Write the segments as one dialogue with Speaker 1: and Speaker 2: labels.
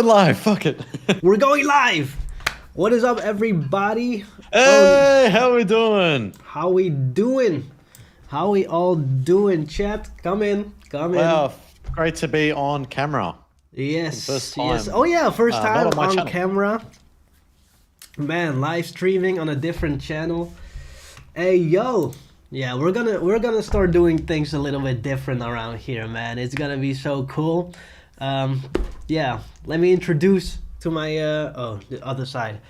Speaker 1: live. Fuck it.
Speaker 2: We're going live. What is up, everybody?
Speaker 1: Hey, how we doing?
Speaker 2: How we doing? How we all doing, chat? Come in.
Speaker 1: Wow, great to be on camera.
Speaker 2: Yes.
Speaker 1: First time.
Speaker 2: Yes. Oh yeah, first time
Speaker 1: not on my
Speaker 2: on
Speaker 1: channel.
Speaker 2: camera. Man, live streaming on a different channel. Hey yo. Yeah, we're gonna start doing things a little bit different around here, man. It's gonna be so cool. Yeah, let me introduce to my the other side,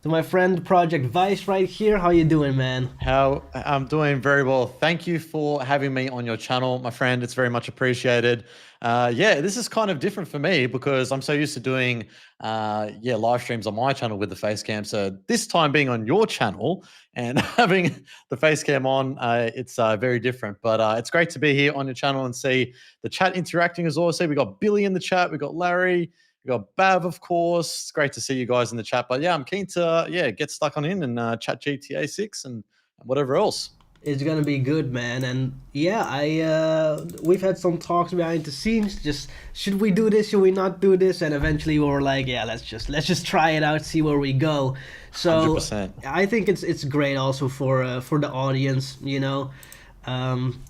Speaker 2: to my friend Project Vice right here. How you doing, man?
Speaker 1: I'm doing very well. Thank you for having me on your channel, my friend. It's very much appreciated. Yeah, this is kind of different for me because I'm so used to doing live streams on my channel with the face cam. So this time being on your channel and having the face cam on, it's very different. But it's great to be here on your channel and see the chat interacting as well. See, we got Billy in the chat, we got Larry, we got Bav, of course. It's great to see you guys in the chat. But yeah, I'm keen to get stuck on in and chat GTA 6 and whatever else.
Speaker 2: It's gonna be good, man. And yeah, we've had some talks behind the scenes. Just should we do this? Should we not do this? And eventually we were like, yeah, let's just try it out, see where we go. So
Speaker 1: 100%.
Speaker 2: I think it's great also for the audience, you know.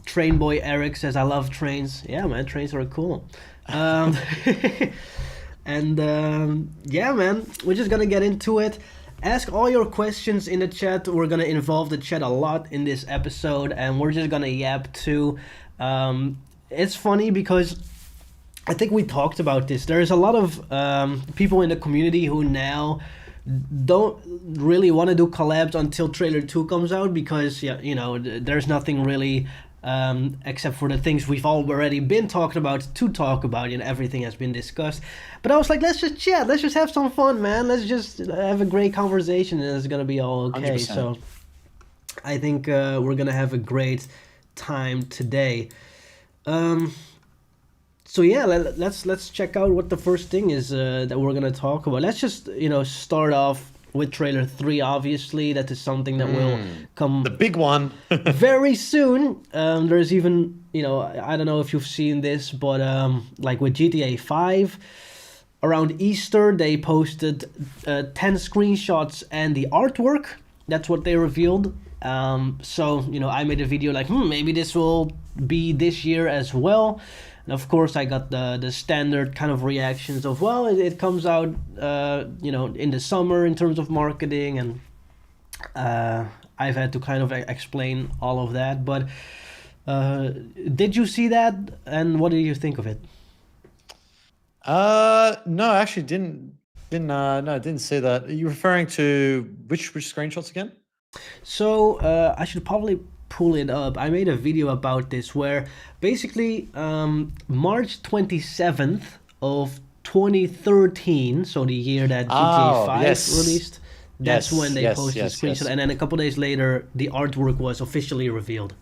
Speaker 2: Train boy Eric says, I love trains. Yeah, man, trains are cool. And yeah, man, we're just gonna get into it. Ask all your questions in the chat. We're gonna involve the chat a lot in this episode, and we're just gonna yap too. It's funny because I think we talked about this. There's a lot of people in the community who now don't really want to do collabs until trailer 2 comes out because there's nothing really except for the things we've already been talking about to talk about. Everything has been discussed. But I was like, let's just chat, let's just have some fun, man. Let's just have a great conversation, and it's gonna be all okay.
Speaker 1: 100%.
Speaker 2: So I think we're gonna have a great time today. So yeah, let's check out what the first thing is that we're gonna talk about. Let's just start off with trailer 3. Obviously, that is something that will come,
Speaker 1: the big one,
Speaker 2: very soon. There's even, I don't know if you've seen this, but like with GTA 5, around Easter, they posted 10 screenshots and the artwork. That's what they revealed. So, I made a video like, maybe this will be this year as well. And of course, I got the standard kind of reactions of, well, it comes out, in the summer in terms of marketing. And I've had to kind of explain all of that. But did you see that? And what do you think of it?
Speaker 1: No, I actually didn't see that. Are you referring to which screenshots again?
Speaker 2: So I should probably pull it up. I made a video about this where basically March 27th of 2013, so the year that GTA 5 released, that's when they posted the screenshot. And then a couple days later, the artwork was officially revealed.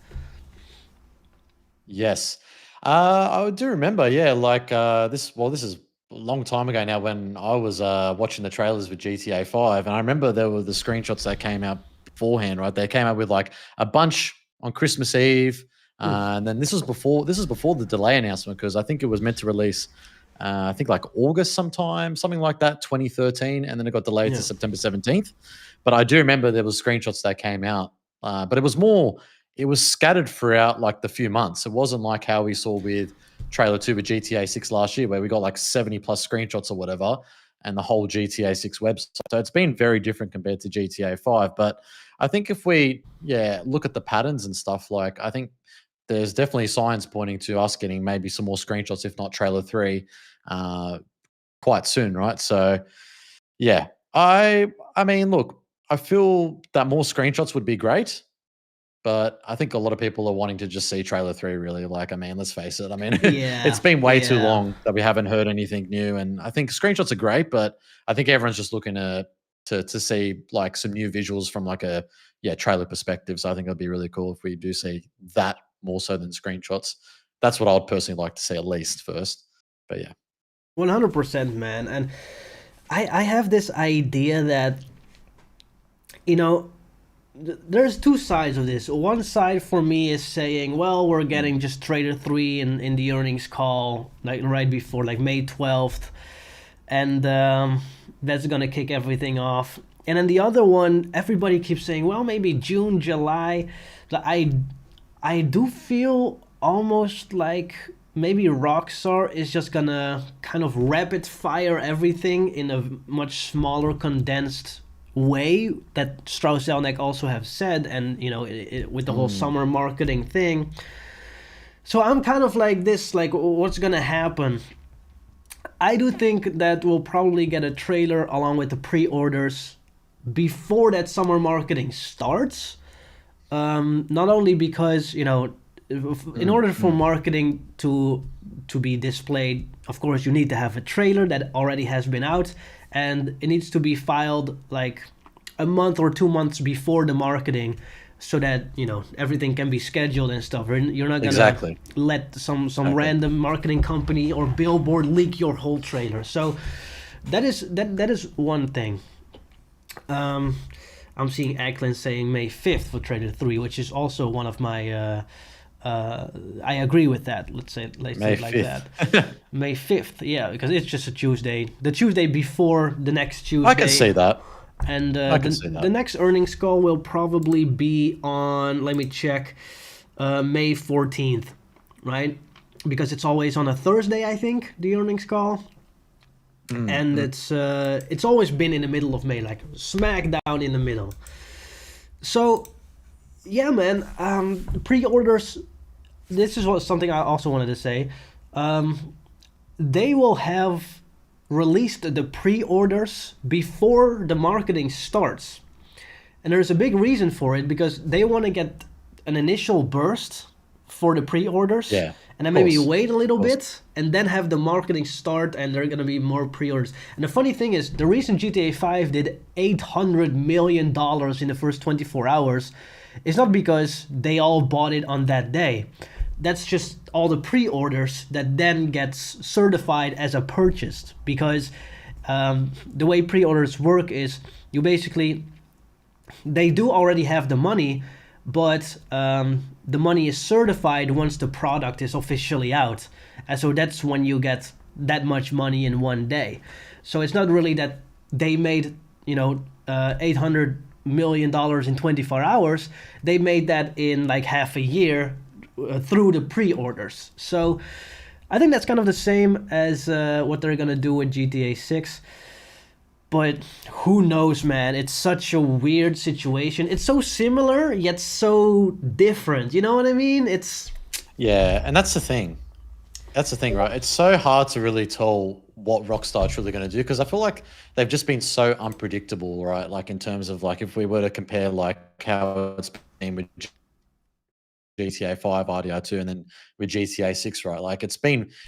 Speaker 1: Yes. I do remember, this is a long time ago now when I was watching the trailers for GTA 5, and I remember there were the screenshots that came out beforehand, right? They came out with like a bunch on Christmas Eve, and then this was before the delay announcement, because I think it was meant to release I think like August sometime, something like that, 2013, and then it got delayed to September 17th. But I do remember there was screenshots that came out, but it was scattered throughout like the few months. It wasn't like how we saw with trailer 2 with GTA 6 last year, where we got like 70 plus screenshots or whatever, and the whole GTA 6 website. So it's been very different compared to GTA 5. But I think if we look at the patterns and stuff, like I think there's definitely signs pointing to us getting maybe some more screenshots, if not trailer 3, quite soon, right? So yeah, I mean, look, I feel that more screenshots would be great. But I think a lot of people are wanting to just see trailer 3, really. Like, I mean, let's face it. I mean, it's been way too long that we haven't heard anything new. And I think screenshots are great, but I think everyone's just looking to see like some new visuals from like a trailer perspective. So I think it'll be really cool if we do see that more so than screenshots. That's what I'd personally like to see at least first. But yeah.
Speaker 2: 100%, man. And I have this idea that, there's two sides of this. One side for me is saying, well, we're getting just trailer 3 in the earnings call, like right before, like May 12th. and that's gonna kick everything off. And then the other one, everybody keeps saying, well, maybe June, July. But I do feel almost like maybe Rockstar is just gonna kind of rapid fire everything in a much smaller, condensed way that Strauss-Zelnick also have said, and with the whole summer marketing thing. So I'm kind of like this, like what's gonna happen? I do think that we'll probably get a trailer along with the pre-orders before that summer marketing starts. Not only because in order for marketing to be displayed, of course you need to have a trailer that already has been out, and it needs to be filed like a month or 2 months before the marketing, so that everything can be scheduled and stuff. You're not gonna
Speaker 1: Exactly.
Speaker 2: let some
Speaker 1: Exactly.
Speaker 2: random marketing company or billboard leak your whole trailer. So that is one thing. I'm seeing Acklin saying May 5th for trailer 3, which is also one of my I agree with that. Let's say
Speaker 1: May
Speaker 2: it like that.
Speaker 1: 5th.
Speaker 2: May 5th, yeah, because it's just a Tuesday. The Tuesday before the next Tuesday.
Speaker 1: I can see that.
Speaker 2: And
Speaker 1: I can see that.
Speaker 2: the next earnings call will probably be on, let me check, May 14th, right? Because it's always on a Thursday, I think, the earnings call. And it's always been in the middle of May, like smack down in the middle. So, yeah, man, pre-orders, this is something I also wanted to say. They will have released the pre-orders before the marketing starts. And there's a big reason for it, because they want to get an initial burst for the pre-orders.
Speaker 1: Yeah,
Speaker 2: And then maybe
Speaker 1: course.
Speaker 2: wait a little bit and then have the marketing start, and there are going to be more pre-orders. And the funny thing is, the reason GTA 5 did $800 million in the first 24 hours is not because they all bought it on that day. That's just all the pre-orders that then gets certified as a purchase. Because the way pre-orders work is you basically, they do already have the money, but the money is certified once the product is officially out. And so that's when you get that much money in one day. So it's not really that they made, $800 million in 24 hours. They made that in like half a year through the pre-orders. So I think that's kind of the same as what they're going to do with GTA 6. But who knows, man? It's such a weird situation. It's so similar, yet so different. You know what I mean?
Speaker 1: Yeah, and that's the thing. That's the thing, right? It's so hard to really tell what Rockstar are truly going to do, because I feel like they've just been so unpredictable, right? Like in terms of like if we were to compare like how it's been with GTA 5, RDR2, and then with GTA 6, right? Like it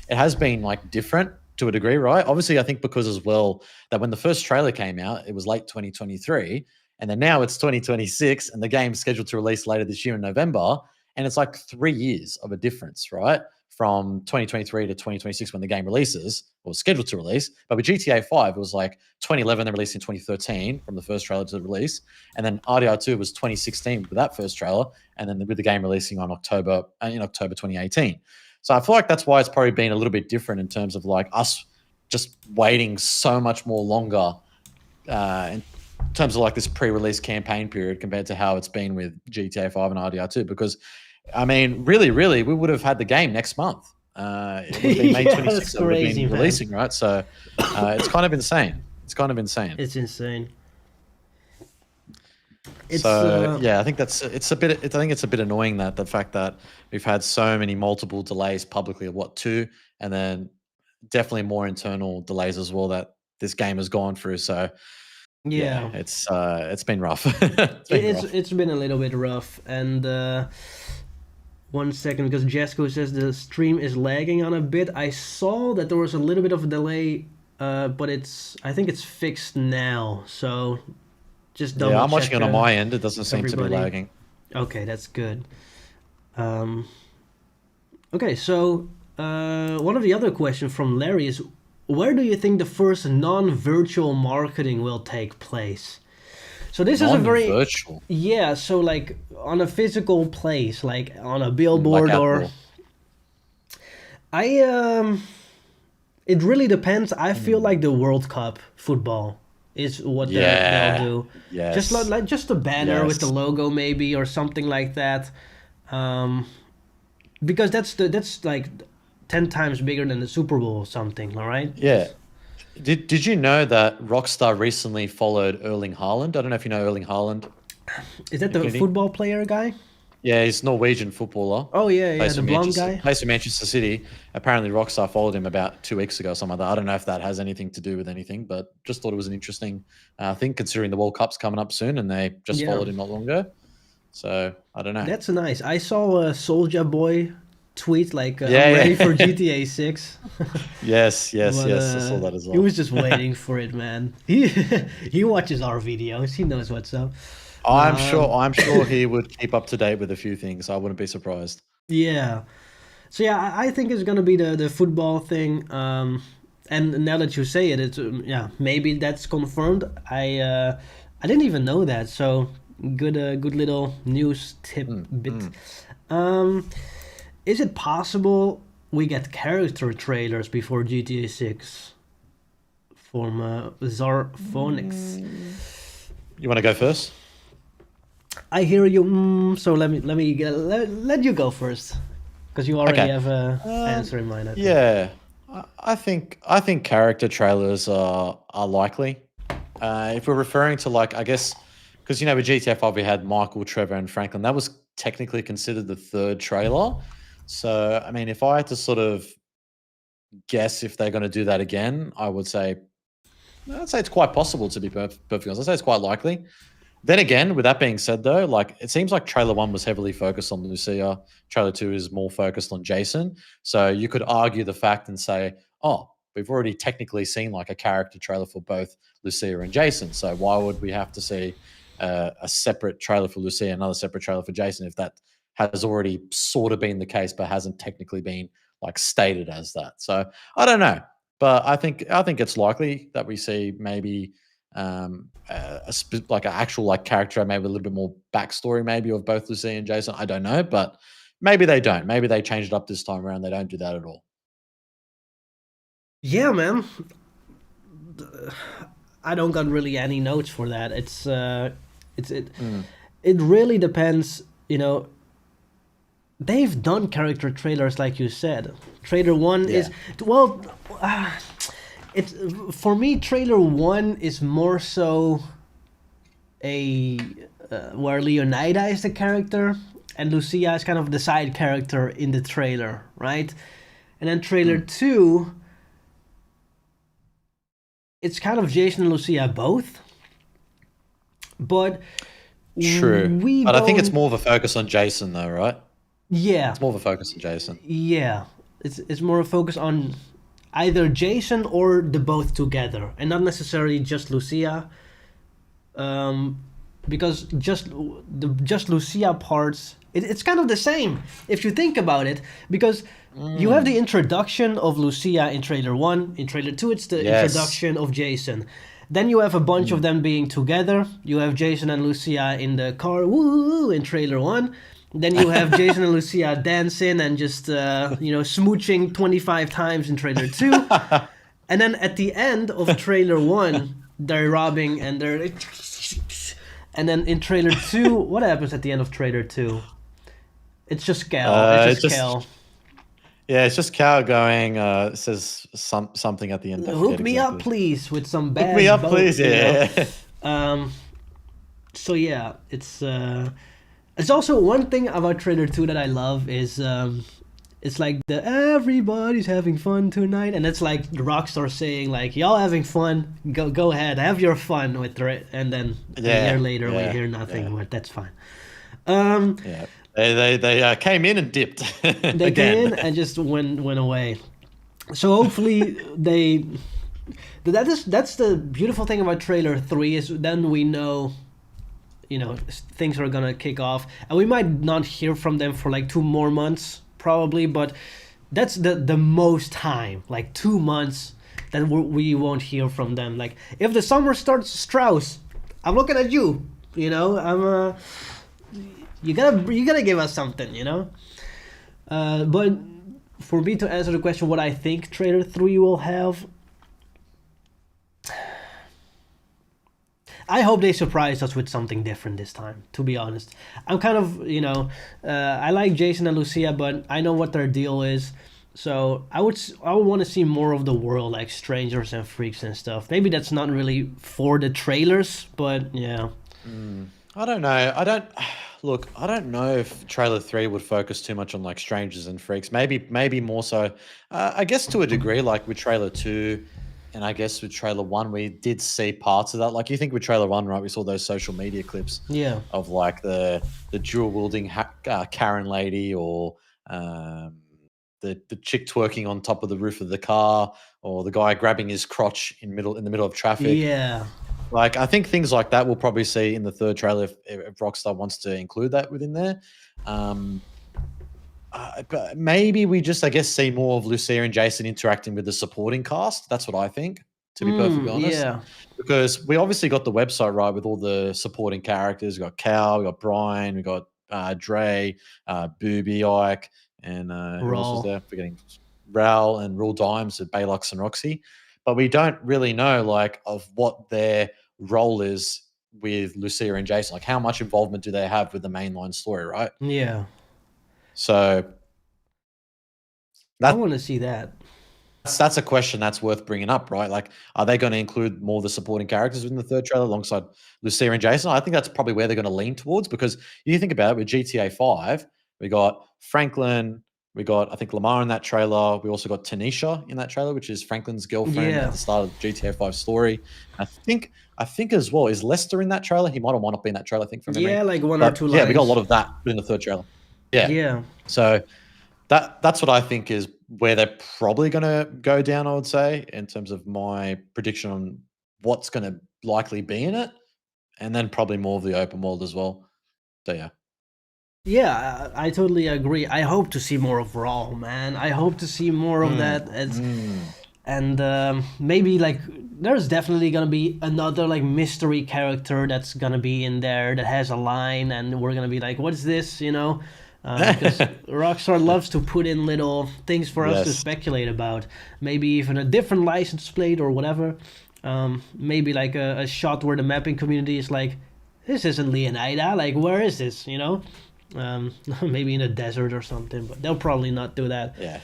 Speaker 1: has been like different to a degree, right? Obviously, I think because as well that when the first trailer came out, it was late 2023, and then now it's 2026, and the game's scheduled to release later this year in November, and it's like 3 years of a difference, right? From 2023 to 2026 when the game releases, or was scheduled to release. But with GTA 5, it was like 2011, they released in 2013 from the first trailer to the release. And then RDR2 was 2016 with that first trailer, and then with the game releasing on October 2018. So I feel like that's why it's probably been a little bit different in terms of like us just waiting so much more longer in terms of like this pre-release campaign period compared to how it's been with GTA 5 and RDR2. Because I mean, really, we would have had the game next month. It would have been May 26th that would have been releasing, right? So it's kind of insane. It's kind of insane.
Speaker 2: It's insane.
Speaker 1: Yeah, I think it's a bit annoying that the fact that we've had so many multiple delays publicly of two, and then definitely more internal delays as well that this game has gone through. So yeah,
Speaker 2: Yeah.
Speaker 1: it's been rough.
Speaker 2: It's been a little bit rough. And 1 second, because Jesco says the stream is lagging on a bit. I saw that there was a little bit of a delay, but I think it's fixed now. So just double check.
Speaker 1: Yeah, I'm watching it on my end. It doesn't seem to be lagging.
Speaker 2: Okay, that's good. Okay, so one of the other questions from Larry is, where do you think the first non-virtual marketing will take place? So this is a very
Speaker 1: virtual.
Speaker 2: Yeah, so like on a physical place, like on a billboard,
Speaker 1: like
Speaker 2: or It really depends. I feel
Speaker 1: Mm.
Speaker 2: like the World Cup football is what they'll
Speaker 1: Yeah.
Speaker 2: do. Just
Speaker 1: Yes.
Speaker 2: like just a banner with the
Speaker 1: Yes.
Speaker 2: logo maybe or something like that. Um, because that's like 10 times bigger than the Super Bowl or something. All right.
Speaker 1: Yeah. Did you know that Rockstar recently followed Erling Haaland? I don't know if you know Erling Haaland,
Speaker 2: Is that the
Speaker 1: Infinity.
Speaker 2: football player guy?
Speaker 1: Yeah, he's a Norwegian footballer.
Speaker 2: Oh yeah, yeah,
Speaker 1: Plays
Speaker 2: the
Speaker 1: for
Speaker 2: blonde
Speaker 1: Manchester.
Speaker 2: guy.
Speaker 1: Plays for Manchester City. Apparently, Rockstar followed him about 2 weeks ago, or something like that. I don't know if that has anything to do with anything, but just thought it was an interesting thing considering the World Cup's coming up soon, and they just
Speaker 2: Yeah,
Speaker 1: followed him not long ago. So I don't know.
Speaker 2: that's nice. I saw a Soldier Boy tweet like, "I'm
Speaker 1: Yeah,
Speaker 2: ready for
Speaker 1: yeah.
Speaker 2: GTA 6."
Speaker 1: Yes, yes,
Speaker 2: But
Speaker 1: yes. I saw that as
Speaker 2: he
Speaker 1: well.
Speaker 2: was just waiting for it, man. He he watches our videos. He knows what's up.
Speaker 1: I'm sure.
Speaker 2: Um,
Speaker 1: I'm sure he would keep up to date with a few things. I wouldn't be surprised.
Speaker 2: yeah. So yeah, I think it's gonna be the football thing. And now that you say it, it's yeah, maybe that's confirmed. I didn't even know that. So good little news tip
Speaker 1: Mm,
Speaker 2: bit.
Speaker 1: mm.
Speaker 2: Um, is it possible we get character trailers before GTA 6 from Zarphonics?
Speaker 1: You want to go first?
Speaker 2: I hear you. So let you go first, because you already
Speaker 1: Okay.
Speaker 2: have a
Speaker 1: Um,
Speaker 2: answer in mind. I think.
Speaker 1: yeah, I think character trailers are likely. If we're referring to like, I guess, because with GTA 5 we had Michael, Trevor, and Franklin. That was technically considered the third trailer. So I mean, if I had to sort of guess if they're going to do that again, I'd say it's quite possible to be perfectly honest. I'd say it's quite likely. Then again, with that being said, though, like it seems like trailer one was heavily focused on Lucia. Trailer two is more focused on Jason. So you could argue the fact and say, oh, we've already technically seen like a character trailer for both Lucia and Jason. So why would we have to see a separate trailer for Lucia, another separate trailer for Jason, if that has already sort of been the case, but hasn't technically been like stated as that? So I don't know, but I think it's likely that we see maybe like an actual like character, maybe a little bit more backstory, maybe of both Lucy and Jason. I don't know, but maybe they don't. Maybe they changed it up this time around. They don't do that at all.
Speaker 2: Yeah, man. I don't got really any notes for that. It's
Speaker 1: Mm,
Speaker 2: it really depends. They've done character trailers like you said. Trailer one
Speaker 1: yeah.
Speaker 2: is well, uh, it's for me. Trailer one is more so a where Leonida is the character and Lucia is kind of the side character in the trailer, right? And then trailer
Speaker 1: Mm,
Speaker 2: two, it's kind of Jason and Lucia both, but
Speaker 1: true,
Speaker 2: we
Speaker 1: but I think it's
Speaker 2: don't.
Speaker 1: more of a focus on Jason, though, right?
Speaker 2: Yeah,
Speaker 1: It's more of a focus on Jason.
Speaker 2: yeah. It's more a focus on either Jason or the both together, and not necessarily just Lucia. Um, because just Lucia parts, it's kind of the same if you think about it. Because you have the
Speaker 1: Mm,
Speaker 2: introduction of Lucia in trailer one. In trailer two, it's the
Speaker 1: yes.
Speaker 2: introduction of Jason. Then you have a bunch of
Speaker 1: Mm.
Speaker 2: them being together. You have Jason and Lucia in the car, woo, in trailer one. Then you have Jason and Lucia dancing and just smooching 25 times in trailer two. And then at the end of trailer one, they're robbing and they're. And then in trailer two, what happens at the end of trailer two? It's just Cal. It's
Speaker 1: It's
Speaker 2: just
Speaker 1: just
Speaker 2: Cal.
Speaker 1: yeah, it's just Cow going. It says something at the end. I
Speaker 2: Hook
Speaker 1: forget
Speaker 2: me up,
Speaker 1: exactly.
Speaker 2: please, with some
Speaker 1: Hook me
Speaker 2: bad
Speaker 1: up,
Speaker 2: boat,
Speaker 1: please. Yeah.
Speaker 2: Um, so yeah, it's also one thing about trailer two that I love is it's like the everybody's having fun tonight, and it's like the Rockstar saying like y'all having fun, go ahead, have your fun with it, and then a year
Speaker 1: Yeah,
Speaker 2: later we
Speaker 1: yeah,
Speaker 2: hear
Speaker 1: yeah,
Speaker 2: nothing, but that's fine. Um,
Speaker 1: yeah. They came in and dipped
Speaker 2: they came
Speaker 1: again.
Speaker 2: in and just went away. So hopefully they. That's the beautiful thing about trailer three is then we know, things are gonna kick off, and we might not hear from them for like 2 more months probably, but that's the most time, like 2 months that we won't hear from them. Like if the summer starts, Strauss, I'm looking at you. I'm you gotta give us something. But For me to answer the question, what I think Trailer 3 will have, I hope they surprise us with something different this time, to be honest. I'm kind of, I like Jason and Lucia, but I know what their deal is. So I would want to see more of the world, like strangers and freaks and stuff. Maybe that's not really for the trailers, but yeah.
Speaker 1: I don't know. I don't look. I don't know if trailer 3 would focus too much on like strangers and freaks. Maybe more so. I guess to a degree, like with trailer 2, and I guess with trailer 1, we did see parts of that. Like you think with trailer 1, right? We saw those social media clips
Speaker 2: Yeah.
Speaker 1: of like the dual wielding Karen lady, or um, the chick twerking on top of the roof of the car, or the guy grabbing his crotch in the middle of traffic.
Speaker 2: Yeah.
Speaker 1: Like, I think things like that we'll probably see in the third trailer if Rockstar wants to include that within there. Um, but maybe we just, I guess, see more of Lucia and Jason interacting with the supporting cast. That's what I think, to be perfectly honest.
Speaker 2: Yeah.
Speaker 1: Because we obviously got the website right with all the supporting characters. We got Cal, we got Brian, we got Dre, Booby, Ike, and who else was
Speaker 2: Raw.
Speaker 1: there? Forgetting Ral and Rule Dimes at Baylux and Roxy. But we don't really know like of what their role is with Lucia and Jason. Like how much involvement do they have with the mainline story, right?
Speaker 2: Yeah.
Speaker 1: So
Speaker 2: I
Speaker 1: that
Speaker 2: want to see that.
Speaker 1: that's a question that's worth bringing up, right? Like, are they going to include more of the supporting characters in the third trailer alongside Lucia and Jason? I think that's probably where they're going to lean towards, because you think about it with GTA 5, we got Franklin, we got, I think, Lamar in that trailer. We also got Tanisha in that trailer, which is Franklin's girlfriend at
Speaker 2: Yeah.
Speaker 1: the start of GTA 5 story. I think as well, is Lester in that trailer? He might have not been in that trailer, I think, from memory.
Speaker 2: Yeah, like one or
Speaker 1: But
Speaker 2: two
Speaker 1: yeah, we got a lot
Speaker 2: lines.
Speaker 1: of that in the third trailer. Yeah.
Speaker 2: Yeah.
Speaker 1: So that's what I think is where they're probably gonna go down, I would say, in terms of my prediction on what's gonna likely be in it, and then probably more of the open world as well. So yeah.
Speaker 2: Yeah, I totally agree. I hope to see more of Raw, man. I hope to see more of
Speaker 1: Mm,
Speaker 2: that. It's,
Speaker 1: mm.
Speaker 2: and maybe like there's definitely gonna be another like mystery character that's gonna be in there that has a line, and we're gonna be like, "What's this?" Because Rockstar loves to put in little things for us to
Speaker 1: Yes.
Speaker 2: speculate about. Maybe even a different license plate or whatever. Maybe like a shot where the mapping community is like, "This isn't Leonida. Like, where is this?" Maybe in a desert or something, but they'll probably not do that.
Speaker 1: Yeah.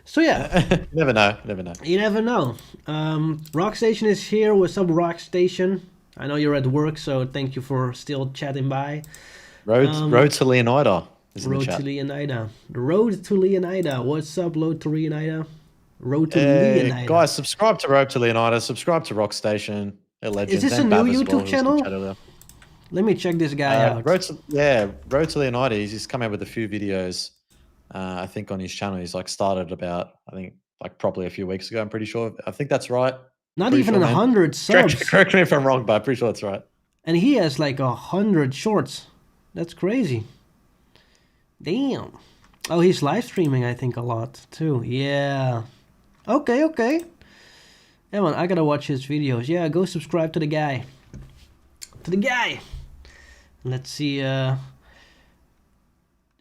Speaker 2: So yeah,
Speaker 1: Never know. Never know.
Speaker 2: you never know. Rockstation is here. What's up, Rockstation? I know you're at work, so thank you for still chatting by.
Speaker 1: Road to Leonida is in the
Speaker 2: Road to
Speaker 1: chat.
Speaker 2: Leonida. The road to Leonida. What's up, Road to Leonida? Road to
Speaker 1: Hey,
Speaker 2: Leonida.
Speaker 1: guys, subscribe to Road to Leonida. Subscribe to Rockstation. They're
Speaker 2: Is
Speaker 1: legends.
Speaker 2: this a
Speaker 1: And
Speaker 2: new
Speaker 1: Bab as well,
Speaker 2: YouTube
Speaker 1: who was in the chat
Speaker 2: channel?
Speaker 1: earlier.
Speaker 2: Let me check this guy out.
Speaker 1: Road to Leonida. He's come out with a few videos. I think on his channel, he's like started about, I think, like probably a few weeks ago. I'm pretty sure. I think that's right.
Speaker 2: Not
Speaker 1: Pretty
Speaker 2: even
Speaker 1: sure,
Speaker 2: in
Speaker 1: man.
Speaker 2: 100
Speaker 1: Correct,
Speaker 2: subs.
Speaker 1: correct me if I'm wrong, but I'm pretty sure that's right.
Speaker 2: And he has like 100 shorts. That's crazy. Damn. Oh, he's live streaming, I think, a lot too. Yeah. Okay, okay. Yeah, man, I gotta watch his videos. Yeah, go subscribe to the guy. To the guy. Let's see.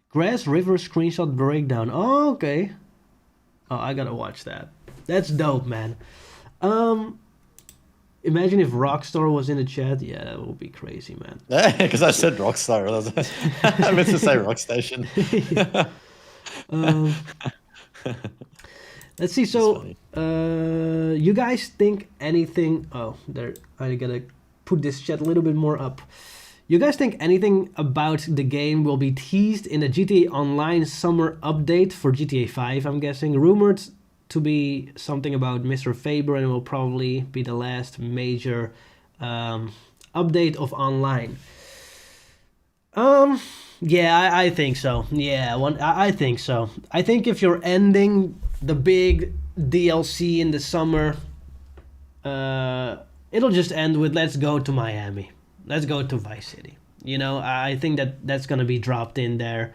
Speaker 2: Grass River screenshot breakdown. Oh, okay. Oh, I gotta watch that. That's dope, man. Imagine if Rockstar was in the chat. Yeah, that would be crazy, man.
Speaker 1: Because I said Rockstar. I meant to say Rockstation.
Speaker 2: Um, let's see.
Speaker 1: That's
Speaker 2: So,
Speaker 1: funny.
Speaker 2: you guys think anything? Oh, there. I gotta put this chat a little bit more up. You guys think anything about the game will be teased in the GTA Online summer update for GTA 5? I'm guessing rumored to be something about Mr. Faber, and it will probably be the last major update of online. Yeah, I think so. Yeah, I think so. I think if you're ending the big DLC in the summer, it'll just end with "Let's go to Miami, let's go to Vice City." I think that's gonna be dropped in there,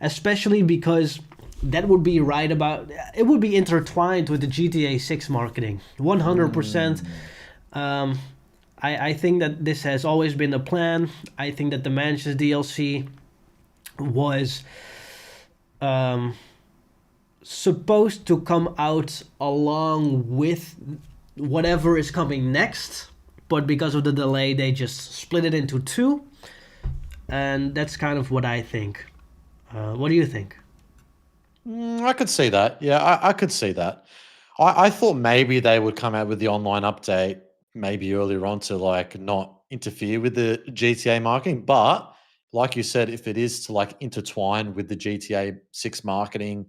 Speaker 2: especially because that would be right about. It would be intertwined with the GTA 6 marketing, 100%. I think that this has always been the plan. I think that the Mansions DLC was supposed to come out along with whatever is coming next, but because of the delay, they just split it into two, and that's kind of what I think. What do you think?
Speaker 1: I could see that. Yeah, I could see that. I thought maybe they would come out with the online update maybe earlier on to like not interfere with the GTA marketing. But like you said, if it is to like intertwine with the GTA 6 marketing,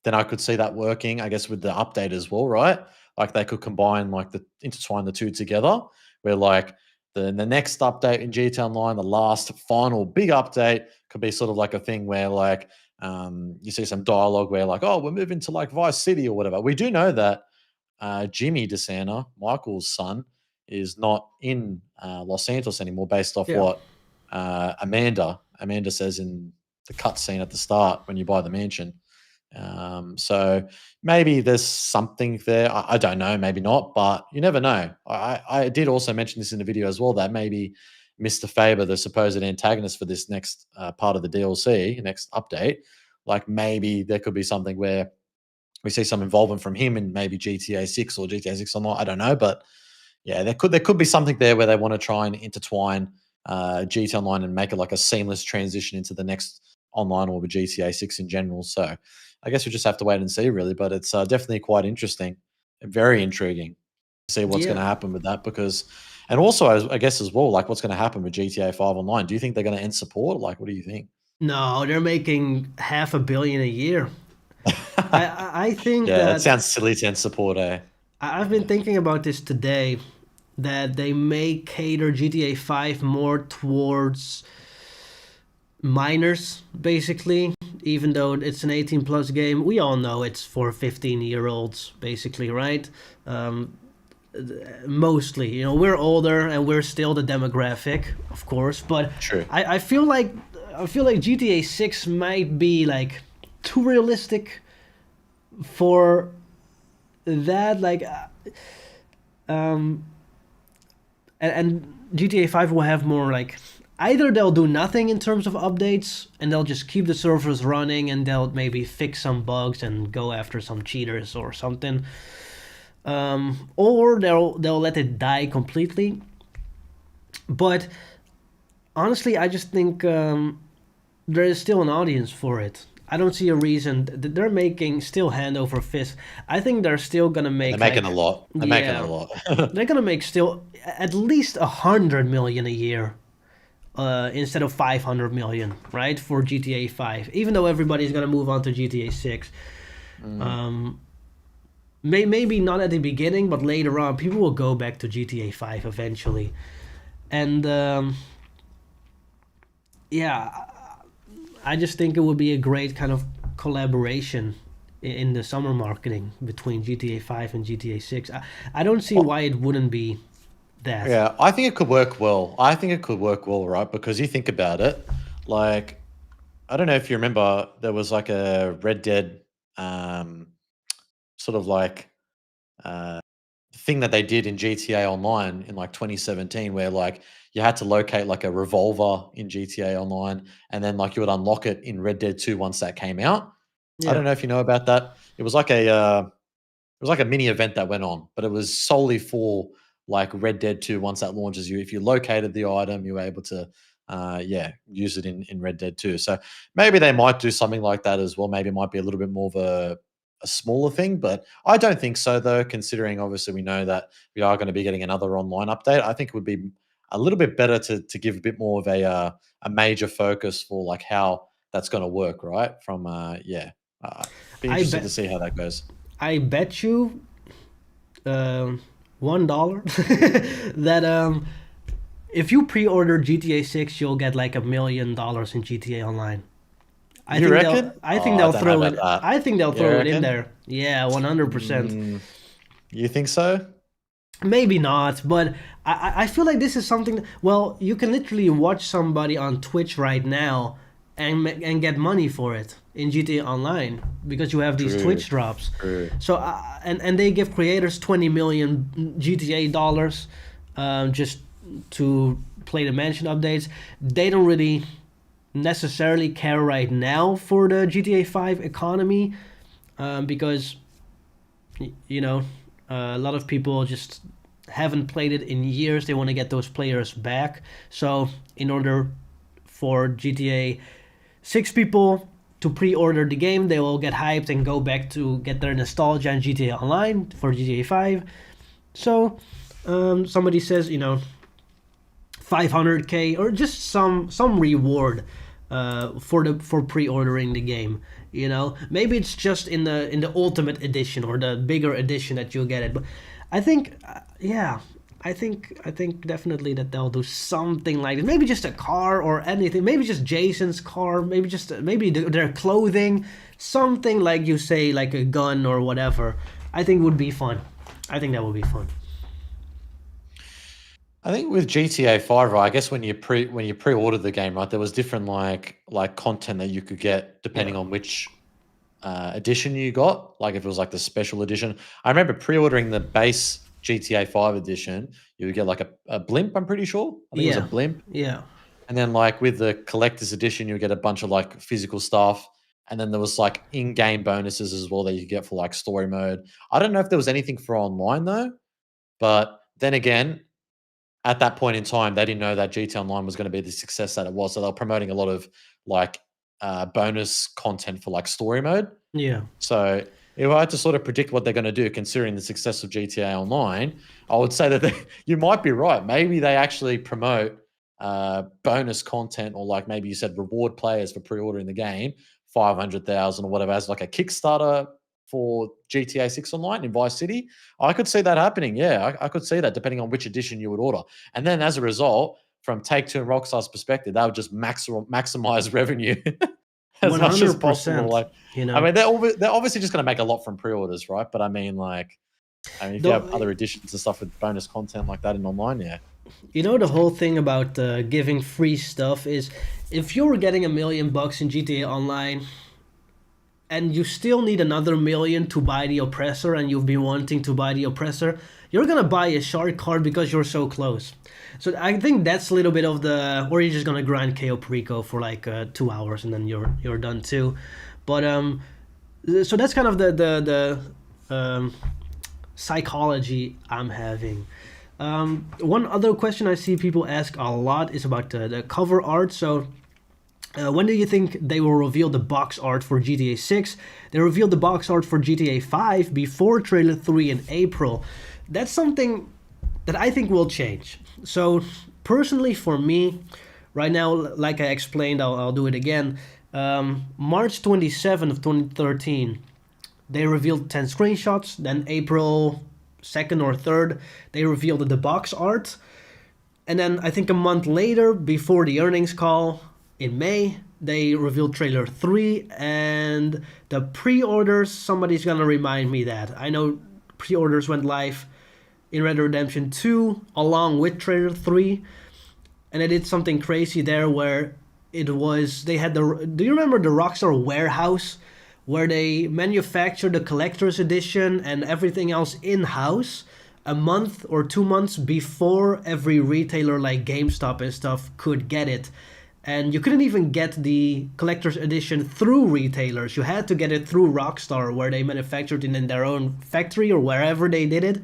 Speaker 1: then I could see that working, I guess, with the update as well, right? Like they could combine like the intertwine the two together, where like the next update in GTA Online, the last final big update could be sort of like a thing where like you see some dialogue where like, oh, we're moving to like Vice City or whatever. We do know that Jimmy DeSanta, Michael's son, is not in Los Santos anymore, based off
Speaker 2: Yeah.
Speaker 1: what Amanda says in the cutscene at the start when you buy the mansion. So maybe there's something there. I don't know, maybe not, but you never know. I did also mention this in the video as well that maybe Mr. Faber, the supposed antagonist for this next part of the DLC, next update, like maybe there could be something where we see some involvement from him in maybe GTA 6 or GTA 6 Online. I don't know, but yeah, there could be something there where they want to try and intertwine GTA Online and make it like a seamless transition into the next online or with GTA 6 in general. So I guess we just have to wait and see, really. But it's definitely quite interesting and very intriguing to see what's going
Speaker 2: Yeah.
Speaker 1: to happen with that. Because, and also, I guess as well, like what's going to happen with GTA 5 Online. Do you think they're going to end support? Like, what do you think?
Speaker 2: No, they're making half a billion a year. I think
Speaker 1: Yeah, it
Speaker 2: that
Speaker 1: sounds silly to end support, eh?
Speaker 2: I've been thinking about this today, that they may cater GTA 5 more towards minors, basically. Even though it's an 18 plus game, we all know it's for 15-year-olds, basically, right? Um, Mostly, we're older and we're still the demographic, of course. But
Speaker 1: True.
Speaker 2: I feel like GTA 6 might be like too realistic for that. Like, um, and GTA 5 will have more like, either they'll do nothing in terms of updates and they'll just keep the servers running and they'll maybe fix some bugs and go after some cheaters or something, or they'll let it die completely. But honestly, I just think there is still an audience for it. I don't see a reason. They're making still hand over fist. I think they're still gonna
Speaker 1: They're
Speaker 2: make
Speaker 1: making a
Speaker 2: like,
Speaker 1: lot. They're making a
Speaker 2: yeah,
Speaker 1: lot.
Speaker 2: they're gonna make still at least 100 million a year, instead of 500 million, right, for GTA 5. Even though everybody's gonna move on to GTA 6,
Speaker 1: Mm.
Speaker 2: um, maybe not at the beginning, but later on, people will go back to GTA 5 eventually. And yeah, I just think it would be a great kind of collaboration in the summer marketing between GTA 5 and GTA 6. I don't see why it wouldn't be that.
Speaker 1: Yeah, I think it could work well. I think it could work well, right? Because you think about it, like I don't know if you remember, there was like a Red Dead, um, sort of like uh, thing that they did in GTA Online in like 2017, where like you had to locate like a revolver in GTA Online, and then like you would unlock it in Red Dead 2 once that came out. I
Speaker 2: Yeah.
Speaker 1: don't know if you know about that. It was like it was like a mini event that went on, but it was solely for like Red Dead 2 once that launches. You, if you located the item, you were able to yeah, use it in Red Dead 2. So maybe they might do something like that as well. Maybe it might be a little bit more of a smaller thing, but I don't think so though, considering obviously we know that we are going to be getting another online update. I think it would be a little bit better to give a bit more of a major focus for like how that's going to work, right? From yeah, be
Speaker 2: I
Speaker 1: interested to
Speaker 2: bet
Speaker 1: see how that goes.
Speaker 2: I bet you um, $1 that if you pre-order GTA 6, you'll get like $1 million in GTA Online.
Speaker 1: You reckon?
Speaker 2: I think
Speaker 1: Oh, I
Speaker 2: they'll
Speaker 1: don't know
Speaker 2: throw
Speaker 1: about
Speaker 2: it.
Speaker 1: that.
Speaker 2: I think they'll
Speaker 1: You
Speaker 2: throw it in
Speaker 1: reckon?
Speaker 2: there. Yeah, 100%.
Speaker 1: Mm, you think so?
Speaker 2: Maybe not, but I feel like this is something. Well, you can literally watch somebody on Twitch right now and get money for it in GTA Online because you have these
Speaker 1: True,
Speaker 2: Twitch drops.
Speaker 1: true.
Speaker 2: So and they give creators 20 million GTA dollars, just to play the mansion updates. They don't really necessarily care right now for the GTA 5 economy, because you know a lot of people just haven't played it in years. They want to get those players back. So in order for GTA 6 people to pre-order the game, they will get hyped and go back to get their nostalgia in GTA Online for GTA 5. So somebody says, 500k or just some reward for pre-ordering the game. Maybe it's just in the ultimate edition or the bigger edition that you'll get it. But I think, yeah, I think definitely that they'll do something like this. Maybe just a car or anything. Maybe just Jason's car. Maybe their clothing. Something like you say, like a gun or whatever. I think would be fun. I think that would be fun.
Speaker 1: I think with GTA 5, right, I guess when you pre-ordered the game, right, there was different like content that you could get
Speaker 2: Yeah.
Speaker 1: depending on which edition you got. Like if it was like the special edition. I remember pre-ordering the base GTA 5 edition, you would get like a blimp, I'm pretty sure. I think it was a
Speaker 2: Yeah.
Speaker 1: blimp.
Speaker 2: Yeah.
Speaker 1: And then like with the collector's edition, you would get a bunch of like physical stuff. And then there was like in-game bonuses as well that you could get for like story mode. I don't know if there was anything for online though, but then again, at that point in time, they didn't know that GT Online was going to be the success that it was. So they were promoting a lot of like bonus content for like story mode.
Speaker 2: Yeah.
Speaker 1: So if I had to sort of predict what they're going to do, considering the success of GTA Online, I would say that you might be right. Maybe they actually promote bonus content, or like maybe you said reward players for pre-ordering the game, 500,000 or whatever, as like a Kickstarter for GTA 6 Online in Vice City. I could see that happening. Yeah, I could see that depending on which edition you would order. And then as a result, from Take Two and Rockstar's perspective, they would just maximize revenue as much as possible.
Speaker 2: 100%.
Speaker 1: Like, I mean, they're obviously just going to make a lot from pre-orders, right? But I mean, if you have other
Speaker 2: The,
Speaker 1: editions and stuff with bonus content like that in online, yeah.
Speaker 2: the whole thing about giving free stuff is if you're getting $1 million in GTA Online and you still need another million to buy the oppressor and you've been wanting to buy the oppressor, you're gonna buy a shark card because you're so close. So I think that's a little bit of the, or you're just gonna grind KO Perico for like 2 hours and then you're done too. But so that's kind of the psychology I'm having. One other question I see people ask a lot is about the cover art. So when do you think they will reveal the box art for GTA 6? They revealed the box art for GTA 5 before trailer 3 in April. That's something that I think will change. So, personally, for me, right now, like I explained, I'll do it again. March 27th of 2013, they revealed 10 screenshots. Then April 2nd or 3rd, they revealed the box art. And then I think a month later, before the earnings call in May, they revealed trailer 3 and the pre-orders. Somebody's gonna remind me that. I know pre-orders went live in Red Dead Redemption 2 along with trailer 3, and they did something crazy there where they had do you remember the Rockstar warehouse where they manufactured the collector's edition and everything else in-house a month or 2 months before every retailer like GameStop and stuff could get it. And you couldn't even get the collector's edition through retailers. You had to get it through Rockstar, where they manufactured it in their own factory or wherever they did it,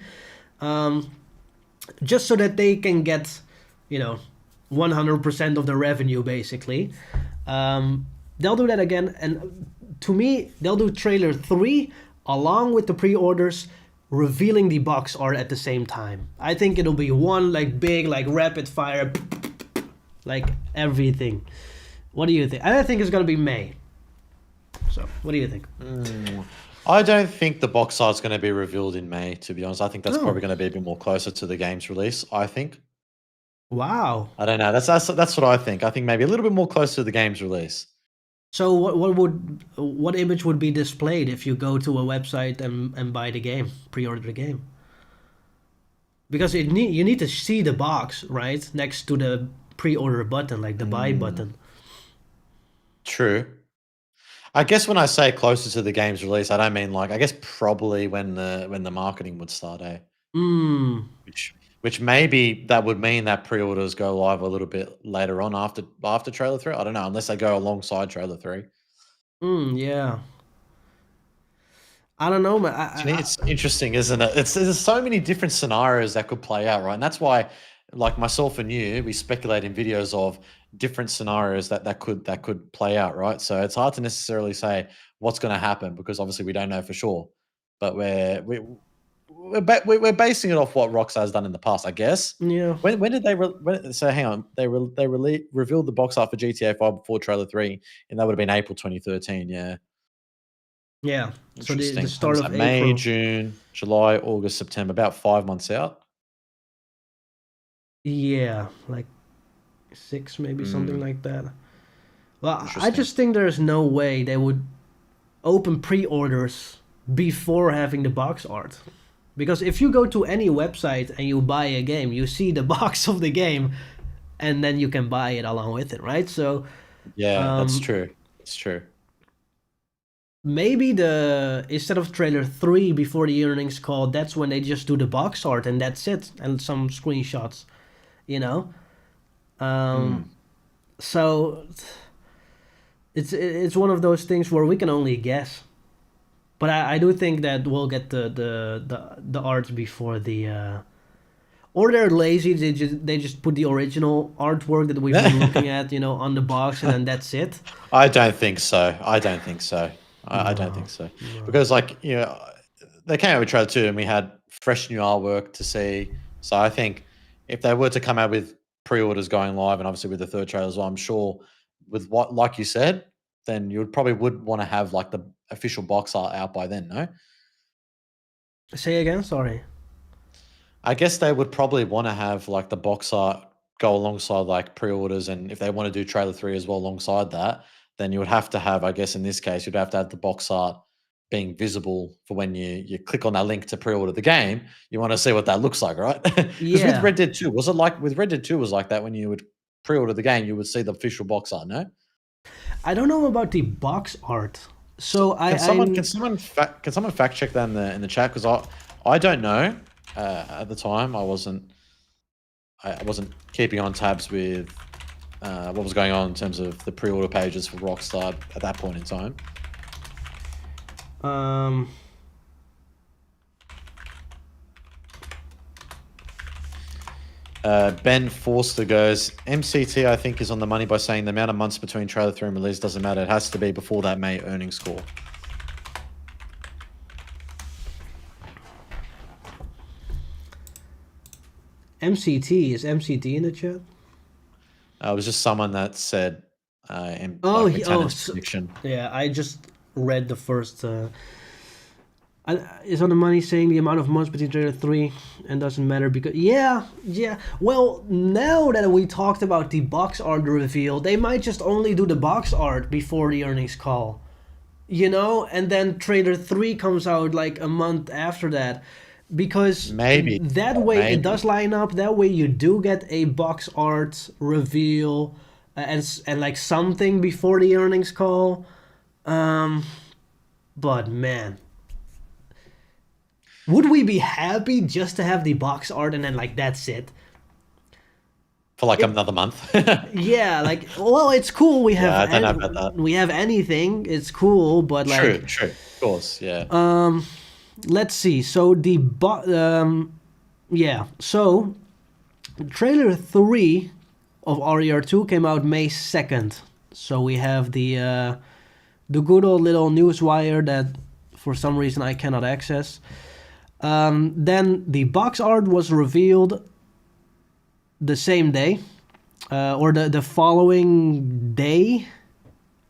Speaker 2: just so that they can get, 100% of the revenue, basically. They'll do that again, and to me, they'll do trailer 3 along with the pre-orders, revealing the box art at the same time. I think it'll be one like big, like rapid fire, like everything. What do you think? I think it's gonna be May. So, what do you think?
Speaker 1: I don't think the box art's going to be revealed in May, to be honest. I think that's
Speaker 2: Oh,
Speaker 1: probably going to be a bit more closer to the game's release, I think.
Speaker 2: wow.
Speaker 1: I don't know. That's what I think. I think maybe a little bit more close to the game's release.
Speaker 2: So, what image would be displayed if you go to a website and buy the game, pre-order the game? Because you need to see the box right next to the pre-order button, like the buy
Speaker 1: Mm,
Speaker 2: button.
Speaker 1: true. I guess when I say closer to the game's release, I don't mean like I guess probably when the marketing would start, eh?
Speaker 2: Hmm.
Speaker 1: Which maybe that would mean that pre-orders go live a little bit later on after trailer 3. I don't know, unless they go alongside trailer 3.
Speaker 2: Hmm. Yeah. I don't know, man.
Speaker 1: It's interesting, isn't it? There's so many different scenarios that could play out, right? And that's why, like myself and you, we speculate in videos of different scenarios that could play out, right? So it's hard to necessarily say what's going to happen because obviously we don't know for sure. But we're basing it off what Rockstar's done in the past, I guess.
Speaker 2: Yeah,
Speaker 1: When did they? So hang on, revealed the box art for GTA 5 before Trailer 3, and that would have been April 2013. Yeah.
Speaker 2: yeah. So the
Speaker 1: Interesting. How
Speaker 2: start
Speaker 1: was
Speaker 2: of
Speaker 1: that? May,
Speaker 2: April.
Speaker 1: June, July, August, September, about 5 months out?
Speaker 2: Yeah, like 6, maybe something
Speaker 1: Mm,
Speaker 2: like that. Well, I
Speaker 1: interesting.
Speaker 2: just think there's no way they would open pre-orders before having the box art. Because if you go to any website and you buy a game, you see the box of the game, and then you can buy it along with it, right? So
Speaker 1: Yeah, that's
Speaker 2: um,
Speaker 1: true. It's true.
Speaker 2: maybe the instead of trailer 3 before the earnings call, that's when they just do the box art and that's it, and some screenshots, you know.
Speaker 1: Mm.
Speaker 2: So it's one of those things where we can only guess. But I do think that we'll get the art before the or they're lazy. They just put the original artwork that we've been looking at, on the box, and then that's it.
Speaker 1: I don't think so. I don't think so. I don't
Speaker 2: No,
Speaker 1: think so.
Speaker 2: no.
Speaker 1: Because, like, they came out with trailer 2 and we had fresh new artwork to see. So I think if they were to come out with pre-orders going live and obviously with the third trailer as well, I'm sure with what, like you said, then you would want to have like the official box art out by then, no?
Speaker 2: Say again. Sorry.
Speaker 1: I guess they would probably wanna have, like, the box art go alongside, like, pre-orders, and if they wanna do trailer 3 as well alongside that, then you would have to have, I guess, in this case, you'd have to have the box art being visible for when you click on that link to pre-order the game, you wanna see what that looks like, right? Because with
Speaker 2: Yeah,
Speaker 1: Red Dead 2, was it like with Red Dead 2 was like that when you would pre-order the game, you would see the official box art, no?
Speaker 2: I don't know about the box art.
Speaker 1: So,
Speaker 2: So
Speaker 1: can
Speaker 2: I
Speaker 1: someone fact check that in the chat? Because I don't know. At the time, I wasn't keeping on tabs with what was going on in terms of the pre-order pages for Rockstar at that point in time.
Speaker 2: um
Speaker 1: Ben Forster goes, MCT, I think, is on the money by saying the amount of months between trailer 3 and release doesn't matter. It has to be before that May earnings call.
Speaker 2: MCT, is MCT in the chat?
Speaker 1: It was just someone that said,
Speaker 2: Oh,
Speaker 1: like McTennan's prediction.
Speaker 2: yeah. I just read the first. Is on the money saying the amount of months between trailer 3 and doesn't matter because yeah. Well, now that we talked about the box art reveal, they might just only do the box art before the earnings call, and then trailer 3 comes out like a month after that, because
Speaker 1: Maybe,
Speaker 2: that way it
Speaker 1: maybe.
Speaker 2: does line up. That way you do get a box art reveal, and like something before the earnings call. But man, would we be happy just to have the box art and then like that's it?
Speaker 1: For like
Speaker 2: It
Speaker 1: another month.
Speaker 2: Yeah, like, well, it's cool. We have
Speaker 1: Yeah, I don't know about that.
Speaker 2: we have anything. It's cool, but
Speaker 1: True,
Speaker 2: like,
Speaker 1: true. Of course, yeah.
Speaker 2: let's see. So yeah. So trailer 3 of RER2 came out May 2nd. So we have the good old little newswire that for some reason I cannot access. Then the box art was revealed the same day, or the following day.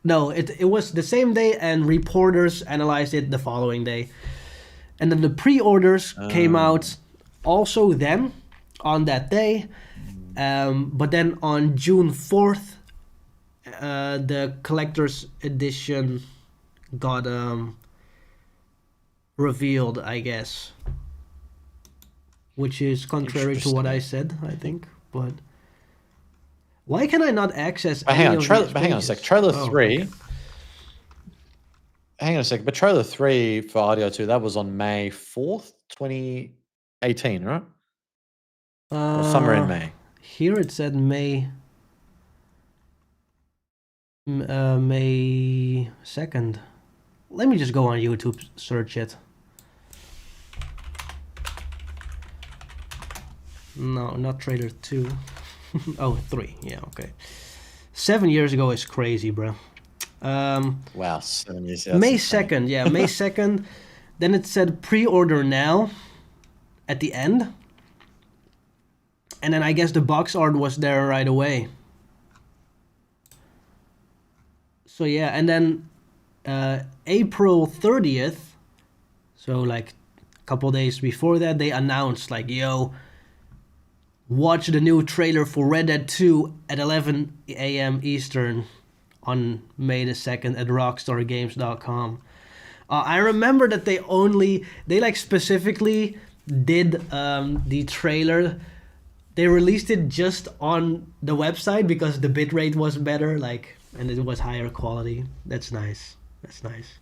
Speaker 2: No, it was the same day, and reporters analyzed it the following day. And then the pre-orders came
Speaker 1: Um,
Speaker 2: out also then on that day. But then on June 4th, the collector's edition got revealed, I guess, which is contrary to what I
Speaker 1: interesting.
Speaker 2: said, I think. But why can I not access
Speaker 1: But hang
Speaker 2: any
Speaker 1: on,
Speaker 2: of these
Speaker 1: but hang on a sec.
Speaker 2: pages?
Speaker 1: Trailer
Speaker 2: Oh, okay.
Speaker 1: 3, hang on a sec. But trailer 3 for Audio 2, that was on May 4th, 2018, right? Or somewhere in
Speaker 2: Uh,
Speaker 1: May.
Speaker 2: Here it said May 2nd. let me just go on YouTube, search it. No, not trailer 2. Oh, 3. Yeah, okay. 7 years ago is crazy, bro.
Speaker 1: Wow, 7 years.
Speaker 2: May 2nd, yeah, May 2nd. Then it said pre-order now at the end. And then I guess the box art was there right away. So yeah, and then April 30th, so like a couple days before that, they announced like, yo, watch the new trailer for Red Dead 2 at 11 a.m. Eastern on May the 2nd at RockstarGames.com. I remember that they like specifically did the trailer. They released it just on the website because the bitrate was better, like, and it was higher quality. That's nice. That's nice.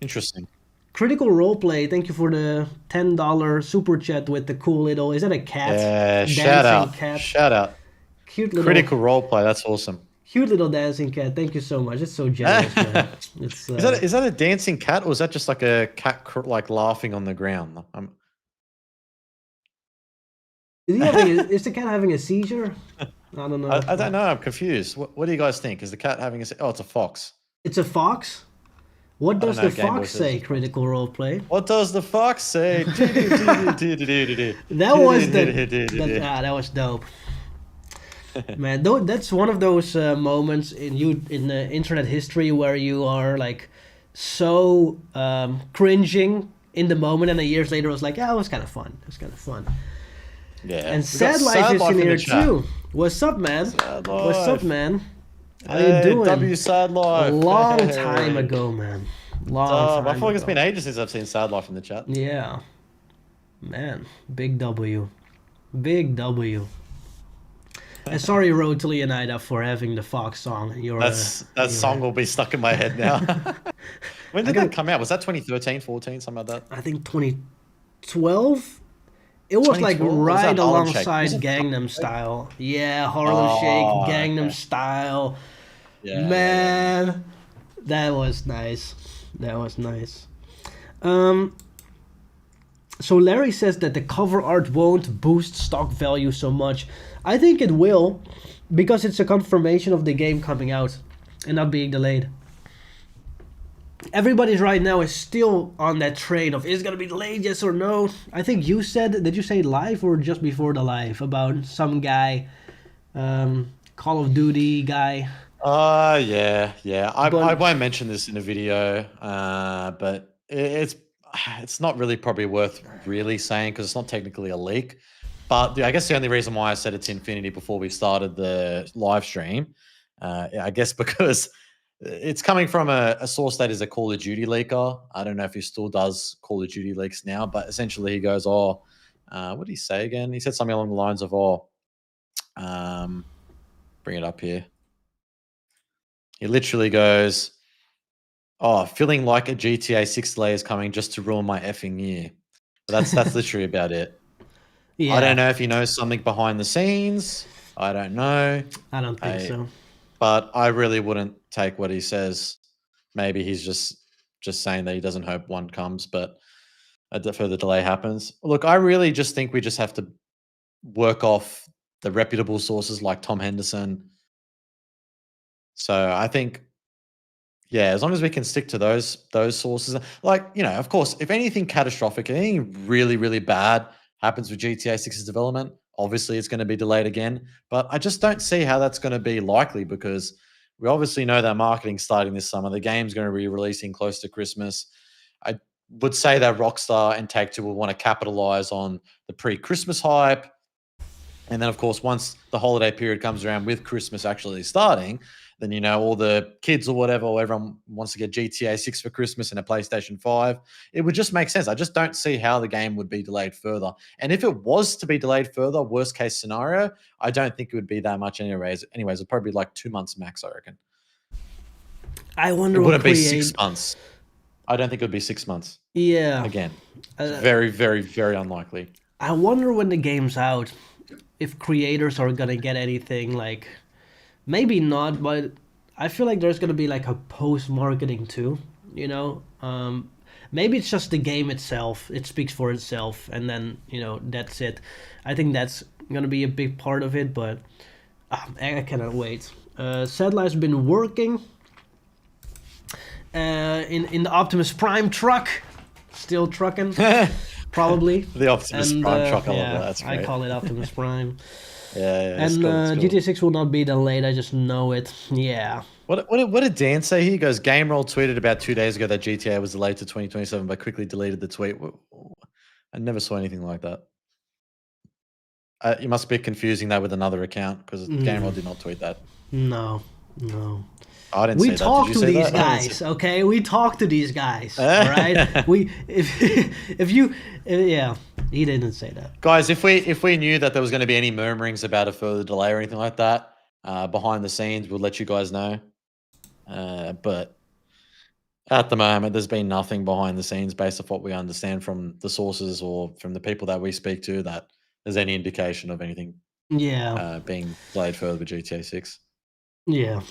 Speaker 1: Interesting.
Speaker 2: Critical Roleplay, thank you for the $10 super chat with the cool little, is that a cat?
Speaker 1: Yeah,
Speaker 2: Dancing
Speaker 1: shout out.
Speaker 2: cat.
Speaker 1: Shout out.
Speaker 2: Cute little
Speaker 1: Critical Roleplay, that's awesome.
Speaker 2: cute little dancing cat. Thank you so much. It's so generous, man. It's
Speaker 1: Is that a dancing cat, or is that just like a cat like laughing on the ground?
Speaker 2: is the cat having a seizure? I don't know.
Speaker 1: I don't know. I'm confused. What do you guys think? Is the cat having a? Oh, it's a fox.
Speaker 2: It's a fox? What does
Speaker 1: know,
Speaker 2: the
Speaker 1: Game Boy
Speaker 2: fox
Speaker 1: says
Speaker 2: say,
Speaker 1: it's a fox.
Speaker 2: Critical Roleplay?
Speaker 1: What does the fox say?
Speaker 2: That was dope. Man, that's one of those moments in the internet history where you are like so cringing in the moment, and then years later it was like, yeah, it was kind of fun. It was kind of fun.
Speaker 1: Yeah.
Speaker 2: And Sad Life is in here too. What's up, man? What's up, man? How you doing?
Speaker 1: W Sad Life.
Speaker 2: A long time ago, man. Long time
Speaker 1: I feel like it's
Speaker 2: ago.
Speaker 1: been ages since I've seen Sad Life in the chat.
Speaker 2: Yeah. Man, big W. Big W. And sorry, Road to Leonida, for having the Fox song.
Speaker 1: That song will be stuck in my head now. When did that come out? Was that 2013, 14, something like that?
Speaker 2: I think 2012. It was like
Speaker 1: 2012? Was
Speaker 2: right
Speaker 1: that Harlem Shake?
Speaker 2: alongside
Speaker 1: Was it
Speaker 2: Gangnam Style. Yeah, Harlem Shake, Gangnam Style.
Speaker 1: Yeah.
Speaker 2: Man, that was nice. That was nice. So Larry says that the cover art won't boost stock value so much. I think it will, because it's a confirmation of the game coming out and not being delayed. Everybody's right now is still on that train of, is it gonna be delayed, yes or no? I think you said, did you say live or just before the live, about some guy, Call of Duty guy?
Speaker 1: Yeah. I won't mention this in a video, but it's not really probably worth really saying because it's not technically a leak. But I guess the only reason why I said it's Infinity before we started the live stream, I guess because it's coming from a source that is a Call of Duty leaker. I don't know if he still does Call of Duty leaks now, but essentially he goes, what did he say again? He said something along the lines of, bring it up here. He literally goes, feeling like a GTA 6 delay is coming just to ruin my effing year. But that's literally about it.
Speaker 2: Yeah.
Speaker 1: I don't know if he knows something behind the scenes. I don't know.
Speaker 2: I don't think so.
Speaker 1: But I really wouldn't take what he says. Maybe he's just saying that he doesn't hope one comes, but a further delay happens. Look, I really just think we just have to work off the reputable sources like Tom Henderson. So I think, yeah, as long as we can stick to those sources, like, of course, if anything catastrophic, anything really, really bad happens with GTA 6's development, obviously it's going to be delayed again. But I just don't see how that's going to be likely because we obviously know that marketing's starting this summer. The game's going to be releasing close to Christmas. I would say that Rockstar and Take-Two will want to capitalize on the pre-Christmas hype. And then, of course, once the holiday period comes around with Christmas actually starting, then, all the kids or whatever, or everyone wants to get GTA 6 for Christmas and a PlayStation 5. It would just make sense. I just don't see how the game would be delayed further. And if it was to be delayed further, worst case scenario, I don't think it would be that much anyways. It'd probably be like 2 months max, I reckon.
Speaker 2: I wonder
Speaker 1: it wouldn't be 6 months. I don't think it would be 6 months.
Speaker 2: Yeah.
Speaker 1: Again, it's very, very, very unlikely.
Speaker 2: I wonder when the game's out, if creators are gonna get anything like, maybe not, but I feel like there's gonna be like a post marketing too. You know, maybe it's just the game itself. It speaks for itself, and then that's it. I think that's gonna be a big part of it, but I cannot wait. Satellite's been working in the Optimus Prime truck, still trucking, probably.
Speaker 1: The Optimus
Speaker 2: And
Speaker 1: Prime truck, I love
Speaker 2: yeah,
Speaker 1: that. That's
Speaker 2: I
Speaker 1: great.
Speaker 2: call it Optimus Prime.
Speaker 1: Yeah, it's
Speaker 2: And
Speaker 1: cool. It's cool.
Speaker 2: GTA 6 will not be delayed. I just know it. Yeah.
Speaker 1: What did Dan say here? He goes, Game Roll tweeted about 2 days ago that GTA was delayed to 2027, but quickly deleted the tweet. I never saw anything like that. You must be confusing that with another account because Game Roll did not tweet that.
Speaker 2: No, no.
Speaker 1: I didn't
Speaker 2: We
Speaker 1: say that.
Speaker 2: talk
Speaker 1: Did
Speaker 2: to
Speaker 1: you say
Speaker 2: these
Speaker 1: that?
Speaker 2: guys, okay? We talk to these guys, all right? If you yeah, he didn't say that.
Speaker 1: Guys, if we knew that there was going to be any murmurings about a further delay or anything like that behind the scenes, we'll let you guys know. But at the moment, there's been nothing behind the scenes based off what we understand from the sources or from the people that we speak to that there's any indication of anything
Speaker 2: Yeah,
Speaker 1: being delayed further with GTA 6.
Speaker 2: yeah.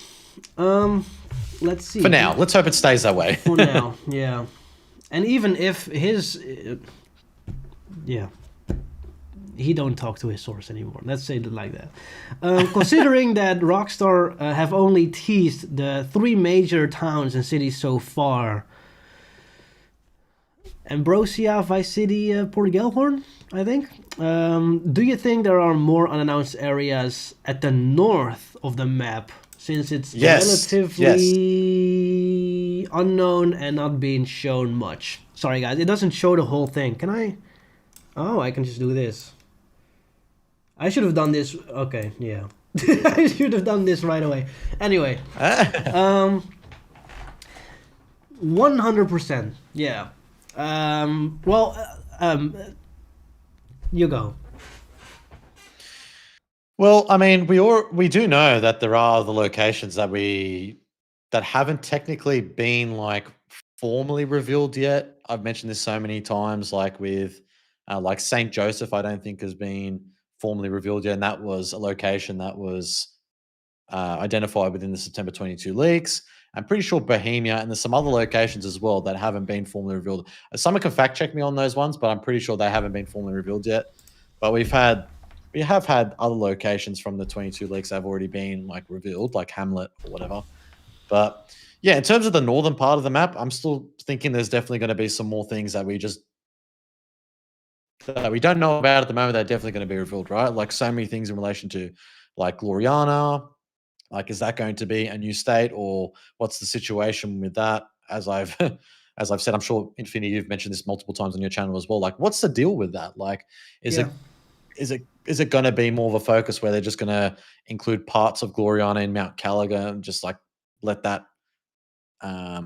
Speaker 2: Let's see.
Speaker 1: For now, let's hope it stays that way.
Speaker 2: For now, yeah. And even if his, yeah, he don't talk to his source anymore. Let's say it like that. Considering that Rockstar have only teased the 3 major towns and cities so far. Ambrosia, Vice City, Port Gelhorn, I think. Do you think there are more unannounced areas at the north of the map? Since it's relatively unknown and not being shown much. Sorry guys, it doesn't show the whole thing. Can I? Oh, I can just do this. I should have done this. Okay, yeah. I should have done this right away. Anyway. 100%. Yeah. You go.
Speaker 1: Well, I mean, we do know that there are other locations that haven't technically been like formally revealed yet. I've mentioned this so many times, like with like Saint Joseph, I don't think has been formally revealed yet, and that was a location that was identified within the September 22 leaks. I'm pretty sure Bohemia, and there's some other locations as well that haven't been formally revealed. Someone can fact check me on those ones, but I'm pretty sure they haven't been formally revealed yet. But we have had other locations from the 22 leaks that have already been like revealed, like Hamlet or whatever. But yeah, in terms of the northern part of the map, I'm still thinking there's definitely going to be some more things that we don't know about at the moment that are definitely going to be revealed, right? Like so many things in relation to like Gloriana. Like, is that going to be a new state, or what's the situation with that? As I've said, I'm sure Infinity, you've mentioned this multiple times on your channel as well. Like, what's the deal with that? Like, is it going to be more of a focus where they're just going to include parts of Gloriana in Mount Caliga and just like let that? I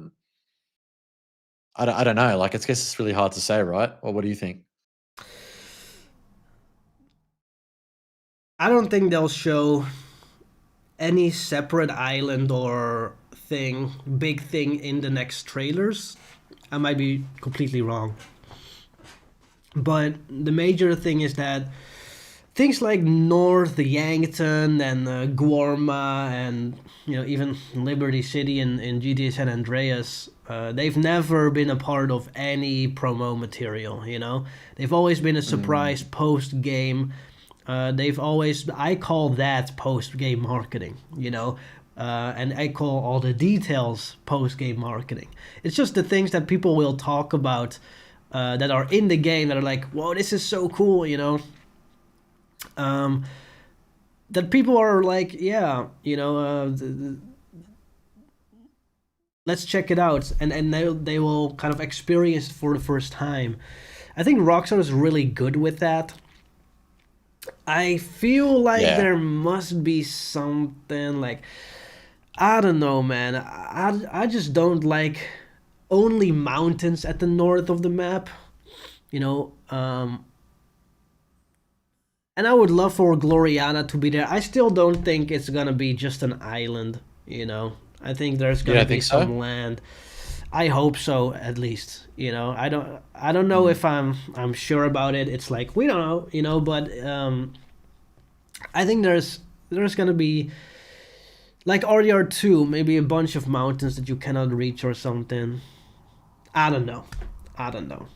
Speaker 1: don't know. Like, I guess it's really hard to say, right? Well, what do you think?
Speaker 2: I don't think they'll show any separate island or big thing in the next trailers. I might be completely wrong. But the major thing is that things like North Yankton and Guarma and even Liberty City in GTA San Andreas, they've never been a part of any promo material. They've always been a surprise post game. I call that post game marketing. And I call all the details post game marketing. It's just the things that people will talk about that are in the game that are like, whoa, this is so cool. That people are like, yeah, let's check it out, and they will kind of experience it for the first time. I think Rockstar is really good with that. I feel like there must be something like, I don't know, man. I just don't like only mountains at the north of the map, and I would love for Gloriana to be there. I still don't think it's gonna be just an island, I think there's gonna be some land. I hope so, at least. I don't know if I'm sure about it. It's like we don't know, but I think there's gonna be Like RDR2, maybe a bunch of mountains that you cannot reach or something. I don't know. I don't know.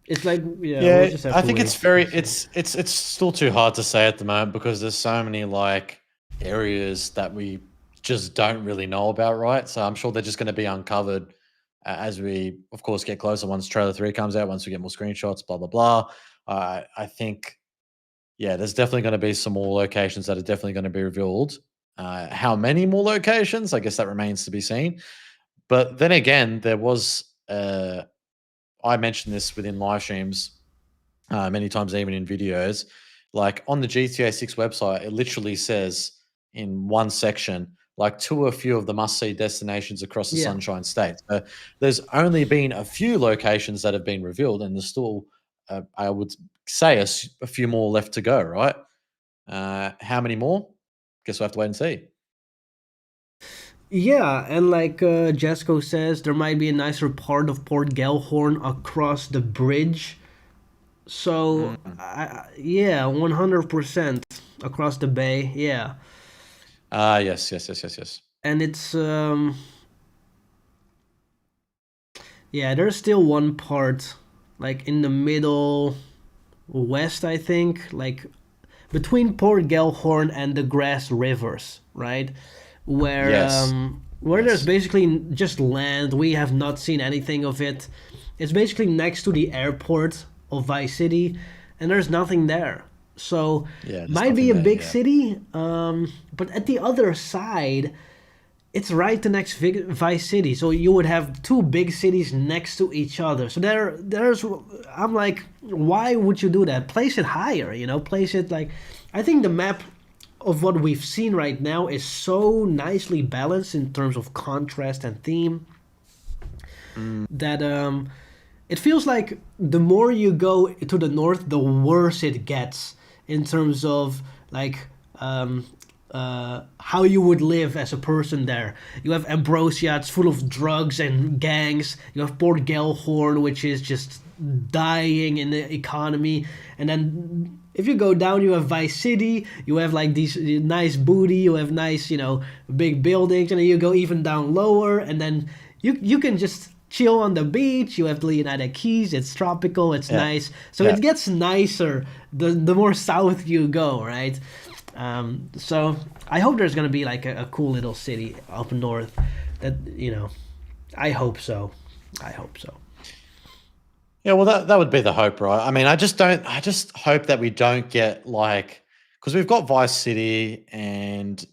Speaker 2: It's like, yeah, we'll
Speaker 1: Yeah,
Speaker 2: just have
Speaker 1: I
Speaker 2: to
Speaker 1: think it's
Speaker 2: wait
Speaker 1: very
Speaker 2: and see.
Speaker 1: it's still too hard to say at the moment because there's so many like areas that we just don't really know about, right? So I'm sure they're just going to be uncovered as we, of course, get closer. Once trailer 3 comes out, once we get more screenshots, blah blah blah. I think yeah, there's definitely going to be some more locations that are definitely going to be revealed. How many more locations? I guess that remains to be seen. But then again, there was I mentioned this within live streams many times, even in videos. Like on the GTA 6 website, it literally says in one section, like two or few of the must see destinations across the
Speaker 2: Yeah.
Speaker 1: Sunshine State. So there's only been a few locations that have been revealed, and there's still, I would say, a few more left to go, right? How many more? Guess we'll have to wait and see.
Speaker 2: Yeah, and like Jesco says, there might be a nicer part of Port Gellhorn across the bridge. So,
Speaker 1: Mm.
Speaker 2: yeah, 100% across the bay. Yeah.
Speaker 1: Yes, yes, yes, yes, yes.
Speaker 2: And it's yeah, there's still one part like in the middle west, I think, like between Port Gellhorn and the Grass Rivers, right?
Speaker 1: Yes,
Speaker 2: Where there's
Speaker 1: yes.
Speaker 2: basically just land. We have not seen anything of it. It's basically next to the airport of Vice City, and there's nothing there. So
Speaker 1: Yeah, there's
Speaker 2: might be
Speaker 1: nothing
Speaker 2: a
Speaker 1: there.
Speaker 2: big
Speaker 1: Yeah.
Speaker 2: city, but at the other side, it's right the next Vice City. So you would have two big cities next to each other. So there's I'm like, why would you do that? Place it higher, place it like I think the map of what we've seen right now is so nicely balanced in terms of contrast and theme
Speaker 1: Mm,
Speaker 2: that it feels like the more you go to the north, the worse it gets in terms of like how you would live as a person there. You have Ambrosia, it's full of drugs and gangs. You have Port Gellhorn, which is just dying in the economy. And then if you go down, you have Vice City. You have like these nice booty. You have nice, big buildings. And then you go even down lower, and then you can just chill on the beach. You have the United Keys. It's tropical. It's
Speaker 1: yeah,
Speaker 2: nice. So
Speaker 1: yeah.
Speaker 2: it gets nicer the more south you go, right? So I hope there's gonna be like a cool little city up north. That I hope so. I hope so.
Speaker 1: Yeah, well, that would be the hope, right? I mean, I just don't. I just hope that we don't get like because we've got Vice City and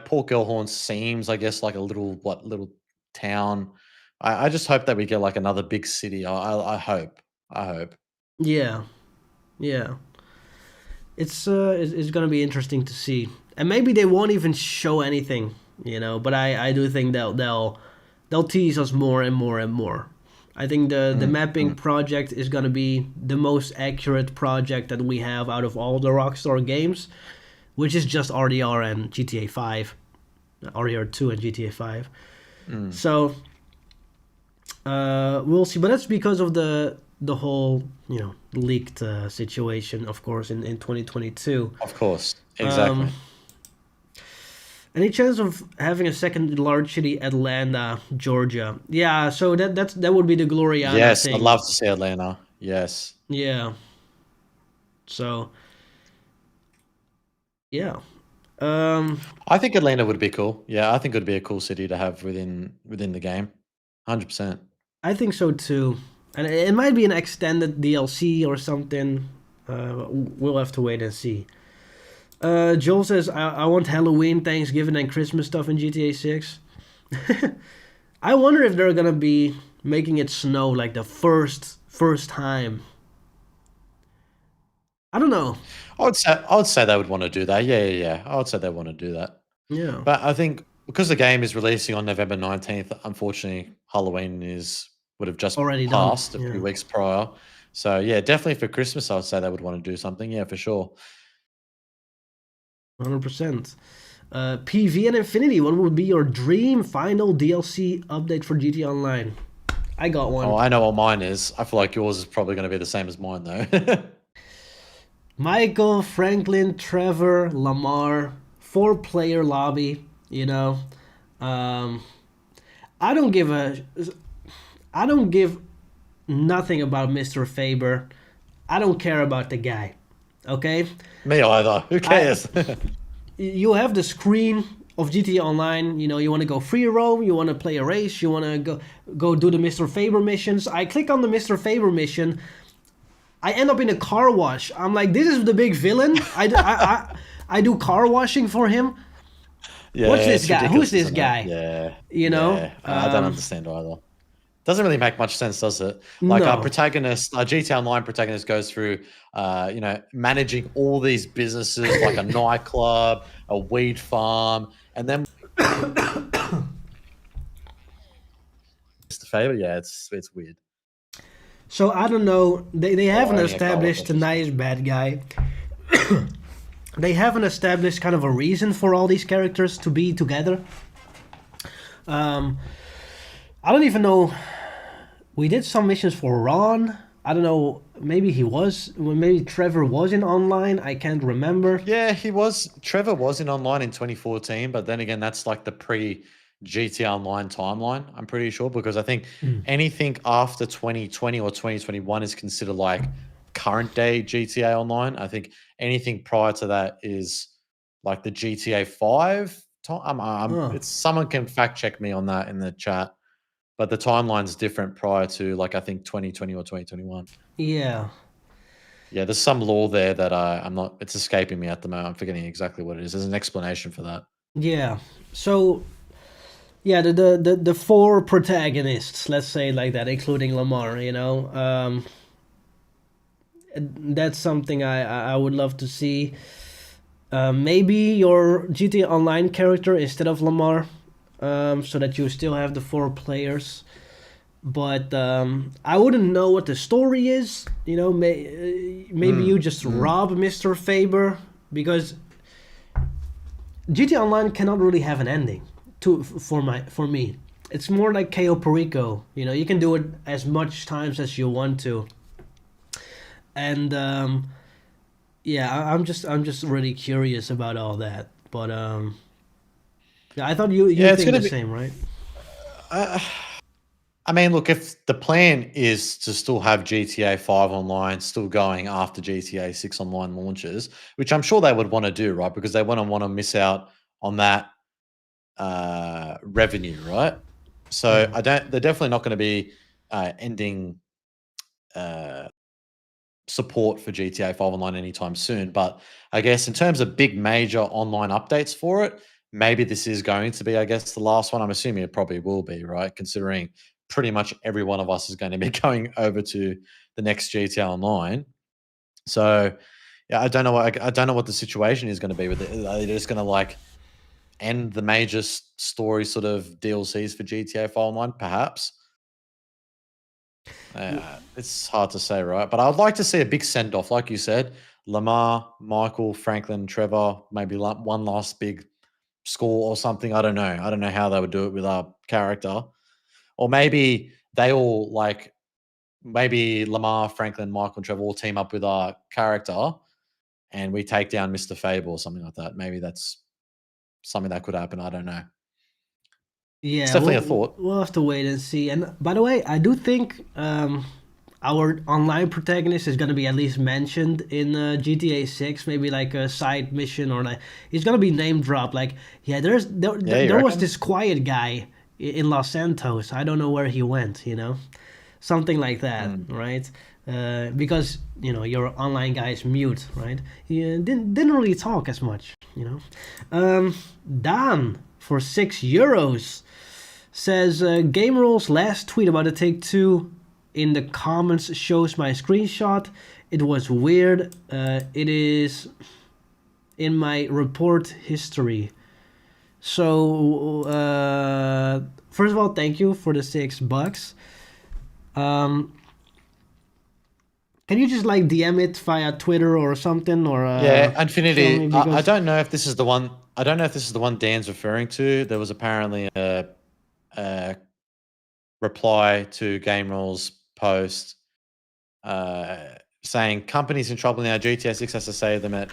Speaker 1: Port Gellhorn seems, I guess, like a little town. I just hope that we get like another big city. I hope. I hope.
Speaker 2: Yeah, yeah. It's gonna be interesting to see, and maybe they won't even show anything, But I do think they'll tease us more and more and more. I think the
Speaker 1: Mm,
Speaker 2: mapping
Speaker 1: mm.
Speaker 2: project is gonna be the most accurate project that we have out of all the Rockstar games, which is just RDR and GTA 5, RDR 2 and GTA 5.
Speaker 1: Mm.
Speaker 2: So we'll see, but that's because of the whole leaked situation, of course, in 2022.
Speaker 1: Of course,
Speaker 2: Um,
Speaker 1: exactly.
Speaker 2: any chance of having a second large city, Atlanta, Georgia? Yeah, so that would be the Gloriana
Speaker 1: Yes, I'd love
Speaker 2: thing.
Speaker 1: to see Atlanta. Yes,
Speaker 2: Yeah. So yeah. Um,
Speaker 1: I think Atlanta would be cool. Yeah, I think it would be a cool city to have within the game. 100%.
Speaker 2: I think so too, and it might be an extended DLC or something. We'll have to wait and see. Joel says, I want Halloween, Thanksgiving, and Christmas stuff in GTA 6. I wonder if they're gonna be making it snow like the first time. I don't know.
Speaker 1: I would say they would wanna do that. Yeah, yeah, yeah. I would say they wanna do that.
Speaker 2: Yeah,
Speaker 1: But I think because the game is releasing on November 19th, unfortunately, Halloween would have just
Speaker 2: already done.
Speaker 1: passed a few
Speaker 2: Yeah,
Speaker 1: weeks prior. So, yeah, definitely for Christmas, I would say they would wanna do something. Yeah, for sure.
Speaker 2: 100%. PV and Infinity. What would be your dream final DLC update for GTA Online? I got
Speaker 1: Oh,
Speaker 2: one.
Speaker 1: I know what mine is. I feel like yours is probably gonna be the same as mine, though.
Speaker 2: Michael, Franklin, Trevor, Lamar 4-player lobby. You know, um, I don't give a, I don't give nothing about Mr. Faber. I don't care about the guy. Okay,
Speaker 1: Me either. Who
Speaker 2: I
Speaker 1: cares?
Speaker 2: you have the screen of GTA Online. You know, you want to go free roam, you want to play a race, you want to go do the Mr. Faber missions. I click on the Mr. Faber mission. I end up in a car wash. I'm like, this is the big villain. I do car washing for him.
Speaker 1: Yeah,
Speaker 2: What's this
Speaker 1: it's
Speaker 2: guy? Who's
Speaker 1: ridiculous,
Speaker 2: this
Speaker 1: isn't it?
Speaker 2: guy?
Speaker 1: Yeah,
Speaker 2: You know?
Speaker 1: yeah. I don't understand either. Doesn't really make much sense, does it? Like our
Speaker 2: No.
Speaker 1: protagonist, our GTA Online protagonist goes through, managing all these businesses like a nightclub, a weed farm, and then Mr. Favor. Yeah, it's weird.
Speaker 2: So I don't know. They
Speaker 1: Oh,
Speaker 2: haven't
Speaker 1: owning a car wash, I
Speaker 2: established a
Speaker 1: should say.
Speaker 2: nice bad guy. They haven't established kind of a reason for all these characters to be together. Um, I don't even know. We did some missions for Ron. I don't know. Maybe he was. Maybe Trevor was in online. I can't remember.
Speaker 1: Yeah, he was. Trevor was in online in 2014, but then again, that's like the pre GTA Online timeline. I'm pretty sure because I think anything after 2020 or 2021 is considered like current day GTA Online. I think anything prior to that is like the GTA 5 time.
Speaker 2: Oh,
Speaker 1: It's someone can fact check me on that in the chat, but the timeline's different prior to like I think 2020 or 2021.
Speaker 2: yeah,
Speaker 1: Yeah, there's some law there that I'm not. It's escaping me at the moment. I'm forgetting exactly what it is. There's an explanation for that.
Speaker 2: yeah. So yeah, the four protagonists, let's say it like that, including Lamar. You know, that's something I would love to see. Maybe your GTA Online character instead of Lamar, so that you still have the 4 players. But I wouldn't know what the story is. You know, maybe you just rob Mr. Faber because GTA Online cannot really have an ending for me. It's more like KO Perico. You know, you can do it as much times as you want to, and yeah, I'm just really curious about all that. But yeah, I thought you
Speaker 1: Yeah, it's
Speaker 2: think
Speaker 1: gonna
Speaker 2: the
Speaker 1: be.
Speaker 2: same, right?
Speaker 1: Uh, I mean, look, if the plan is to still have GTA 5 online, still going after GTA 6 online launches, which I'm sure they would want to do, right? Because they want to miss out on that revenue, right? So I don't. They're definitely not going to be ending uh, support for GTA 5 online anytime soon. But I guess in terms of big major online updates for it, maybe this is going to be, I guess, the last one. I'm assuming it probably will be, right? Considering pretty much every one of us is going to be going over to the next GTA Online. So yeah, I don't know what the situation is going to be with it. Are they just going to like end the major story sort of DLCs for GTA 5 Online, perhaps? It's hard to say, right? But I'd like to see a big send off, like you said. Lamar, Michael, Franklin, Trevor, maybe one last big score or something. I don't know. I don't know how they would do it with our character. Or maybe they all like, maybe Lamar, Franklin, Michael, and Trevor all team up with our character and we take down Mr. Fable or something like that. Maybe that's something that could happen. I don't know. It's
Speaker 2: Yeah,
Speaker 1: definitely a thought.
Speaker 2: we'll have to wait and see. And by the way, I do think our online protagonist is going to be at least mentioned in GTA 6, maybe like a side mission or like he's going to be name dropped. Like, yeah,
Speaker 1: Yeah, you
Speaker 2: there was
Speaker 1: reckon?
Speaker 2: this quiet guy in Los Santos. I don't know where he went. You know, something like that,
Speaker 1: Mm.
Speaker 2: right? Because you know your online guy is mute, right? He didn't really talk as much. You know, Dan for €6 says Game Roll's last tweet about the Take Two in the comments shows my screenshot. It was weird. It is in my report history. So first of all, thank you for the $6. Um, can you just like DM it via Twitter or something, or
Speaker 1: Yeah,
Speaker 2: show me
Speaker 1: Infinity. I
Speaker 2: because
Speaker 1: don't know if this is the one. I don't know if this is the one Dan's referring to. There was apparently a reply to Game Rules post saying companies in trouble now. GTA 6 has to save them at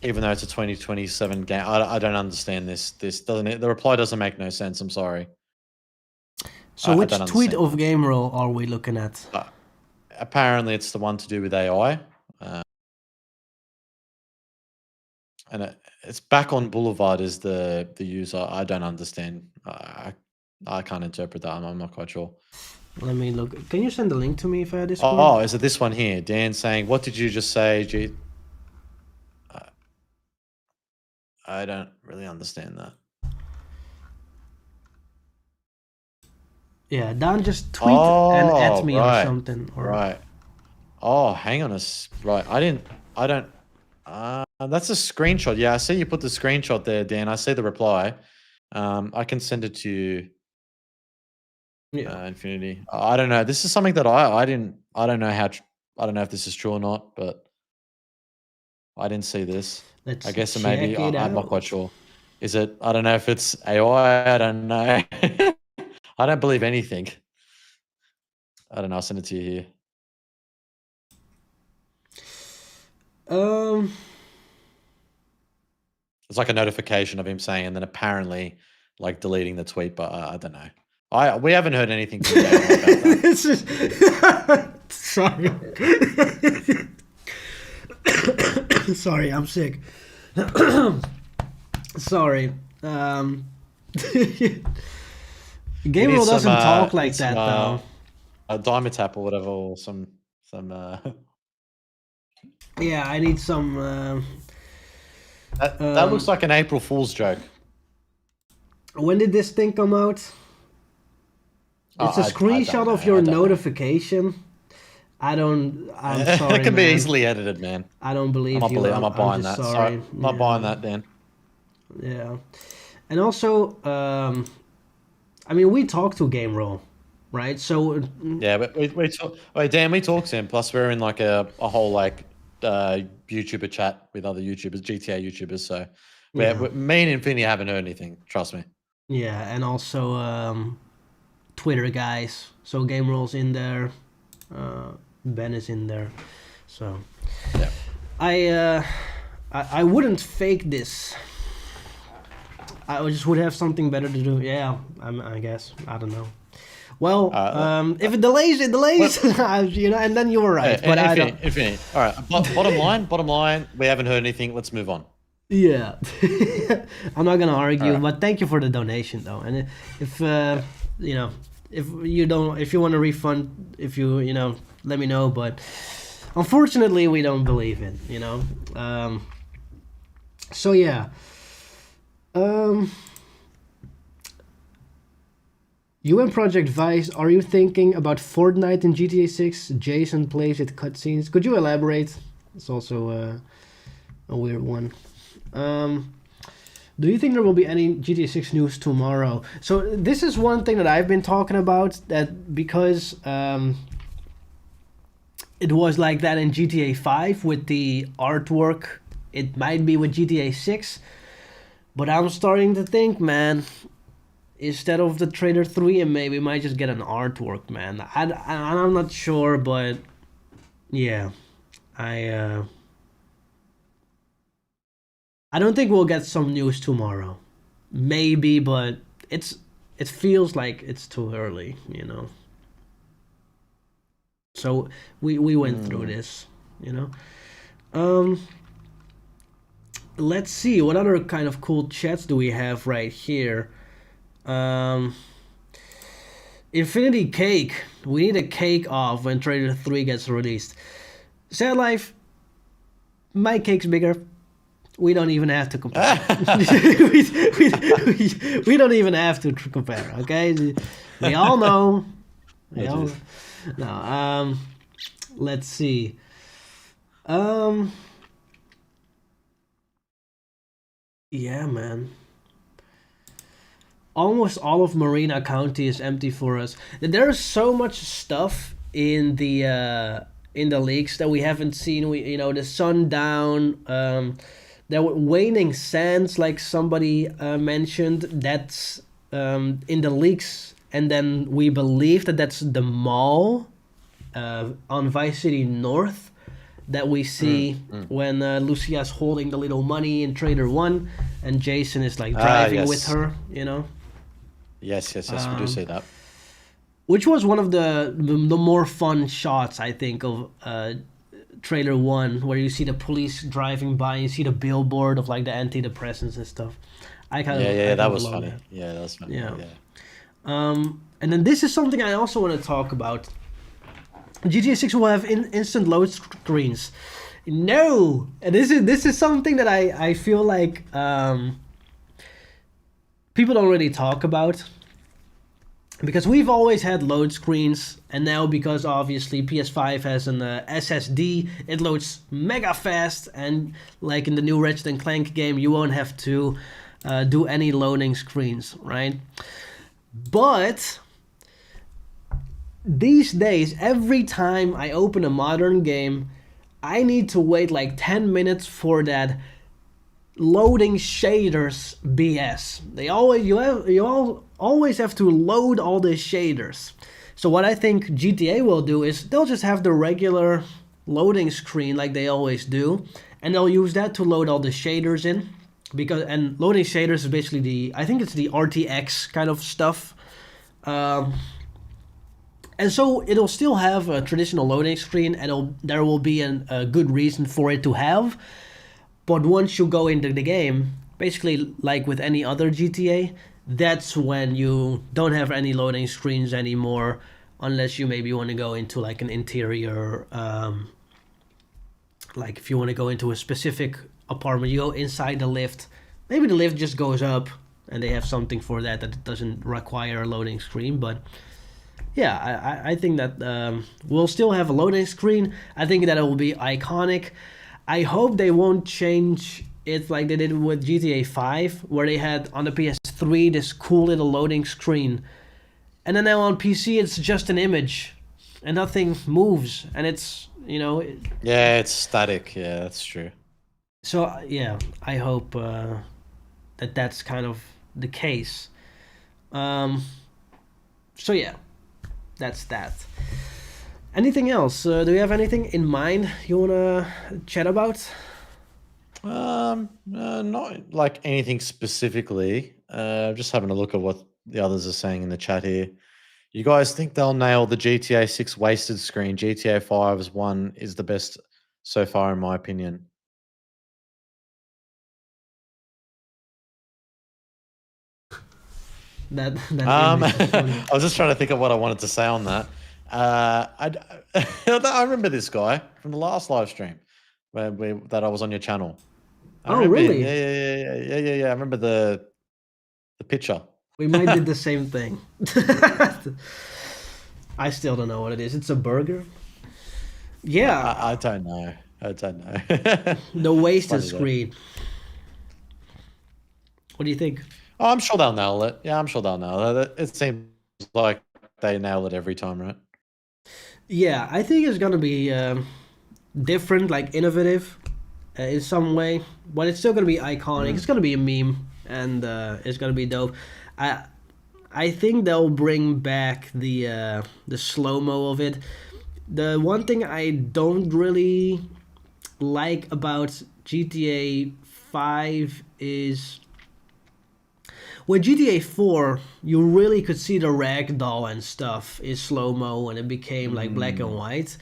Speaker 1: even though it's a 2027 game. I don't understand this. This doesn't. The reply doesn't make no sense. I'm sorry.
Speaker 2: So
Speaker 1: I don't
Speaker 2: which tweet
Speaker 1: understand.
Speaker 2: of game roll are we looking at?
Speaker 1: Apparently, it's the one to do with AI, and it's back on Boulevard is the user. I don't understand. I can't interpret that. I'm not quite sure.
Speaker 2: Let me look. Can you send the link to me via Discord?
Speaker 1: Oh, is it this one here? Dan saying, "What did you just say, G?" I don't really understand that.
Speaker 2: Yeah, Dan just tweet and at me or something. Or...
Speaker 1: Right. Oh, hang on right. I don't. That's a screenshot. Yeah, I see you put the screenshot there, Dan. I see the reply. I can send it to you.
Speaker 2: Yeah.
Speaker 1: Infinity. I don't know. This is something that I didn't. I don't know how. I don't know if this is true or not, but I didn't see this.
Speaker 2: Let's
Speaker 1: I guess it
Speaker 2: check
Speaker 1: may be.
Speaker 2: it
Speaker 1: I'm not
Speaker 2: out.
Speaker 1: quite sure. Is it? I don't know if it's AI. I don't know. I don't believe anything. I don't know. I'll send it to you here. It's like a notification of him saying, and then apparently, like deleting the tweet. But I don't know. We haven't heard anything from Gabriel about that.
Speaker 2: This is sorry. Sorry, I'm sick. Sorry. Gabriel doesn't talk like that though.
Speaker 1: A diamond tap or whatever, or some.
Speaker 2: Yeah, I need some.
Speaker 1: That looks like an April Fool's joke.
Speaker 2: When did this thing come out? It's a screenshot of your notification. I'm sorry.
Speaker 1: It can
Speaker 2: man.
Speaker 1: be easily edited, man.
Speaker 2: I don't believe
Speaker 1: I'm
Speaker 2: you.
Speaker 1: I'm not buying that. Sorry. I'm not buying that, Dan.
Speaker 2: Yeah. And also, I mean, we talk to Game Roll, right? So
Speaker 1: yeah, but we talk. Wait, Dan, we talk to him. Plus, we're in like a whole like YouTuber chat with other YouTubers, GTA YouTubers. So, me and Infinity haven't heard anything. Trust me.
Speaker 2: Yeah, and also Twitter guys. So Game Roll's in there. Ben is in there. So
Speaker 1: yeah.
Speaker 2: I wouldn't fake this. I just would have something better to do. Yeah, I guess. I don't know. Well, if it delays, it delays. You know, and then you were right. But I don't.
Speaker 1: Infinity. All right. Bottom line. We haven't heard anything. Let's move on.
Speaker 2: Yeah, I'm not gonna argue. Right. But thank you for the donation, though. And if you know, if you want a refund, you know, let me know. But unfortunately, we don't believe it. You know. So yeah. UN Project Vice, are you thinking about Fortnite in GTA 6? Jason plays it cutscenes. Could you elaborate? It's also a weird one. Do you think there will be any GTA 6 news tomorrow? So this is one thing that I've been talking about, that because it was like that in GTA 5 with the artwork, it might be with GTA 6. But I'm starting to think, man, instead of the Trader 3, and maybe we might just get an artwork, man. I'm not sure, but yeah, I don't think we'll get some news tomorrow. Maybe, but it feels like it's too early, you know. So we went through this, you know. Let's see, what other kind of cool chats do we have right here? Infinity Cake. We need a cake off when Trader 3 gets released. Sad Life. My cake's bigger. We don't even have to compare. we don't even have to compare, okay? We all know. No, let's see. Yeah, man. Almost all of Marina County is empty for us. There's so much stuff in the leaks that we haven't seen. You know, the sundown. There were waning sands, like somebody mentioned. That's in the leaks, and then we believe that that's the mall on Vice City North. that we see when Lucia's holding the little money in Trader 1 and Jason is like driving with
Speaker 1: Yes.
Speaker 2: her, you know?
Speaker 1: Yes, we do see that.
Speaker 2: Which was one of the more fun shots, I think, of Trailer 1, where you see the police driving by, you see the billboard of like the antidepressants and stuff. I kind
Speaker 1: Yeah, that
Speaker 2: of
Speaker 1: was
Speaker 2: love
Speaker 1: funny.
Speaker 2: that.
Speaker 1: Yeah, that was funny.
Speaker 2: Yeah.
Speaker 1: Yeah.
Speaker 2: And then this is something I also want to talk about. GTA 6 will have instant load screens. No, and this is something that I feel like people don't really talk about, because we've always had load screens, and now because obviously PS5 has an SSD, it loads mega fast, and like in the new Ratchet and Clank game, you won't have to do any loading screens, right? But these days, every time I open a modern game, I need to wait like 10 minutes for that loading shaders BS. You always have to load all the shaders. So what I think GTA will do is they'll just have the regular loading screen like they always do, and they'll use that to load all the shaders in. And loading shaders is basically I think it's the RTX kind of stuff. And so it'll still have a traditional loading screen, and there will be a good reason for it to have. But once you go into the game, basically like with any other GTA, that's when you don't have any loading screens anymore, unless you maybe want to go into like an interior, like if you want to go into a specific apartment, you go inside the lift. Maybe the lift just goes up, and they have something for that it doesn't require a loading screen. But yeah, I think that we'll still have a loading screen. I think that it will be iconic. I hope they won't change it like they did with GTA 5, where they had on the PS3 this cool little loading screen. And then now on PC it's just an image and nothing moves, and it's, you know...
Speaker 1: Yeah, it's static. Yeah, that's true.
Speaker 2: So yeah, I hope that that's kind of the case. So yeah, that's that. Anything else? Do you have anything in mind you wanna chat about?
Speaker 1: Not like anything specifically. Just having a look at what the others are saying in the chat here. You guys think they'll nail the GTA 6 wasted screen? GTA 5's one is the best so far, in my opinion.
Speaker 2: That
Speaker 1: I was just trying to think of what I wanted to say on that. I remember this guy from the last live stream that I was on your channel. I
Speaker 2: Oh,
Speaker 1: remember him.
Speaker 2: really?
Speaker 1: Yeah. I remember the picture.
Speaker 2: We might did the same thing. I still don't know what it is. It's a burger. Yeah,
Speaker 1: I don't know.
Speaker 2: the wasted
Speaker 1: Funny though.
Speaker 2: screen. What do you think?
Speaker 1: Oh, I'm sure they'll nail it. Yeah, I'm sure they'll nail it. It seems like they nail it every time, right?
Speaker 2: Yeah, I think it's gonna be different, like innovative in some way, but it's still gonna be iconic. It's gonna be a meme, and it's gonna be dope. I think they'll bring back the slow mo of it. The one thing I don't really like about GTA 5 is with GTA 4, you really could see the ragdoll and stuff is slow mo, and it became like black and white.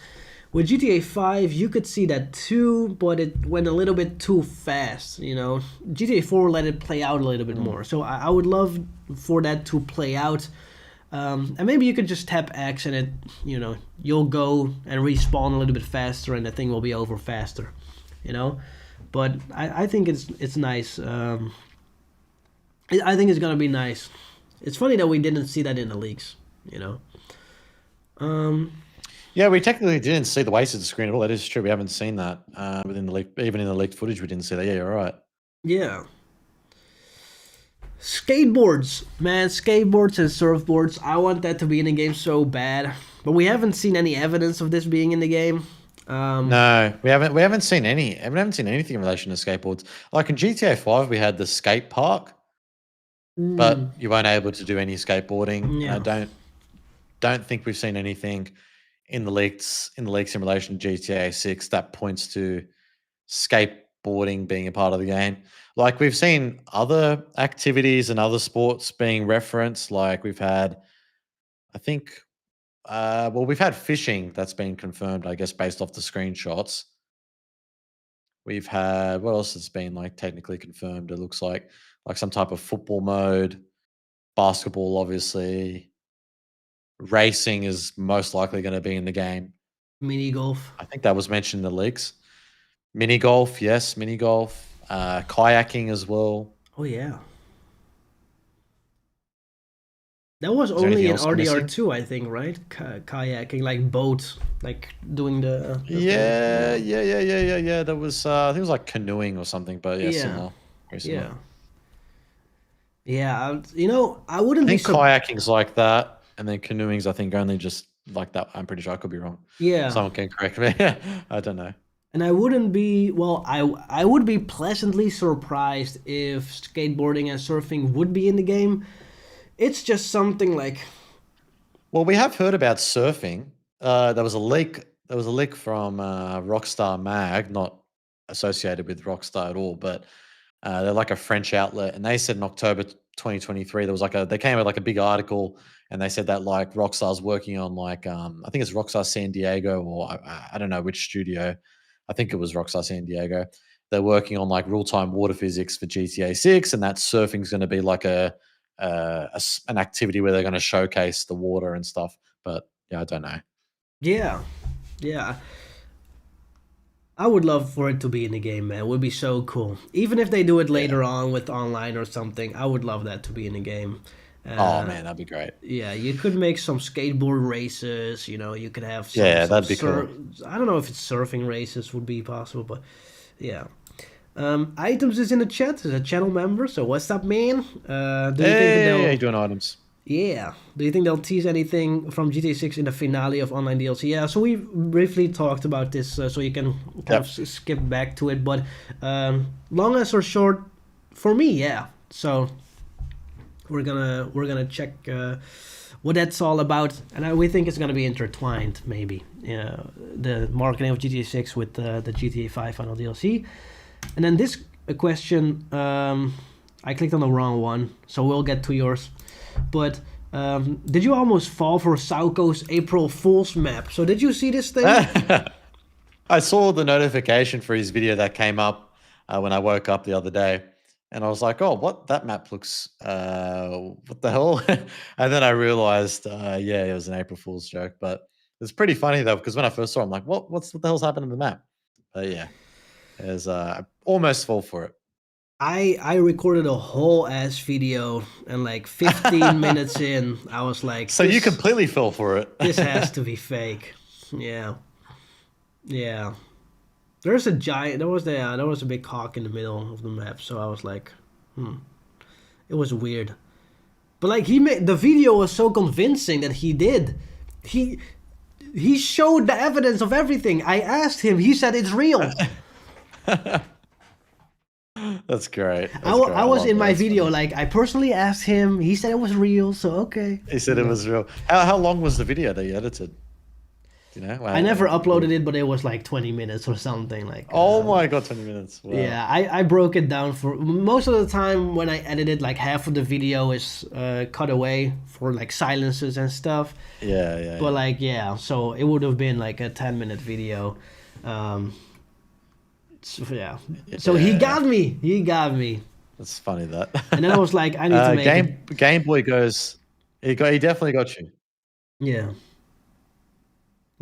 Speaker 2: With GTA 5, you could see that too, but it went a little bit too fast, you know. GTA 4 let it play out a little bit more. So I would love for that to play out. And maybe you could just tap X and it, you know, you'll go and respawn a little bit faster, and the thing will be over faster, you know. But I think it's nice. I think it's gonna be nice. It's funny that we didn't see that in the leaks, you know.
Speaker 1: Yeah, we technically didn't see the wasted screen at all. That is true. We haven't seen that within the leak. Even in the leaked footage, we didn't see that. Yeah, you're right.
Speaker 2: Yeah. Skateboards, man, skateboards and surfboards. I want that to be in the game so bad, but we haven't seen any evidence of this being in the game.
Speaker 1: No, we haven't seen any. We haven't seen anything in relation to skateboards. Like in GTA 5, we had the skate park, but you weren't able to do any skateboarding.
Speaker 2: Yeah.
Speaker 1: I don't think we've seen anything in the leaks in relation to GTA 6 that points to skateboarding being a part of the game. Like we've seen other activities and other sports being referenced. Like we've had, I think, we've had fishing that's been confirmed, I guess, based off the screenshots. We've had what else has been like technically confirmed? It looks like some type of football mode, basketball, obviously. Racing is most likely going to be in the game.
Speaker 2: Mini golf.
Speaker 1: I think that was mentioned in the leaks. Mini golf, yes, mini golf. Kayaking as well.
Speaker 2: Oh yeah. That was
Speaker 1: Is there anything
Speaker 2: only in
Speaker 1: else I'm missing?
Speaker 2: RDR2, I think, right? Kayaking, like boats, like doing the thing.
Speaker 1: Yeah,
Speaker 2: Yeah.
Speaker 1: yeah. There was, I think it was like canoeing or something, but yeah,
Speaker 2: Yeah.
Speaker 1: similar, very similar.
Speaker 2: Yeah. Yeah. I
Speaker 1: I
Speaker 2: wouldn't be
Speaker 1: think
Speaker 2: so.
Speaker 1: kayaking's like that, and then canoeing's I think only just like that. I'm pretty sure I could be wrong.
Speaker 2: Yeah.
Speaker 1: Someone can correct me. I don't know.
Speaker 2: And I wouldn't be, well, I would be pleasantly surprised if skateboarding and surfing would be in the game. It's just something like,
Speaker 1: Well, we have heard about surfing. There was a leak. There was a leak from Rockstar Mag, not associated with Rockstar at all, but they're like a French outlet, and they said in October 2023 there was like a they came with like a big article, and they said that like Rockstar's working on like I think it's Rockstar San Diego or I don't know which studio. I think it was Rockstar San Diego. They're working on like real time water physics for GTA 6, and that surfing's going to be like an activity where they're going to showcase the water and stuff. But yeah, I don't know.
Speaker 2: yeah, yeah. I would love for it to be in the game, man. It would be so cool. Even if they do it
Speaker 1: Yeah.
Speaker 2: later on with online or something, I would love that to be in the game.
Speaker 1: Oh
Speaker 2: Uh,
Speaker 1: man, that'd be great.
Speaker 2: yeah, you could make some skateboard races. You could have
Speaker 1: Yeah,
Speaker 2: some
Speaker 1: that'd be cool.
Speaker 2: I don't know if it's surfing races would be possible, but yeah. Items is in the chat. Is a channel member. So what's up, man? Do you think that
Speaker 1: Hey, how you
Speaker 2: they'll?
Speaker 1: doing items?
Speaker 2: Yeah. Do you think they'll tease anything from GTA 6 in the finale of online DLC? Yeah. So we briefly talked about this, so you can kind of
Speaker 1: Yep.
Speaker 2: skip back to it. But long answer short, for me, yeah. So we're gonna check what that's all about, and we think it's gonna be intertwined, maybe. Yeah, the marketing of GTA 6 with the GTA 5 final DLC, and then this question, I clicked on the wrong one, so we'll get to yours. But did you almost fall for Sauko's April Fool's map? So did you see this thing?
Speaker 1: I saw the notification for his video that came up when I woke up the other day, and I was like, "Oh, what? That map looks what the hell?" And then I realized, yeah, it was an April Fool's joke. But it's pretty funny though, because when I first saw it, I'm like, what the hell's happened to the map?" But yeah, it was, I almost fall for it.
Speaker 2: I recorded a whole ass video, and like 15 minutes in, I was like,
Speaker 1: So you
Speaker 2: this
Speaker 1: completely fell for it.
Speaker 2: this has to be fake. Yeah, yeah. There's a giant. There was a big cock in the middle of the map, so I was like, it was weird. But like he made the video was so convincing that he did. He he showed the evidence of everything. I asked him. He said it's real.
Speaker 1: That's great. That's great.
Speaker 2: I
Speaker 1: I
Speaker 2: was
Speaker 1: love
Speaker 2: in
Speaker 1: that.
Speaker 2: my
Speaker 1: That's
Speaker 2: video.
Speaker 1: funny.
Speaker 2: Like I personally asked him. He said it was real. So okay.
Speaker 1: He said it was real. How long was the video that you edited? Do you know?
Speaker 2: I never uploaded it, but it was like 20 minutes or something. Like
Speaker 1: Oh my god, 20 minutes. Wow.
Speaker 2: yeah, I broke it down for most of the time when I edited. Like half of the video is cut away for like silences and stuff.
Speaker 1: Yeah.
Speaker 2: But like yeah, so it would have been like a 10-minute video. So, yeah. So he
Speaker 1: Yeah.
Speaker 2: got me. He got me.
Speaker 1: That's funny that.
Speaker 2: And then I was like, I need to make it.
Speaker 1: Game Boy goes. He definitely got you.
Speaker 2: Yeah.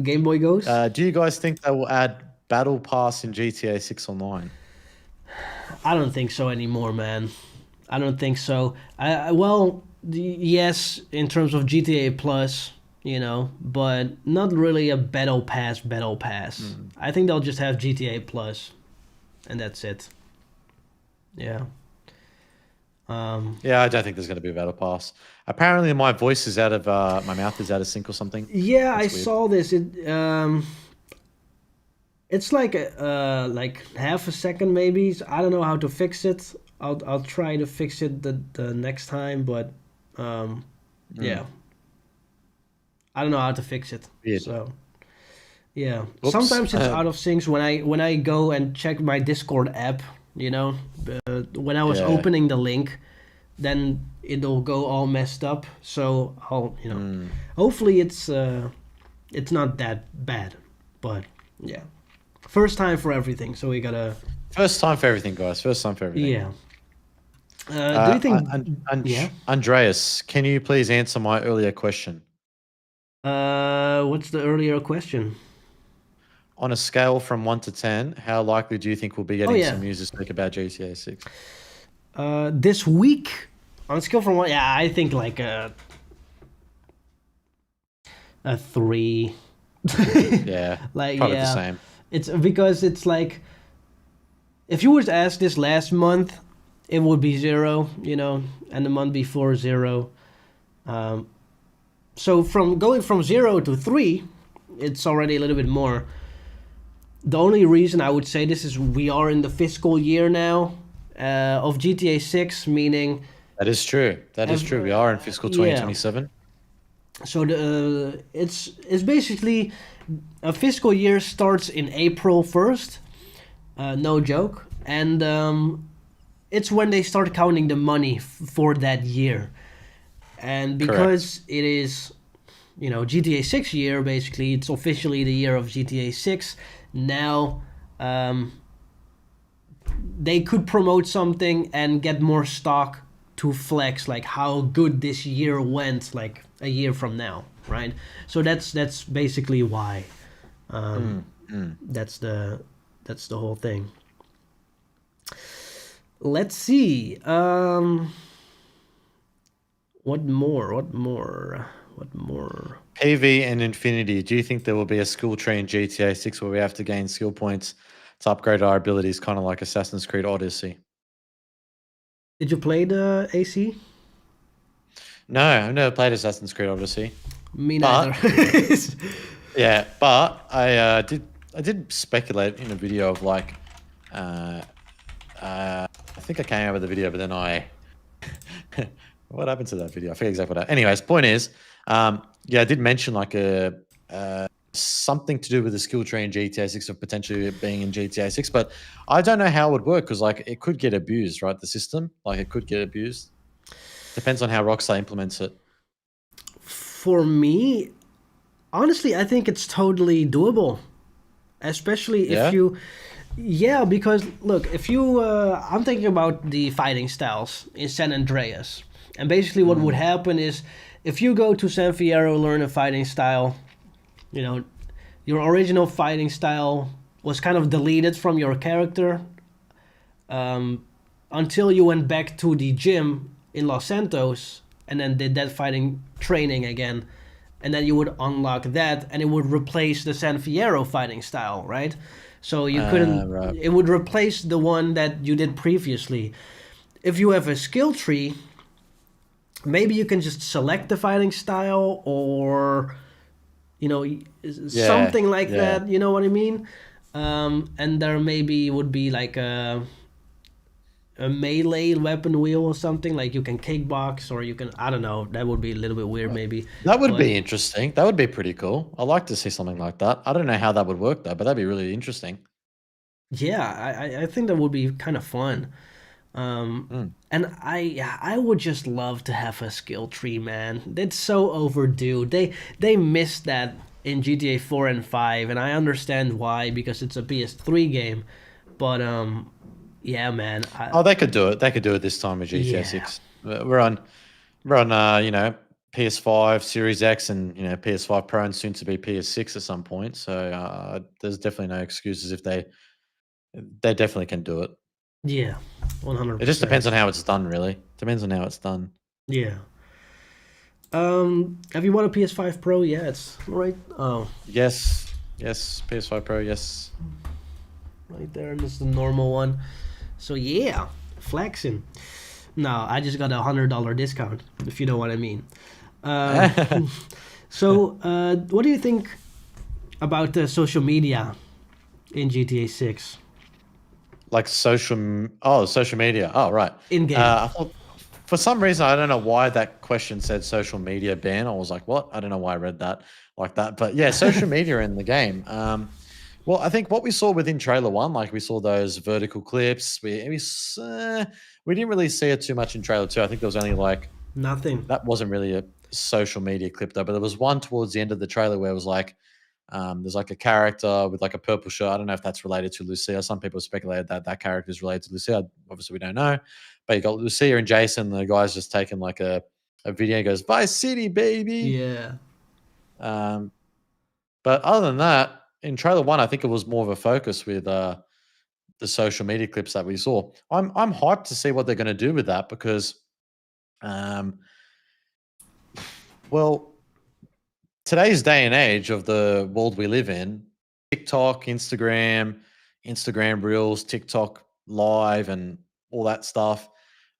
Speaker 2: Game Boy goes.
Speaker 1: Do you guys think they will add Battle Pass in GTA 6 Online?
Speaker 2: I don't think so anymore, man. I don't think so. Well, yes, in terms of GTA Plus, but not really a battle pass. I think they'll just have GTA Plus, and that's it. Yeah.
Speaker 1: Yeah, I don't think there's going to be a Battle Pass. Apparently, my voice is out of my mouth is out of sync or something.
Speaker 2: Yeah, I
Speaker 1: That's weird.
Speaker 2: saw this. It's like like half a second maybe. So I don't know how to fix it. I'll try to fix it the next time, but yeah. I don't know how to fix it.
Speaker 1: Weird.
Speaker 2: So Yeah.
Speaker 1: Whoops.
Speaker 2: Sometimes it's out of sync when I go and check my Discord app, you know, when I was
Speaker 1: Yeah.
Speaker 2: opening the link, then it'll go all messed up. So I'll,
Speaker 1: Mm.
Speaker 2: hopefully it's not that bad. But yeah. First time for everything, so we gotta
Speaker 1: First time for everything, guys. First time for everything.
Speaker 2: yeah. Do you think yeah?
Speaker 1: Andreas, can you please answer my earlier question?
Speaker 2: What's the earlier question?
Speaker 1: On a scale from 1 to 10, how likely do you think we'll be
Speaker 2: Oh
Speaker 1: getting
Speaker 2: yeah.
Speaker 1: some news this week about GTA 6?
Speaker 2: This week on a scale from one, yeah, I think like a 3.
Speaker 1: Yeah,
Speaker 2: Like
Speaker 1: probably the
Speaker 2: yeah,
Speaker 1: same.
Speaker 2: it's because it's like if you was asked this last month, it would be 0, and the month before 0. Um, so from going from 0 to 3, it's already a little bit more. The only reason I would say this is we are in the fiscal year now of GTA 6, meaning
Speaker 1: That is true. That is true. We are in fiscal
Speaker 2: yeah.
Speaker 1: 2027.
Speaker 2: So it's basically a fiscal year starts in April 1st, no joke, and it's when they start counting the money for that year. And
Speaker 1: Correct.
Speaker 2: because it is, GTA 6 year, basically, it's officially the year of GTA 6. Now, they could promote something and get more stock to flex, like how good this year went, like a year from now, right? So that's basically why. That's the whole thing. Let's see. What more? What more? What more?
Speaker 1: PV and Infinity, do you think there will be a skill tree in GTA 6 where we have to gain skill points to upgrade our abilities, kind of like Assassin's Creed Odyssey?
Speaker 2: Did you play the AC?
Speaker 1: No, I've never played Assassin's Creed Odyssey.
Speaker 2: Me
Speaker 1: But
Speaker 2: neither.
Speaker 1: yeah, but I did speculate in a video of like I think I came out with a video, but then what happened to that video? I forget exactly what happened. Anyways, point is, yeah, I did mention like something to do with the skill tree in GTA 6 of potentially it being in GTA 6, but I don't know how it would work because like it could get abused, right? The system, like it could get abused. Depends on how Rockstar implements it.
Speaker 2: For me, honestly, I think it's totally doable. Especially if
Speaker 1: Yeah.
Speaker 2: you yeah, because look, if you I'm thinking about the fighting styles in San Andreas. And basically what would happen is if you go to San Fierro, learn a fighting style, your original fighting style was kind of deleted from your character until you went back to the gym in Los Santos and then did that fighting training again. And then you would unlock that and it would replace the San Fierro fighting style, right? So you couldn't,
Speaker 1: Right.
Speaker 2: it would replace the one that you did previously. If you have a skill tree, maybe you can just select the fighting style or, something like
Speaker 1: Yeah.
Speaker 2: that, you know what I mean? And there maybe would be like a melee weapon wheel or something, like you can kickbox or you can, I don't know, that would be a little bit weird maybe.
Speaker 1: That would
Speaker 2: But
Speaker 1: be interesting. That would be pretty cool. I'd like to see something like that. I don't know how that would work though, but that'd be really interesting.
Speaker 2: yeah, I think that would be kind of fun.
Speaker 1: Mm.
Speaker 2: And I would just love to have a skill tree, man. It's so overdue. They missed that in GTA 4 and 5, and I understand why because it's a PS3 game. But yeah, man.
Speaker 1: Oh, they could do it. They could do it this time with GTA
Speaker 2: Yeah.
Speaker 1: 6. We're on PS5, Series X, and PS5 Pro, and soon to be PS6 at some point. So there's definitely no excuses if they definitely can do it.
Speaker 2: Yeah,
Speaker 1: It just
Speaker 2: 100%.
Speaker 1: depends on how it's done, really. Depends on how it's done.
Speaker 2: Yeah. Have you won a PS5 Pro? Yeah, it's right. Oh,
Speaker 1: Yes, PS5 Pro, yes.
Speaker 2: right there, and it's the normal one. So yeah, flexing. No, I just got a $100 discount, if you know what I mean. So, what do you think about the social media in GTA 6?
Speaker 1: Like social media. Oh, right.
Speaker 2: In game.
Speaker 1: I thought For some reason, I don't know why that question said social media ban. I was like, what? I don't know why I read that like that. But yeah, social media in the game. Well, I think what we saw within trailer one, like we saw those vertical clips. We didn't really see it too much in trailer two. I think there was only like
Speaker 2: Nothing.
Speaker 1: that wasn't really a social media clip though, but there was one towards the end of the trailer where it was like there's like a character with like a purple shirt. I don't know if that's related to Lucia. Some people speculated that that character is related to Lucia. Obviously, we don't know. But you got Lucia and Jason. The guy's just taking like a video. He goes, Vice City, baby.
Speaker 2: Yeah.
Speaker 1: Um, but other than that, in trailer one, I think it was more of a focus with the social media clips that we saw. I'm hyped to see what they're going to do with that because, um, well, today's day and age of the world we live in, TikTok, Instagram Reels, TikTok Live, and all that stuff.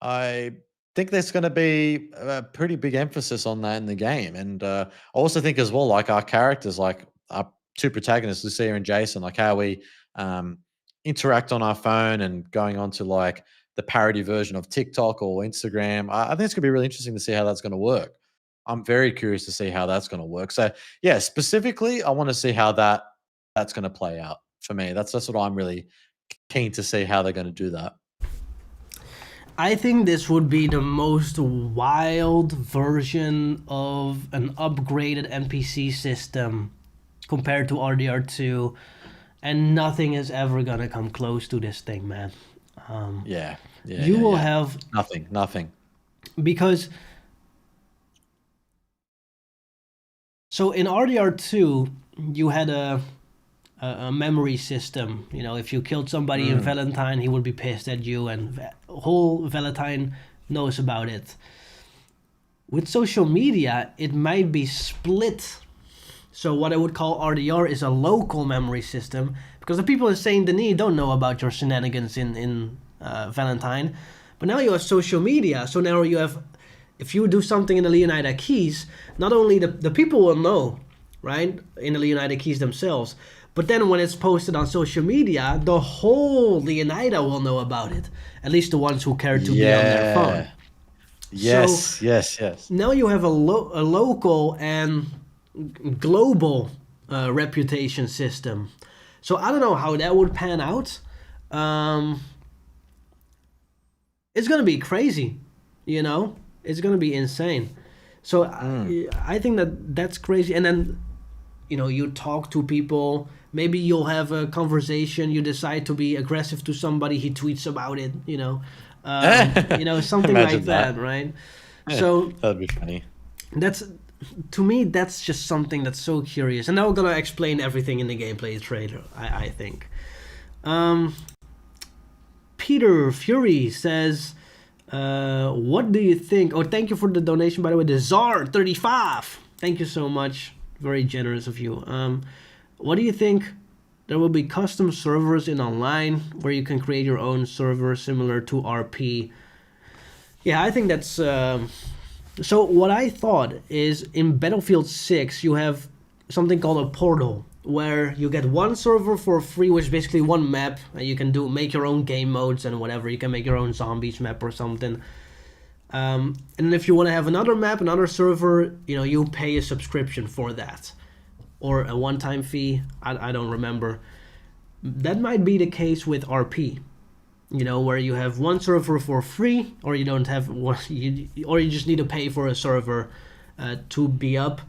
Speaker 1: I think there's going to be a pretty big emphasis on that in the game, and I also think as well, like our characters, like our two protagonists, Lucia and Jason, like how we um, interact on our phone and going on to like the parody version of TikTok or Instagram. I think it's going to be really interesting to see how that's going to work. I'm very curious to see how that's going to work. So yeah, specifically, I want to see how that's going to play out for me. That's what I'm really keen to see how they're going to do that.
Speaker 2: I think this would be the most wild version of an upgraded NPC system compared to RDR2, and nothing is ever gonna come close to this thing, man.
Speaker 1: Yeah, yeah,
Speaker 2: You
Speaker 1: yeah,
Speaker 2: will
Speaker 1: yeah.
Speaker 2: have,
Speaker 1: Nothing.
Speaker 2: because so in RDR2 you had a memory system. You know, if you killed somebody in
Speaker 1: Mm,
Speaker 2: Valentine, he would be pissed at you, and whole Valentine knows about it. With social media, it might be split. So what I would call RDR is a local memory system, because the people in Saint Denis don't know about your shenanigans in Valentine. But now you have social media, so now you have, if you do something in the Leonida Keys, not only the people will know, right, in the Leonida Keys themselves, but then when it's posted on social media, the whole Leonida will know about it. At least the ones who care to be on their phone.
Speaker 1: yeah.
Speaker 2: So
Speaker 1: Yes.
Speaker 2: now you have a local and global reputation system. So I don't know how that would pan out. Um, it's gonna be crazy, you know. It's gonna be insane. So
Speaker 1: Mm.
Speaker 2: I think that that's crazy. And then, you know, you talk to people. Maybe you'll have a conversation. You decide to be aggressive to somebody. He tweets about it. You know, something like
Speaker 1: Imagine that.
Speaker 2: that, right?
Speaker 1: Yeah,
Speaker 2: So
Speaker 1: that'd be funny.
Speaker 2: that's, to me, that's just something that's so curious. And now we're gonna explain everything in the gameplay trailer, I think. Um, Peter Fury says, what do you think? Oh, thank you for the donation, by the way. The Czar35. Thank you so much. Very generous of you. What do you think? There will be custom servers in online where you can create your own server similar to RP. Yeah, I think that's... So what I thought is, in Battlefield 6, you have something called a portal, where you get one server for free, which is basically one map, and you can make your own game modes and whatever. You can make your own zombies map or something. And if you want to have another map, another server, you know, you pay a subscription for that, or a one-time fee. I don't remember. That might be the case with RP. You know, where you have one server for free, or you don't have one, or you just need to pay for a server to be up.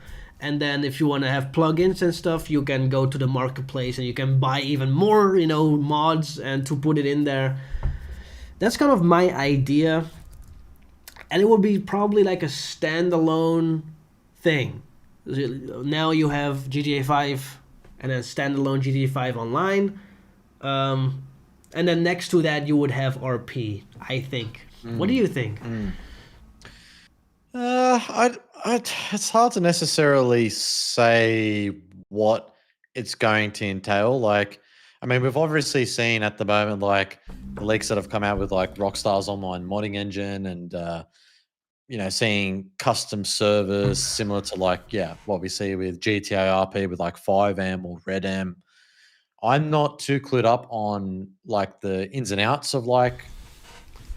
Speaker 2: And then if you want to have plugins and stuff, you can go to the marketplace and you can buy even more, you know, mods and to put it in there. That's kind of my idea. And it will be probably like a standalone thing. Now you have GTA 5 and a standalone GTA 5 online. And then next to that, you would have RP, I think. What do you think?
Speaker 1: It's hard to necessarily say what it's going to entail. Like, I mean, we've obviously seen at the moment, like the leaks that have come out with like Rockstar's online modding engine, and seeing custom servers similar to like what we see with GTA RP with like 5M or Red M. I'm not too clued up on like the ins and outs of like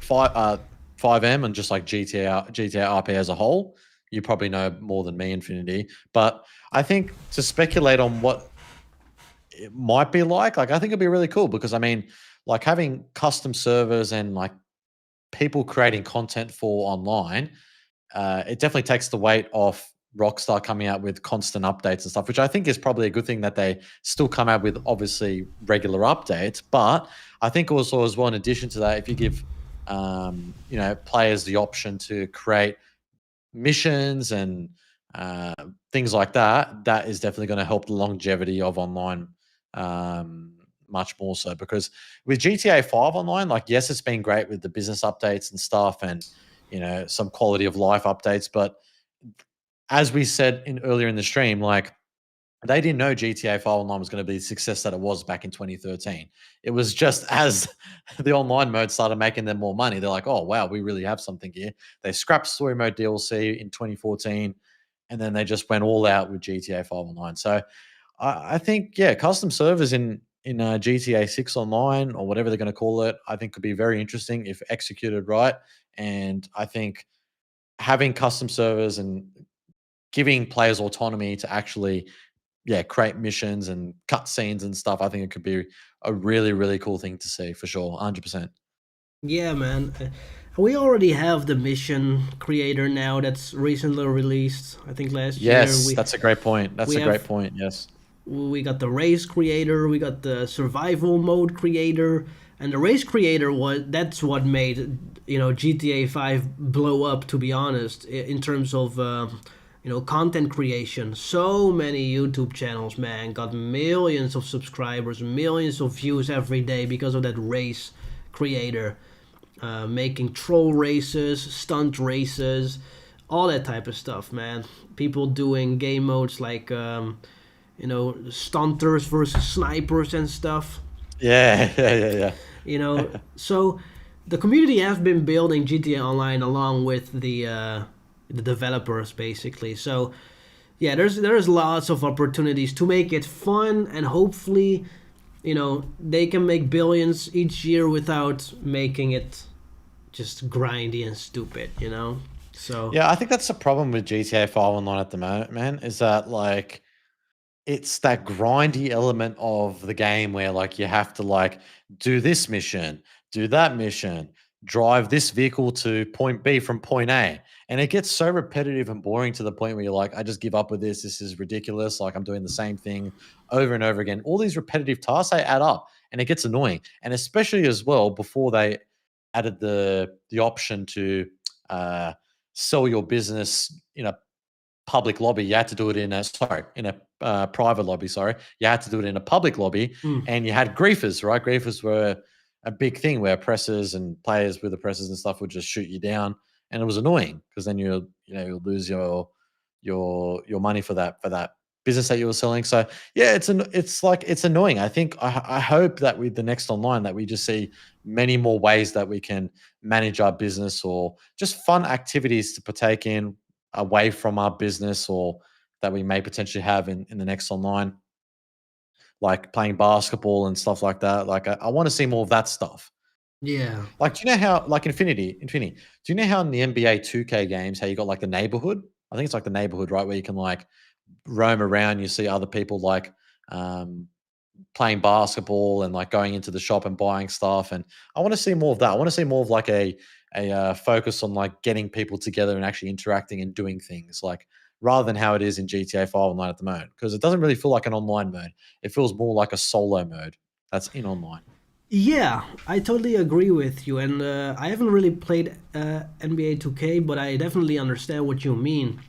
Speaker 1: five. 5M and just like GTA RP as a whole, you probably know more than me, Infinity. But I think to speculate on what it might be like I think it'd be really cool because I mean, like having custom servers and like people creating content for online, it definitely takes the weight off Rockstar coming out with constant updates and stuff, which I think is probably a good thing that they still come out with obviously regular updates. But I think also as well, in addition to that, if you give players the option to create missions and uh, things like that, that is definitely going to help the longevity of online much more so. Because with GTA 5 online, like, yes, it's been great with the business updates and stuff and, some quality of life updates. But as we said in earlier in the stream, like, they didn't know GTA 5 Online was going to be the success that it was back in 2013. It was just as the online mode started making them more money, they're like, oh, wow, we really have something here. They scrapped story mode DLC in 2014, and then they just went all out with GTA 5 Online. So I think, yeah, custom servers in GTA 6 Online or whatever they're going to call it, I think could be very interesting if executed right. And I think having custom servers and giving players autonomy to actually create missions and cutscenes and stuff. I think it could be a really, really cool thing to see for sure. 100%.
Speaker 2: Yeah, man. We already have the mission creator now that's recently released. I think last year
Speaker 1: Yes, that's a great point. That's
Speaker 2: we
Speaker 1: a great
Speaker 2: have
Speaker 1: point. Yes.
Speaker 2: we got the race creator, we got the survival mode creator, and the race creator was that's what made GTA 5 blow up. To be honest, in terms of content creation, so many YouTube channels, man, got millions of subscribers, millions of views every day because of that race creator. Making troll races, stunt races, all that type of stuff, man. People doing game modes like stunters versus snipers and stuff.
Speaker 1: Yeah, yeah.
Speaker 2: So the community have been building GTA Online along with the developers, basically. So yeah, there's lots of opportunities to make it fun, and hopefully, they can make billions each year without making it just grindy and stupid. So
Speaker 1: Yeah, I think that's the problem with GTA 5 Online at the moment, man, is that like it's that grindy element of the game where like you have to like do this mission, do that mission, drive this vehicle to point B from point A. And it gets so repetitive and boring to the point where you're like, I just give up with this. This is ridiculous. Like I'm doing the same thing over and over again. All these repetitive tasks they add up and it gets annoying. And especially as well before they added the option to uh, sell your business in a public lobby. You had to do it in a private lobby. Sorry, you had to do it in a public lobby,
Speaker 2: mm.
Speaker 1: and you had griefers. Right, griefers were a big thing where pressers and players with the pressers and stuff would just shoot you down, and it was annoying because then you'll lose your money for that business that you were selling. So yeah, it's annoying. I think I hope that with the next online that we just see many more ways that we can manage our business or just fun activities to partake in away from our business or that we may potentially have in the next online, like playing basketball and stuff like that. Like I want to see more of that stuff.
Speaker 2: Yeah.
Speaker 1: Like, do you know how like Infinity? Do you know how in the NBA 2K games how you got like the neighborhood? I think it's like the neighborhood, right, where you can like roam around. You see other people like um, playing basketball and like going into the shop and buying stuff. And I want to see more of that. I want to see more of like a focus on like getting people together and actually interacting and doing things like rather than how it is in GTA 5 Online at the moment because it doesn't really feel like an online mode. It feels more like a solo mode that's in online.
Speaker 2: Yeah, I totally agree with you, and I haven't really played NBA 2K, but I definitely understand what you mean.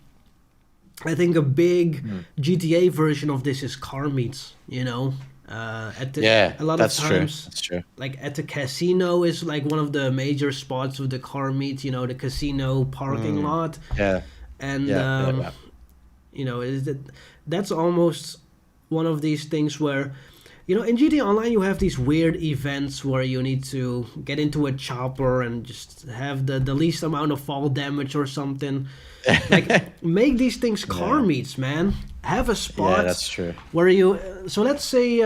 Speaker 2: I think a big
Speaker 1: Mm.
Speaker 2: GTA version of this is car meets.
Speaker 1: Yeah,
Speaker 2: A lot of
Speaker 1: that's true.
Speaker 2: times,
Speaker 1: That's true.
Speaker 2: like at the casino is like one of the major spots of the car meet. The casino parking
Speaker 1: Mm.
Speaker 2: lot,
Speaker 1: Yeah,
Speaker 2: and
Speaker 1: yeah.
Speaker 2: is that's almost one of these things where in GTA Online you have these weird events where you need to get into a chopper and just have the least amount of fall damage or something. Like make these things car
Speaker 1: Yeah,
Speaker 2: meets, man. Have a
Speaker 1: yeah,
Speaker 2: spot
Speaker 1: that's true.
Speaker 2: where you so let's say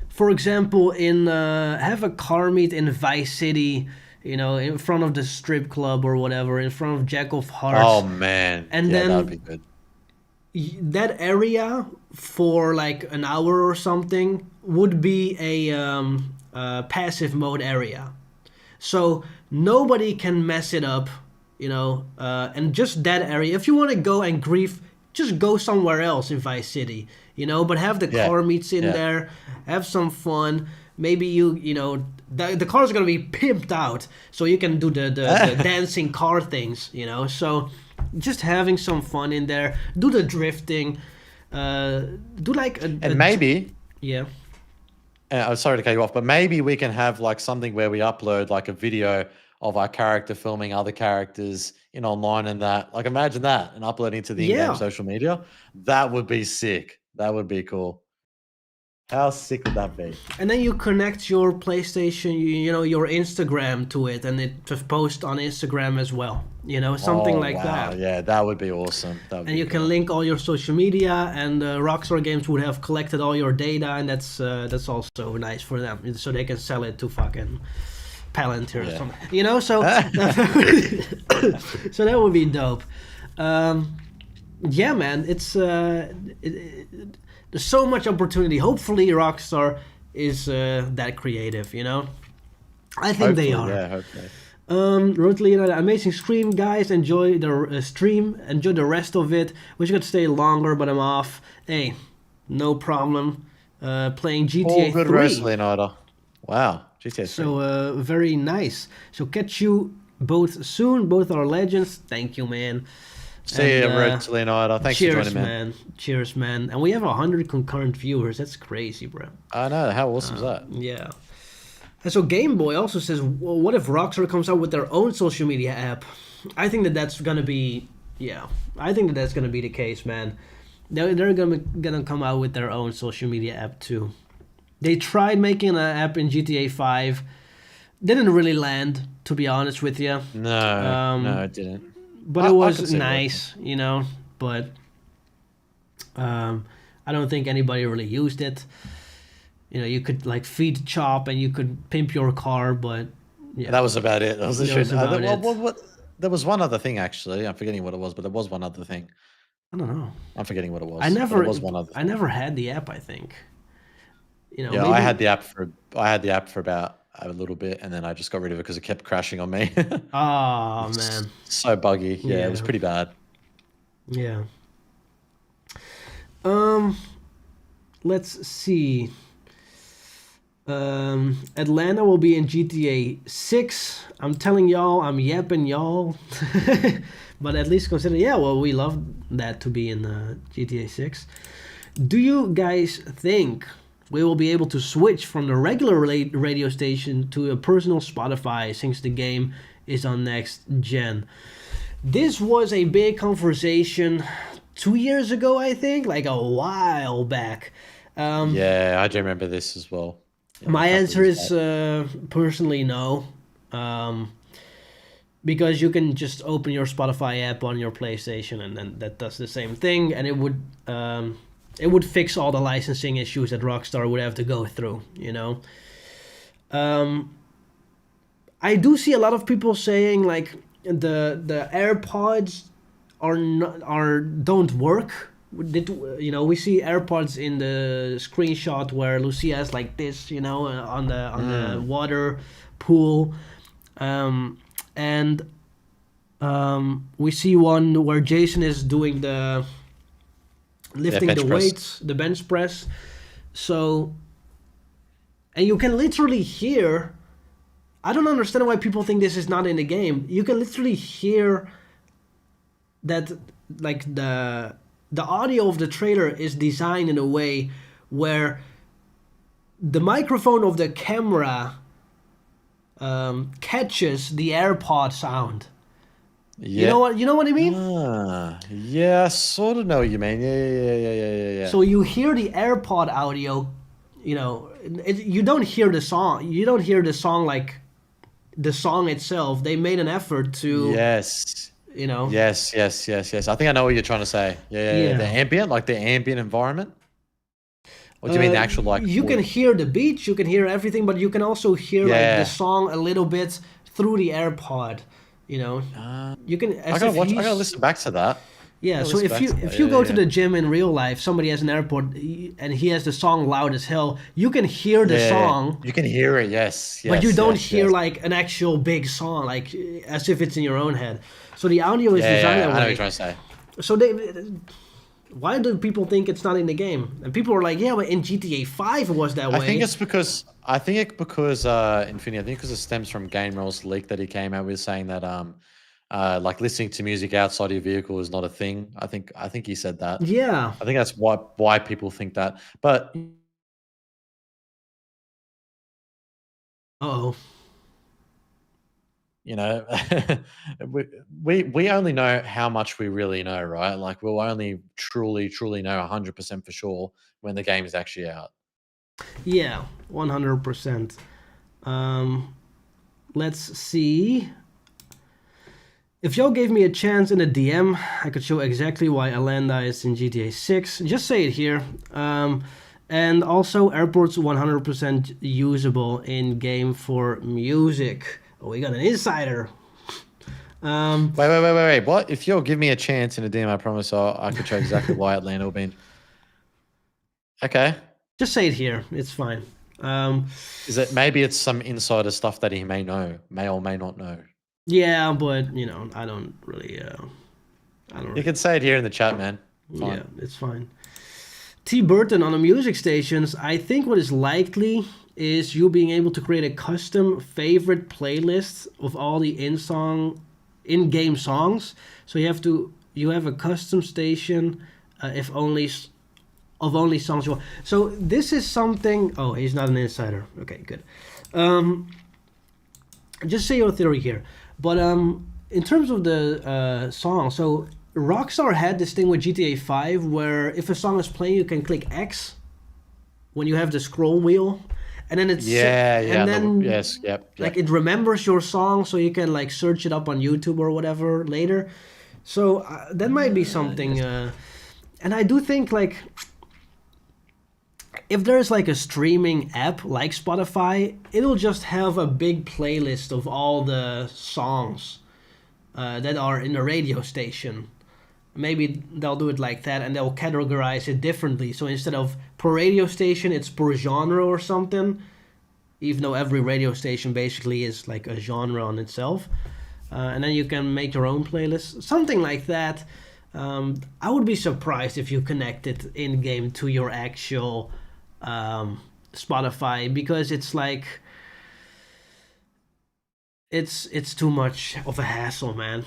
Speaker 2: for example in have a car meet in Vice City in front of the strip club or whatever, in front of Jack of
Speaker 1: Oh
Speaker 2: Hearts,
Speaker 1: man,
Speaker 2: and
Speaker 1: yeah, that would
Speaker 2: then
Speaker 1: be good.
Speaker 2: that area for like an hour or something would be a passive mode area. So nobody can mess it up, and just that area. If you want to go and grief, just go somewhere else in Vice City, but have the
Speaker 1: Yeah,
Speaker 2: car meets in
Speaker 1: yeah.
Speaker 2: there, have some fun. Maybe the car is gonna be pimped out, so you can do the dancing car things, So just having some fun in there, do the drifting, do like
Speaker 1: And maybe,
Speaker 2: yeah.
Speaker 1: I'm sorry to cut you off, but maybe we can have like something where we upload like a video of our character filming other characters in online and that. Like imagine that and uploading to the in-game
Speaker 2: Yeah.
Speaker 1: social media. That would be sick. That would be cool. How sick would that be?
Speaker 2: And then you connect your PlayStation, your Instagram to it, and it just post on Instagram as well. Something
Speaker 1: Oh
Speaker 2: like
Speaker 1: wow,
Speaker 2: that.
Speaker 1: yeah, that would be awesome. That would
Speaker 2: And
Speaker 1: be
Speaker 2: you can
Speaker 1: cool.
Speaker 2: link all your social media, and Rockstar Games would have collected all your data, and that's also nice for them, so they can sell it to fucking Palantir or
Speaker 1: Yeah.
Speaker 2: something. So so that would be dope. Yeah, man, there's so much opportunity. Hopefully, Rockstar is that creative. I think they
Speaker 1: Hopefully,
Speaker 2: are.
Speaker 1: yeah, hopefully.
Speaker 2: Rotely, amazing stream, guys. Enjoy the stream. Enjoy the rest of it. Wish I could stay longer, but I'm off. Hey, no problem. Playing GTA
Speaker 1: All good
Speaker 2: 3.
Speaker 1: roast, Leonardo. Wow, GTA 3.
Speaker 2: So very nice. So catch you both soon. Both are legends. Thank you, man.
Speaker 1: See you,
Speaker 2: And,
Speaker 1: Road to Leonardo. Thanks for
Speaker 2: cheers,
Speaker 1: joining, man.
Speaker 2: Cheers, man. And we have 100 concurrent viewers. That's crazy, bro.
Speaker 1: I know. How awesome is that?
Speaker 2: Yeah. And so Game Boy also says, well, what if Rockstar comes out with their own social media app? I think that's gonna be, I think that's gonna be the case, man. They're gonna come out with their own social media app too. They tried making an app in GTA 5. Didn't really land, to be honest with you.
Speaker 1: No, no, it didn't.
Speaker 2: But
Speaker 1: I
Speaker 2: it was
Speaker 1: could see it
Speaker 2: nice, But I don't think anybody really used it. You could like feed chop and you could pimp your car, but yeah.
Speaker 1: That was about it. That was,
Speaker 2: That was about it.
Speaker 1: There was one other thing actually. I'm forgetting what it was, but there was one other thing.
Speaker 2: I don't know.
Speaker 1: I'm forgetting what it was.
Speaker 2: I
Speaker 1: but
Speaker 2: never,
Speaker 1: there was one other
Speaker 2: I
Speaker 1: thing.
Speaker 2: never had the app. I think.
Speaker 1: Yeah,
Speaker 2: maybe,
Speaker 1: I had the app for about a little bit, and then I just got rid of it because it kept crashing on me.
Speaker 2: Oh man.
Speaker 1: So buggy. Yeah, it was
Speaker 2: Yeah.
Speaker 1: pretty bad.
Speaker 2: Yeah. Let's see. Atlanta will be in GTA 6. I'm telling y'all, I'm yapping y'all. But at least consider, well, we love that to be in GTA 6. Do you guys think we will be able to switch from the regular radio station to a personal Spotify since the game is on next gen? This was a big conversation 2 years ago, I think, like a while back.
Speaker 1: Yeah, I do remember this as well. Yeah,
Speaker 2: My
Speaker 1: a couple
Speaker 2: answer
Speaker 1: years
Speaker 2: is
Speaker 1: back.
Speaker 2: personally no, because you can just open your Spotify app on your PlayStation, and then that does the same thing, and it would fix all the licensing issues that Rockstar would have to go through. I do see a lot of people saying like the AirPods don't work. We see AirPods in the screenshot where Lucia is like this, on the water pool, and we see one where Jason is doing the lifting
Speaker 1: bench
Speaker 2: the
Speaker 1: press.
Speaker 2: weights, the bench press. So, and you can literally hear. I don't understand why people think this is not in the game. You can literally hear that, like the audio of the trailer is designed in a way where the microphone of the camera catches the AirPod sound.
Speaker 1: Yeah.
Speaker 2: You know what I mean?
Speaker 1: Yeah, I sort of know what you mean. Yeah.
Speaker 2: So you hear the AirPod audio, you don't hear the song. You don't hear the song like the song itself. They made an effort to
Speaker 1: Yes. Yes. I think I know what you're trying to say. Yeah. The ambient environment. Or do you mean the actual like?
Speaker 2: You can hear the beach, you can hear everything, but you can also hear like
Speaker 1: Yeah.
Speaker 2: the song a little bit through the AirPod. You know, you can
Speaker 1: I
Speaker 2: as
Speaker 1: gotta
Speaker 2: if
Speaker 1: watch. I gotta
Speaker 2: he's
Speaker 1: listen back to that. I
Speaker 2: yeah.
Speaker 1: gotta
Speaker 2: So
Speaker 1: listen
Speaker 2: if
Speaker 1: back
Speaker 2: you
Speaker 1: to that.
Speaker 2: if you
Speaker 1: Yeah,
Speaker 2: go to
Speaker 1: yeah,
Speaker 2: the gym in real life, somebody has an AirPod and he has the song loud as hell. You can hear the
Speaker 1: yeah, yeah.
Speaker 2: song,
Speaker 1: You can hear it. Yes,
Speaker 2: but you
Speaker 1: yes,
Speaker 2: don't
Speaker 1: yes,
Speaker 2: hear
Speaker 1: yes.
Speaker 2: like an actual big song, like as if it's in your own head. So the audio is
Speaker 1: Yeah,
Speaker 2: designed
Speaker 1: yeah.
Speaker 2: that
Speaker 1: I know what you're
Speaker 2: way.
Speaker 1: trying to say.
Speaker 2: So they, why do people think it's not in the game? And people are like, yeah, but in GTA 5 it was that
Speaker 1: I think
Speaker 2: way.
Speaker 1: it's because Infinity. I think because it stems from Game Roll's leak that he came out with saying that like listening to music outside your vehicle is not a thing. I think he said that.
Speaker 2: Yeah.
Speaker 1: I think that's why people think that. But
Speaker 2: Oh.
Speaker 1: you know, we only know how much we really know, right? Like we'll only truly know 100% for sure when the game is actually out.
Speaker 2: Yeah, 100%. Um, let's see. If y'all gave me a chance in a DM, I could show exactly why Alanda is in GTA 6. Just say it here. And also, airport's 100% usable in game for music. Oh, we got an insider.
Speaker 1: Wait. What? If you'll give me a chance in a DM, I promise I could show exactly why Atlanta will be. Okay.
Speaker 2: Just say it here. It's fine. Um,
Speaker 1: Is it maybe it's some insider stuff that he may or may not know?
Speaker 2: yeah, but I don't really. I don't
Speaker 1: You
Speaker 2: really.
Speaker 1: can say it here in the chat, man. Fine.
Speaker 2: Yeah, it's fine. T. Burton on the music stations. I think what is likely is you being able to create a custom favorite playlist of all the in-game songs. So you have a custom station if only of only songs you want. So this is something. Oh, he's not an insider. Okay, good. Just say your theory here. But in terms of the song, so Rockstar had this thing with GTA 5 where if a song is playing, you can click X when you have the scroll wheel, and then
Speaker 1: Yeah.
Speaker 2: and then
Speaker 1: Yes. Yep.
Speaker 2: like
Speaker 1: Yep.
Speaker 2: it remembers your song, so you can like search it up on YouTube or whatever later. So that might be something.
Speaker 1: Yes.
Speaker 2: And I do think like if there's like a streaming app like Spotify, it'll just have a big playlist of all the songs that are in the radio station. Maybe they'll do it like that and they'll categorize it differently. So instead of per radio station, it's per genre or something, even though every radio station basically is like a genre on itself. And then you can make your own playlist, something like that. I would be surprised if you connect it in game to your actual Spotify, because it's like it's too much of a hassle, man.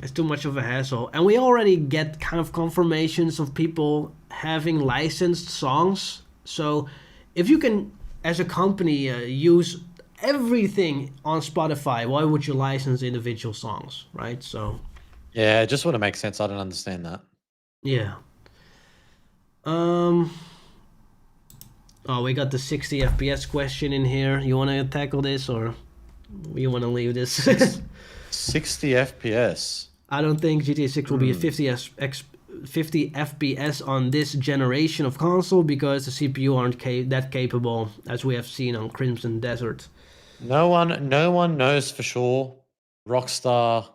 Speaker 2: It's too much of a hassle, and we already get kind of confirmations of people having licensed songs. So if you can, as a company, use everything on Spotify, why would you license individual songs, right? So
Speaker 1: Yeah. It just wouldn't make sense. I don't understand that.
Speaker 2: yeah. Um. Oh, we got the 60 FPS question in here. You want to tackle this, or you want to leave this?
Speaker 1: 60 FPS.
Speaker 2: I don't think GTA 6 will be a 50 FPS on this generation of console because the CPU aren't that capable as we have seen on Crimson Desert.
Speaker 1: No one knows for sure. Rockstar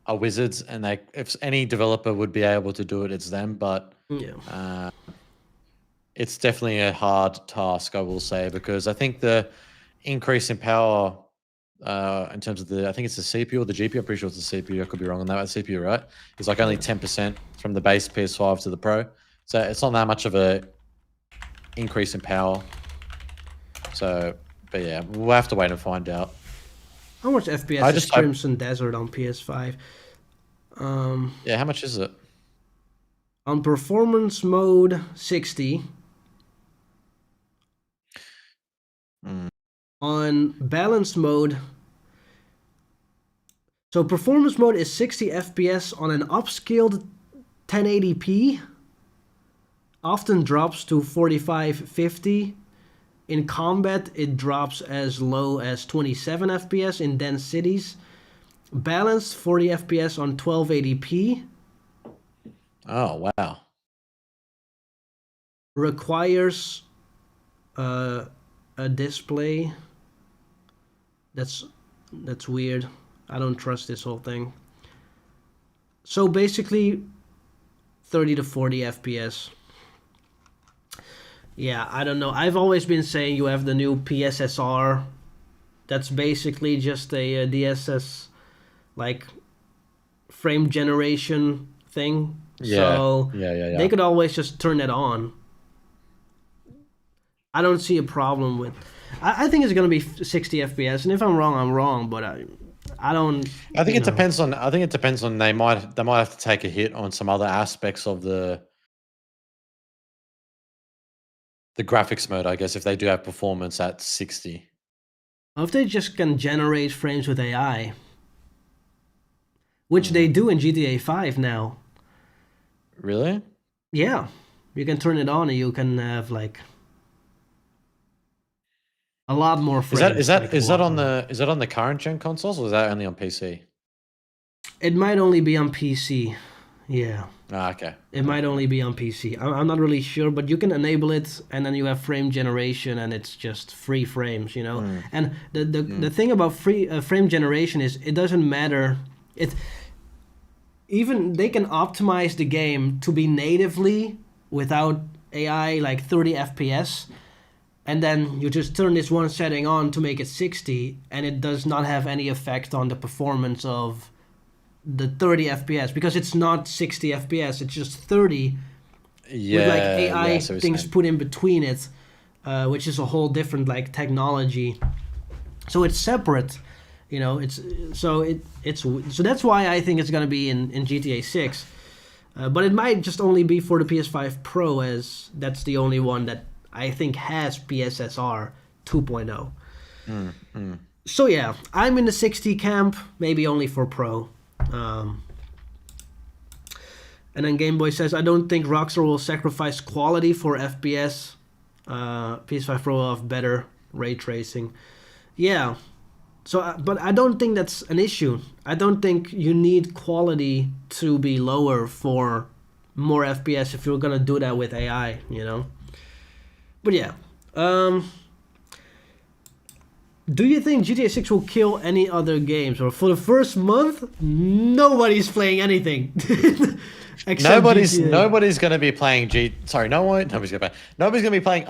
Speaker 1: are wizards, and if any developer would be able to do it, it's them. But
Speaker 2: Yeah.
Speaker 1: it's definitely a hard task, I will say, because I think the increase in power in terms of I think it's the CPU or the GPU. I'm pretty sure it's the CPU. I could be wrong on that. CPU, right? It's like only 10% from the base PS5 to the Pro, so it's not that much of a increase in power. So, but yeah, we'll have to wait and find out.
Speaker 2: How much FPS
Speaker 1: I
Speaker 2: is
Speaker 1: just hope.
Speaker 2: Crimson Desert on PS5?
Speaker 1: Yeah, how much is it?
Speaker 2: On performance mode, 60.
Speaker 1: Mm.
Speaker 2: On balance mode, so performance mode is 60 FPS on an upscaled 1080p. Often drops to 45-50. In combat, it drops as low as 27 FPS in dense cities. Balanced 40 FPS on 1280p.
Speaker 1: Oh wow.
Speaker 2: Requires a display That's weird. I don't trust this whole thing. So basically, 30 to 40 FPS. Yeah, I don't know. I've always been saying you have the new PSSR. That's basically just a, DSS like frame generation thing.
Speaker 1: Yeah,
Speaker 2: So
Speaker 1: yeah, yeah,
Speaker 2: they
Speaker 1: yeah.
Speaker 2: could always just turn it on. I don't see a problem with. I think it's gonna be 60 FPS, and if I'm wrong, I'm wrong. But I don't.
Speaker 1: I think
Speaker 2: You
Speaker 1: it
Speaker 2: know.
Speaker 1: depends on. I think it depends on. They might have to take a hit on some other aspects of the graphics mode. I guess if they do have performance at 60.
Speaker 2: If they just can generate frames with AI, which they
Speaker 1: Mm.
Speaker 2: do in GTA 5 now.
Speaker 1: Really?
Speaker 2: Yeah, you can turn it on and you can have like a lot more
Speaker 1: Is that is
Speaker 2: frames,
Speaker 1: that
Speaker 2: like a
Speaker 1: is that
Speaker 2: lot
Speaker 1: on
Speaker 2: more.
Speaker 1: the current gen consoles, or is that only on PC?
Speaker 2: It might only be on PC. Yeah,
Speaker 1: Ah, okay.
Speaker 2: it might
Speaker 1: Okay.
Speaker 2: only be on PC. I'm not really sure, but you can enable it, and then you have frame generation, and it's just free frames, you know.
Speaker 1: Mm,
Speaker 2: And the
Speaker 1: mm.
Speaker 2: thing about free frame generation is it doesn't matter. It even they can optimize the game to be natively without AI like 30 FPS, and then you just turn this one setting on to make it 60, and it does not have any effect on the performance of the 30 FPS because it's not 60 FPS, it's just 30 with like
Speaker 1: Yeah, yeah.
Speaker 2: AI
Speaker 1: So we're
Speaker 2: things
Speaker 1: saying.
Speaker 2: put in between it, which is a whole different like technology. So it's separate, you know. So that's why I think it's gonna be in GTA 6. But it might just only be for the PS5 Pro, as that's the only one that I think has PSSR 2.0.
Speaker 1: Mm, mm.
Speaker 2: So yeah, I'm in the 60 camp, maybe only for Pro. Um, and then Gameboy says, I don't think Rockstar will sacrifice quality for FPS. PS5 Pro will have better ray tracing. Yeah, so, but I don't think that's an issue. I don't think you need quality to be lower for more FPS if you're gonna do that with AI, you know. But yeah, do you think GTA 6 will kill any other games? Or for the first month, nobody's playing anything except GTA.
Speaker 1: Nobody's going to be playing Sorry, no one. Nobody's going to be playing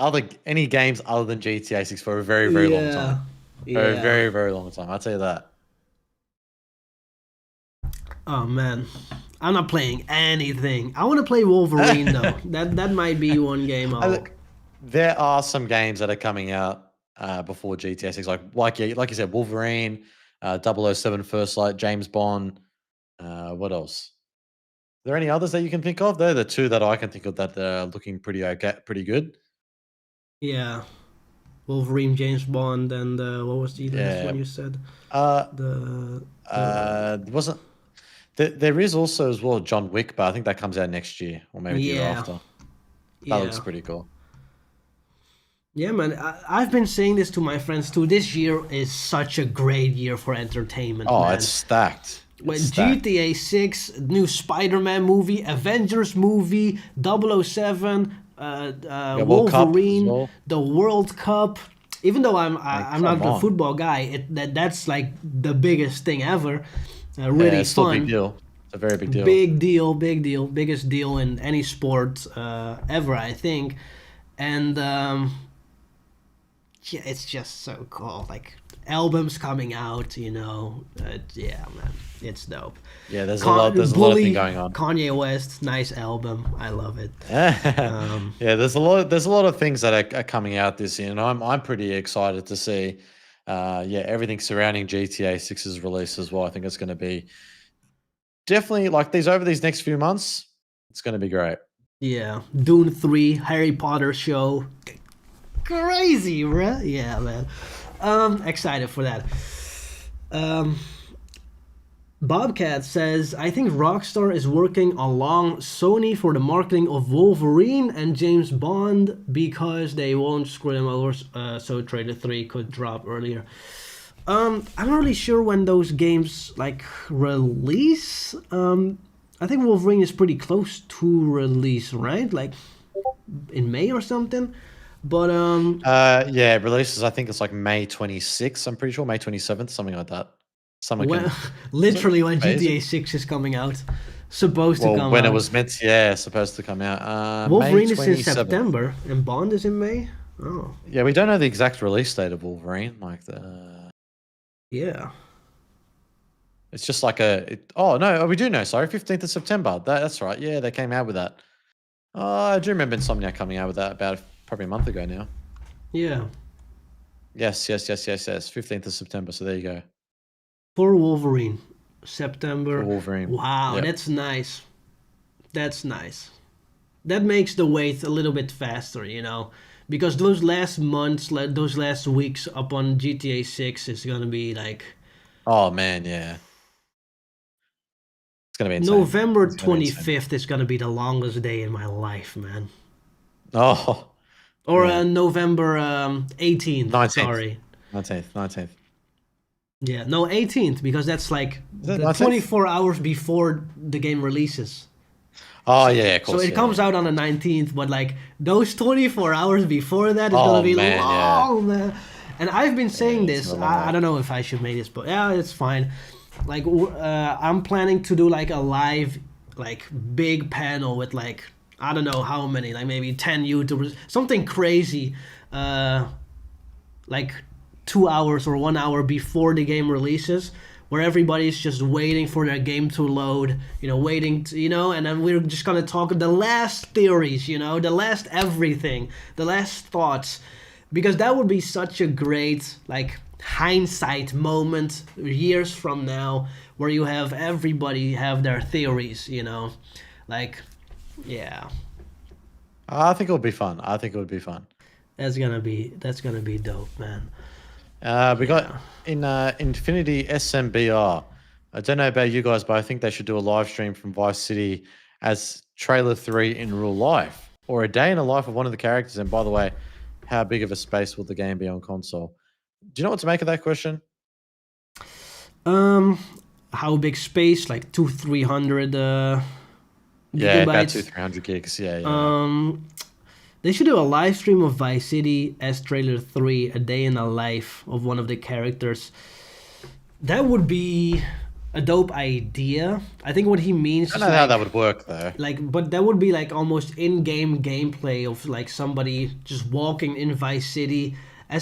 Speaker 1: any games other than GTA 6 for a very very long time.
Speaker 2: Yeah,
Speaker 1: For a
Speaker 2: yeah.
Speaker 1: very very long time. I'll tell you that.
Speaker 2: Oh man, I'm not playing anything. I want to play Wolverine though. That might be one game I'll.
Speaker 1: Look, there are some games that are coming out before GTA 6, like you said, Wolverine, 007 First Light, James Bond. What else? Are there any others that you can think of? They're the two that I can think of that are looking pretty okay, pretty good.
Speaker 2: Yeah, Wolverine, James Bond, and what was the last
Speaker 1: Yeah.
Speaker 2: one you said?
Speaker 1: Uh,
Speaker 2: The
Speaker 1: wasn't there is also as well John Wick, but I think that comes out next year or maybe the year
Speaker 2: yeah,
Speaker 1: after. That looks
Speaker 2: yeah.
Speaker 1: pretty cool.
Speaker 2: Yeah, man. I've been saying this to my friends too. This year is such a great year for entertainment,
Speaker 1: Oh, it's
Speaker 2: man.
Speaker 1: stacked. It's
Speaker 2: When
Speaker 1: stacked.
Speaker 2: GTA 6, new Spider-Man movie, Avengers movie, 007,
Speaker 1: Yeah, World Cup as
Speaker 2: Wolverine,
Speaker 1: well.
Speaker 2: the World Cup. Even though
Speaker 1: Like,
Speaker 2: I'm
Speaker 1: come
Speaker 2: not a
Speaker 1: on.
Speaker 2: football guy, that's like the biggest thing ever.
Speaker 1: Yeah,
Speaker 2: Really
Speaker 1: it's still a big
Speaker 2: fun.
Speaker 1: deal. It's a very big deal.
Speaker 2: Big deal, big deal, biggest deal in any sport ever, I think. And yeah, it's just so cool. Like albums coming out, you know. Yeah, man, it's dope.
Speaker 1: Yeah, there's a lot of thing
Speaker 2: Bully,
Speaker 1: going on.
Speaker 2: Kanye West, nice album. I love it. Um,
Speaker 1: Yeah, there's a lot of things that are coming out this year, and I'm pretty excited to see yeah, everything surrounding GTA 6's release as well. I think it's going to be definitely like these over these next few months. It's going to be great.
Speaker 2: yeah, Dune 3, Harry Potter show. Crazy, bruh. Yeah, man. Excited for that. Um, Bobcat says, I think Rockstar is working along Sony for the marketing of Wolverine and James Bond because they won't screw them over, so Trailer 3 could drop earlier. I'm not really sure when those games like release. I think Wolverine is pretty close to release, right? Like in May or something. But
Speaker 1: Yeah, it releases. I think it's like May 26th. I'm pretty sure May 27th, something like that. Someone
Speaker 2: when
Speaker 1: can. Was it
Speaker 2: literally when
Speaker 1: phase?
Speaker 2: GTA 6 is coming out, supposed to
Speaker 1: Well,
Speaker 2: come
Speaker 1: when it
Speaker 2: out.
Speaker 1: was meant to, yeah, supposed to come out. May
Speaker 2: Wolverine is in
Speaker 1: 27th.
Speaker 2: September and Bond is in May. Oh,
Speaker 1: Yeah, we don't know the exact release date of Wolverine. Like
Speaker 2: yeah.
Speaker 1: it's just like oh no, we do know. Sorry, 15th of September. That's right. Yeah, they came out with that. Oh, I do remember Insomniac coming out with that about probably a month ago now.
Speaker 2: Yeah.
Speaker 1: Yes, yes, yes, yes, yes. 15th of September. So there you go
Speaker 2: For Wolverine,
Speaker 1: for
Speaker 2: September.
Speaker 1: Wolverine.
Speaker 2: Wow,
Speaker 1: Yep.
Speaker 2: that's nice. That's nice. That makes the wait a little bit faster, you know, because those last months, those last weeks up on GTA 6 is gonna be like
Speaker 1: Oh man, yeah. It's gonna be insane.
Speaker 2: November
Speaker 1: It's gonna be insane.
Speaker 2: 25th is gonna be the longest day in my life, man.
Speaker 1: Oh
Speaker 2: Or
Speaker 1: man.
Speaker 2: November 18th,
Speaker 1: 19th.
Speaker 2: sorry.
Speaker 1: 19th. 19th.
Speaker 2: Yeah, no, 18th, because that's like
Speaker 1: Is it
Speaker 2: the
Speaker 1: 19th?
Speaker 2: 24 hours before the game releases.
Speaker 1: Oh yeah, of
Speaker 2: So
Speaker 1: course,
Speaker 2: it
Speaker 1: yeah,
Speaker 2: comes
Speaker 1: yeah.
Speaker 2: out on the 19th, but like those 24 hours before that is gonna
Speaker 1: Oh
Speaker 2: be
Speaker 1: man, yeah.
Speaker 2: long, man. And I've been
Speaker 1: Yeah,
Speaker 2: saying
Speaker 1: it's
Speaker 2: this,
Speaker 1: been a long
Speaker 2: I
Speaker 1: wait.
Speaker 2: don't know if I should make this, but yeah, it's fine. Like, I'm planning to do like a live, like big panel with like, I don't know how many, like maybe 10 YouTubers, something crazy, uh, like 2 hours or 1 hour before the game releases, where everybody's just waiting for their game to load, you know, waiting to, you know, and then we're just gonna talk the last theories, you know, the last everything, the last thoughts, because that would be such a great like hindsight moment years from now, where you have everybody have their theories, you know, like, yeah,
Speaker 1: I think it would be fun. I think it would be fun.
Speaker 2: that's gonna be dope, man.
Speaker 1: We got
Speaker 2: Yeah.
Speaker 1: in Infinity SMBR. I don't know about you guys, but I think they should do a live stream from Vice City as trailer 3 in real life, or a day in the life of one of the characters. And by the way, how big of a space will the game be on console? Do you know what to make of that question?
Speaker 2: Um, how big space? Like 300
Speaker 1: Yeah, about two,
Speaker 2: gigabytes.
Speaker 1: 300 gigs. Yeah, yeah, yeah.
Speaker 2: Um, they should do a live stream of Vice City as trailer 3, a day in the life of one of the characters. That would be a dope idea. I think what he means
Speaker 1: I
Speaker 2: is
Speaker 1: don't know how that would work though.
Speaker 2: but that would be like almost in-game gameplay of like somebody just walking in Vice City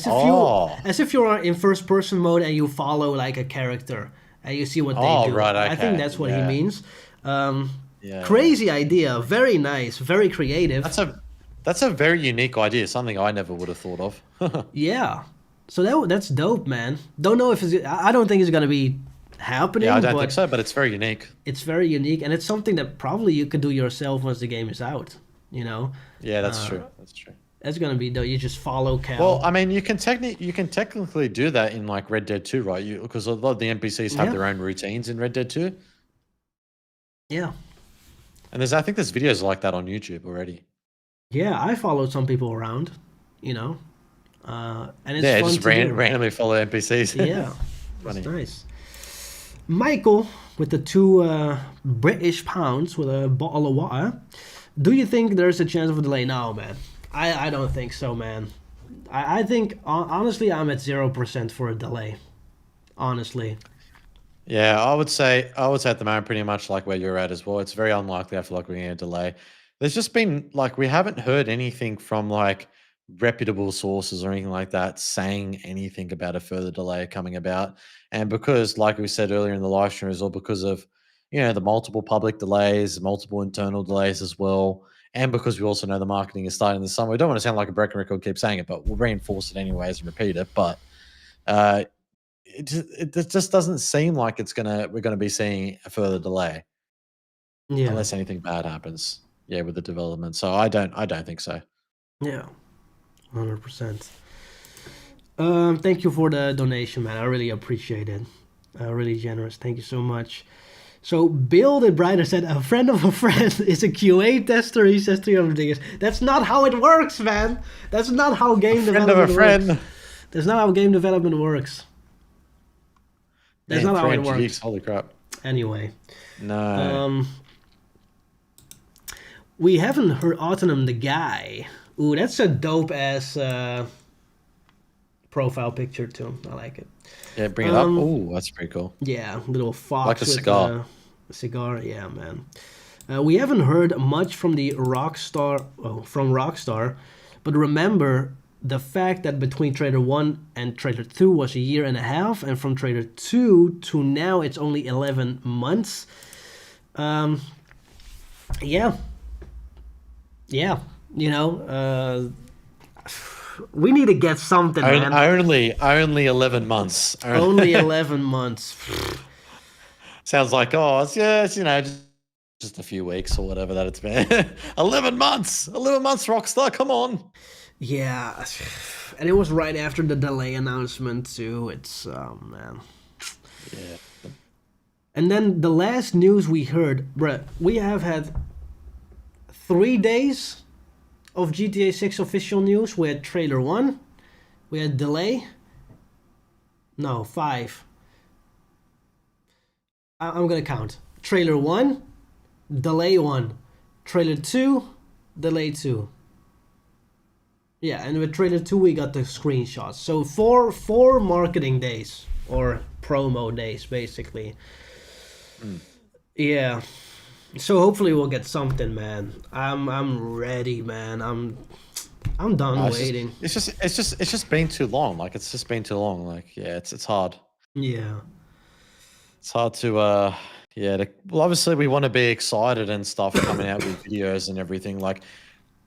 Speaker 1: Oh,
Speaker 2: as if you're in first person mode and you follow like a character and you see what they
Speaker 1: oh,
Speaker 2: do.
Speaker 1: right,
Speaker 2: I think
Speaker 1: okay,
Speaker 2: that's what he
Speaker 1: yeah,
Speaker 2: means. Um,
Speaker 1: yeah, yeah.
Speaker 2: Crazy idea, very nice, very creative.
Speaker 1: That's a very unique idea. Something I never would have thought of.
Speaker 2: Yeah. So that's dope, man. Don't know if I don't think it's gonna be
Speaker 1: Yeah, I
Speaker 2: happening,
Speaker 1: don't think
Speaker 2: but
Speaker 1: so, but it's very unique.
Speaker 2: it's very unique and it's something that probably you could do yourself once the game is out. You know,
Speaker 1: Yeah, that's true. That's true.
Speaker 2: that's gonna be dope. You just follow
Speaker 1: Well,
Speaker 2: Cal.
Speaker 1: I mean, you can technically do that in like Red Dead 2, right? Because a lot of the NPCs have
Speaker 2: Yeah,
Speaker 1: their own routines in Red Dead 2,
Speaker 2: yeah,
Speaker 1: and there's videos like that on YouTube already.
Speaker 2: yeah. I follow some people around. You know, and it's
Speaker 1: Yeah,
Speaker 2: fun
Speaker 1: just
Speaker 2: to do.
Speaker 1: randomly follow NPCs.
Speaker 2: Yeah, that's
Speaker 1: Funny.
Speaker 2: nice. Michael with the two British pounds with a bottle of water. Do you think there's a chance of a delay? No, man. I don't think so, man. I think honestly I'm at 0% for a delay. Honestly.
Speaker 1: Yeah, I would say at the moment pretty much like where you're at as well. It's very unlikely I feel like we're getting a delay. There's just been like we haven't heard anything from like reputable sources or anything like that saying anything about a further delay coming about. And because like we said earlier in the live stream as well, because of the multiple public delays, multiple internal delays as well. And because we also know the marketing is starting this summer, we don't want to sound like a broken record, keep saying it, but we'll reinforce it anyways and repeat it. But uh, it just doesn't seem like we're gonna be seeing a further delay
Speaker 2: Yeah.
Speaker 1: unless anything bad happens. Yeah, with the development. So I don't think so.
Speaker 2: Yeah. 100%. Thank you for the donation, man. I really appreciate it. Really generous. Thank you so much. So Bill the Brighter said a friend of a friend is a QA tester. He says 300 gigs. That's not how it works, man. That's not how
Speaker 1: A
Speaker 2: game
Speaker 1: friend of a
Speaker 2: development works.
Speaker 1: friend.
Speaker 2: That's not how game development works. That's
Speaker 1: Man,
Speaker 2: not how it
Speaker 1: 300 gigs.
Speaker 2: works.
Speaker 1: Holy crap.
Speaker 2: Anyway,
Speaker 1: No.
Speaker 2: um, we haven't heard Autumn the guy. Ooh, that's a dope ass profile picture too. I like it.
Speaker 1: Yeah, bring it up.
Speaker 2: Um,
Speaker 1: Oh, that's pretty cool.
Speaker 2: yeah, little
Speaker 1: Like
Speaker 2: fox
Speaker 1: the
Speaker 2: with
Speaker 1: cigar.
Speaker 2: a cigar. Yeah, man. We haven't heard much from the Rockstar, from Rockstar, but remember the fact that between Trailer 1 and Trailer 2 was a year and a half, and from Trailer 2 to now it's only 11 months. Um, yeah, yeah, you know, we need to get something, man.
Speaker 1: Only 11 months.
Speaker 2: Only 11 months.
Speaker 1: Sounds like, oh, it's just a few weeks or whatever that it's been. 11 months. 11 months, Rockstar. Come on.
Speaker 2: Yeah, and it was right after the delay announcement too. It's man.
Speaker 1: Yeah.
Speaker 2: And then the last news we heard, bruh, we have had 3 days of GTA 6 official news. We had trailer 1, we had delay. No, 5. I'm gonna count. Trailer 1, delay 1. Trailer 2, delay 2. Yeah, and with trailer 2 we got the screenshots. So four marketing days or promo days basically. Yeah. So hopefully we'll get something, man. I'm ready, man. I'm
Speaker 1: No,
Speaker 2: done waiting.
Speaker 1: it's just been too long. Like it's just been too long. Like, yeah, it's hard.
Speaker 2: Yeah.
Speaker 1: It's hard to well, obviously we want to be excited and stuff coming out with videos and everything. Like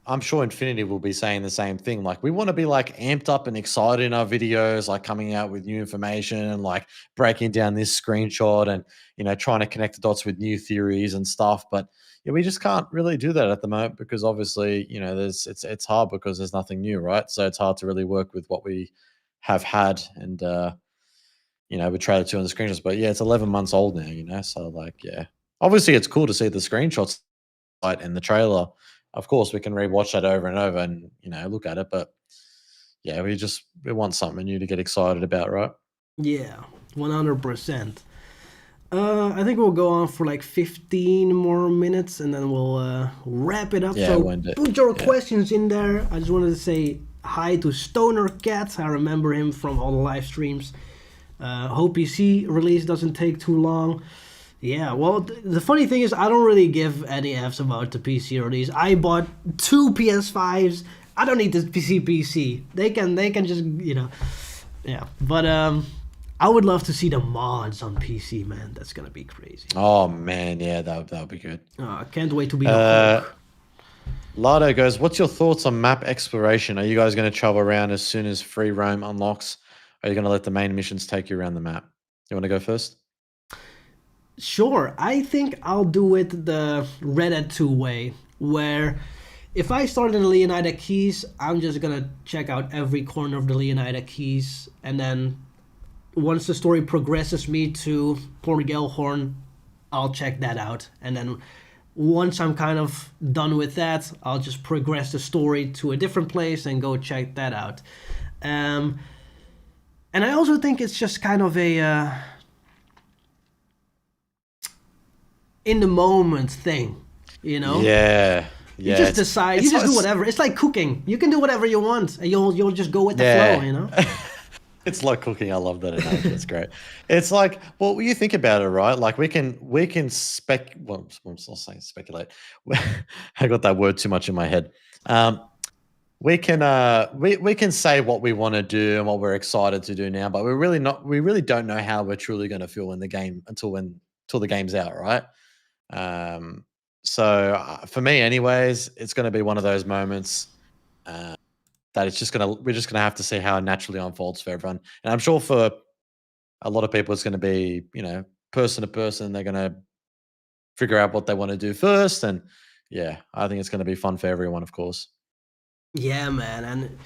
Speaker 1: I'm sure Infinity will be saying the same thing. Like, we want to be like amped up and excited in our videos, like coming out with new information and like breaking down this screenshot and trying to connect the dots with new theories and stuff. But yeah, we just can't really do that at the moment because obviously, there's it's hard because there's nothing new, right? So it's hard to really work with what we have had and with trailer 2 and the screenshots. But yeah, it's 11 months old now, so like yeah. Obviously it's cool to see the screenshots in the trailer. Of course, we can rewatch that over and over and look at it. But yeah, we want something new to get excited about, right?
Speaker 2: Yeah. 100%. I think we'll go on for like 15 more minutes and then we'll wrap it up.
Speaker 1: Yeah,
Speaker 2: So
Speaker 1: when
Speaker 2: put your
Speaker 1: yeah,
Speaker 2: questions in there. I just wanted to say hi to Stoner Cat. I remember him from all the live streams. Hope PC release doesn't take too long. Yeah, well, the funny thing is, I don't really give any F's about the PC release. I bought 2 PS5s. I don't need the PC. They can just yeah. But I would love to see the mods on PC, man. That's gonna be crazy.
Speaker 1: oh man, yeah, that would be good.
Speaker 2: I can't wait to be the
Speaker 1: Uh,
Speaker 2: Hulk.
Speaker 1: Lado goes, what's your thoughts on map exploration? Are you guys going to travel around as soon as free roam unlocks? Are you going to let the main missions take you around the map? You want to go first?
Speaker 2: Sure, I think I'll do it the Red Dead 2 way, where if I start in the Leonida Keys, I'm just gonna check out every corner of the Leonida Keys, and then once the story progresses me to Port Gellhorn, I'll check that out, and then once I'm kind of done with that, I'll just progress the story to a different place and go check that out. Um, and I also think it's just kind of a in the moment thing, you know.
Speaker 1: Yeah,
Speaker 2: You
Speaker 1: yeah.
Speaker 2: just decide. You just do whatever. It's like cooking. You can do whatever you want, and you'll just go with the
Speaker 1: yeah.
Speaker 2: flow, you know.
Speaker 1: It's like cooking. I love that analogy. It's great. It's like, well, you think about it, right? Like we can well, I'm not saying speculate. I got that word too much in my head. We can say what we want to do and what we're excited to do now, but we really don't know how we're truly going to feel in the game until the game's out, right? Um, so for me, anyways, it's going to be one of those moments. That we're just gonna have to see how it naturally unfolds for everyone. And I'm sure for a lot of people it's gonna be, person to person, they're gonna figure out what they want to do first. And yeah, I think it's gonna be fun for everyone, of course.
Speaker 2: Yeah, man, and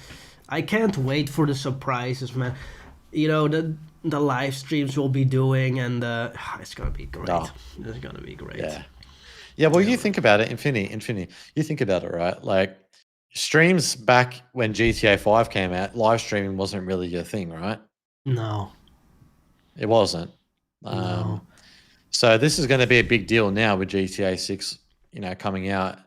Speaker 2: I can't wait for the surprises, man. You know the live streams we'll be doing, and it's gonna be great.
Speaker 1: Oh,
Speaker 2: It's gonna be great.
Speaker 1: yeah. Yeah, well,
Speaker 2: Yeah,
Speaker 1: you
Speaker 2: man.
Speaker 1: think about it, Infinity. You think about it, right? Like streams back when GTA 5 came out, live streaming wasn't really your thing, right?
Speaker 2: No,
Speaker 1: It wasn't.
Speaker 2: no.
Speaker 1: So this is going to be a big deal now with GTA 6, coming out.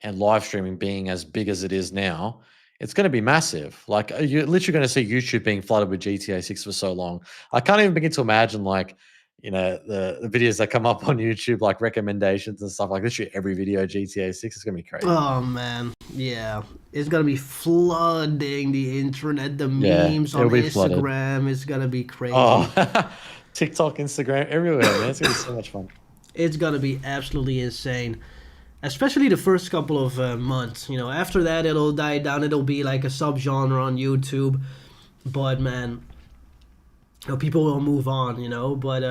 Speaker 1: and live streaming being as big as it is now, it's going to be massive. Like you're literally going to see YouTube being flooded with GTA 6 for so long. I can't even begin to imagine like, the videos that come up on YouTube, like recommendations and stuff like literally every video GTA 6 is going to be crazy.
Speaker 2: Oh man, yeah, it's gonna be flooding the internet. The
Speaker 1: Yeah,
Speaker 2: memes on
Speaker 1: it'll be flooded.
Speaker 2: Instagram is gonna be crazy.
Speaker 1: Oh, TikTok, Instagram, everywhere, man. It's going to be so much fun.
Speaker 2: It's gonna be absolutely insane, especially the first couple of months. After that it'll die down. It'll be like a subgenre on YouTube, but man, people will move on. But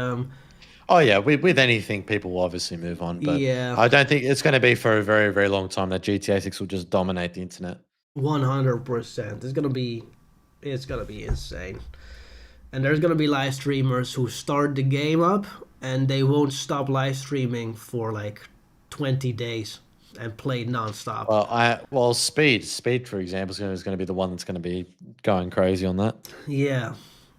Speaker 1: Oh yeah, with anything, people will obviously move on, but
Speaker 2: yeah,
Speaker 1: I don't think it's going to be for a very, very long time that GTA 6 will just dominate the internet.
Speaker 2: 100%. It's gonna be insane. And there's gonna be live streamers who start the game up and they won't stop live streaming for like 20 days and play nonstop.
Speaker 1: Speed for example is going to be the one that's going to be going crazy on that.
Speaker 2: Yeah.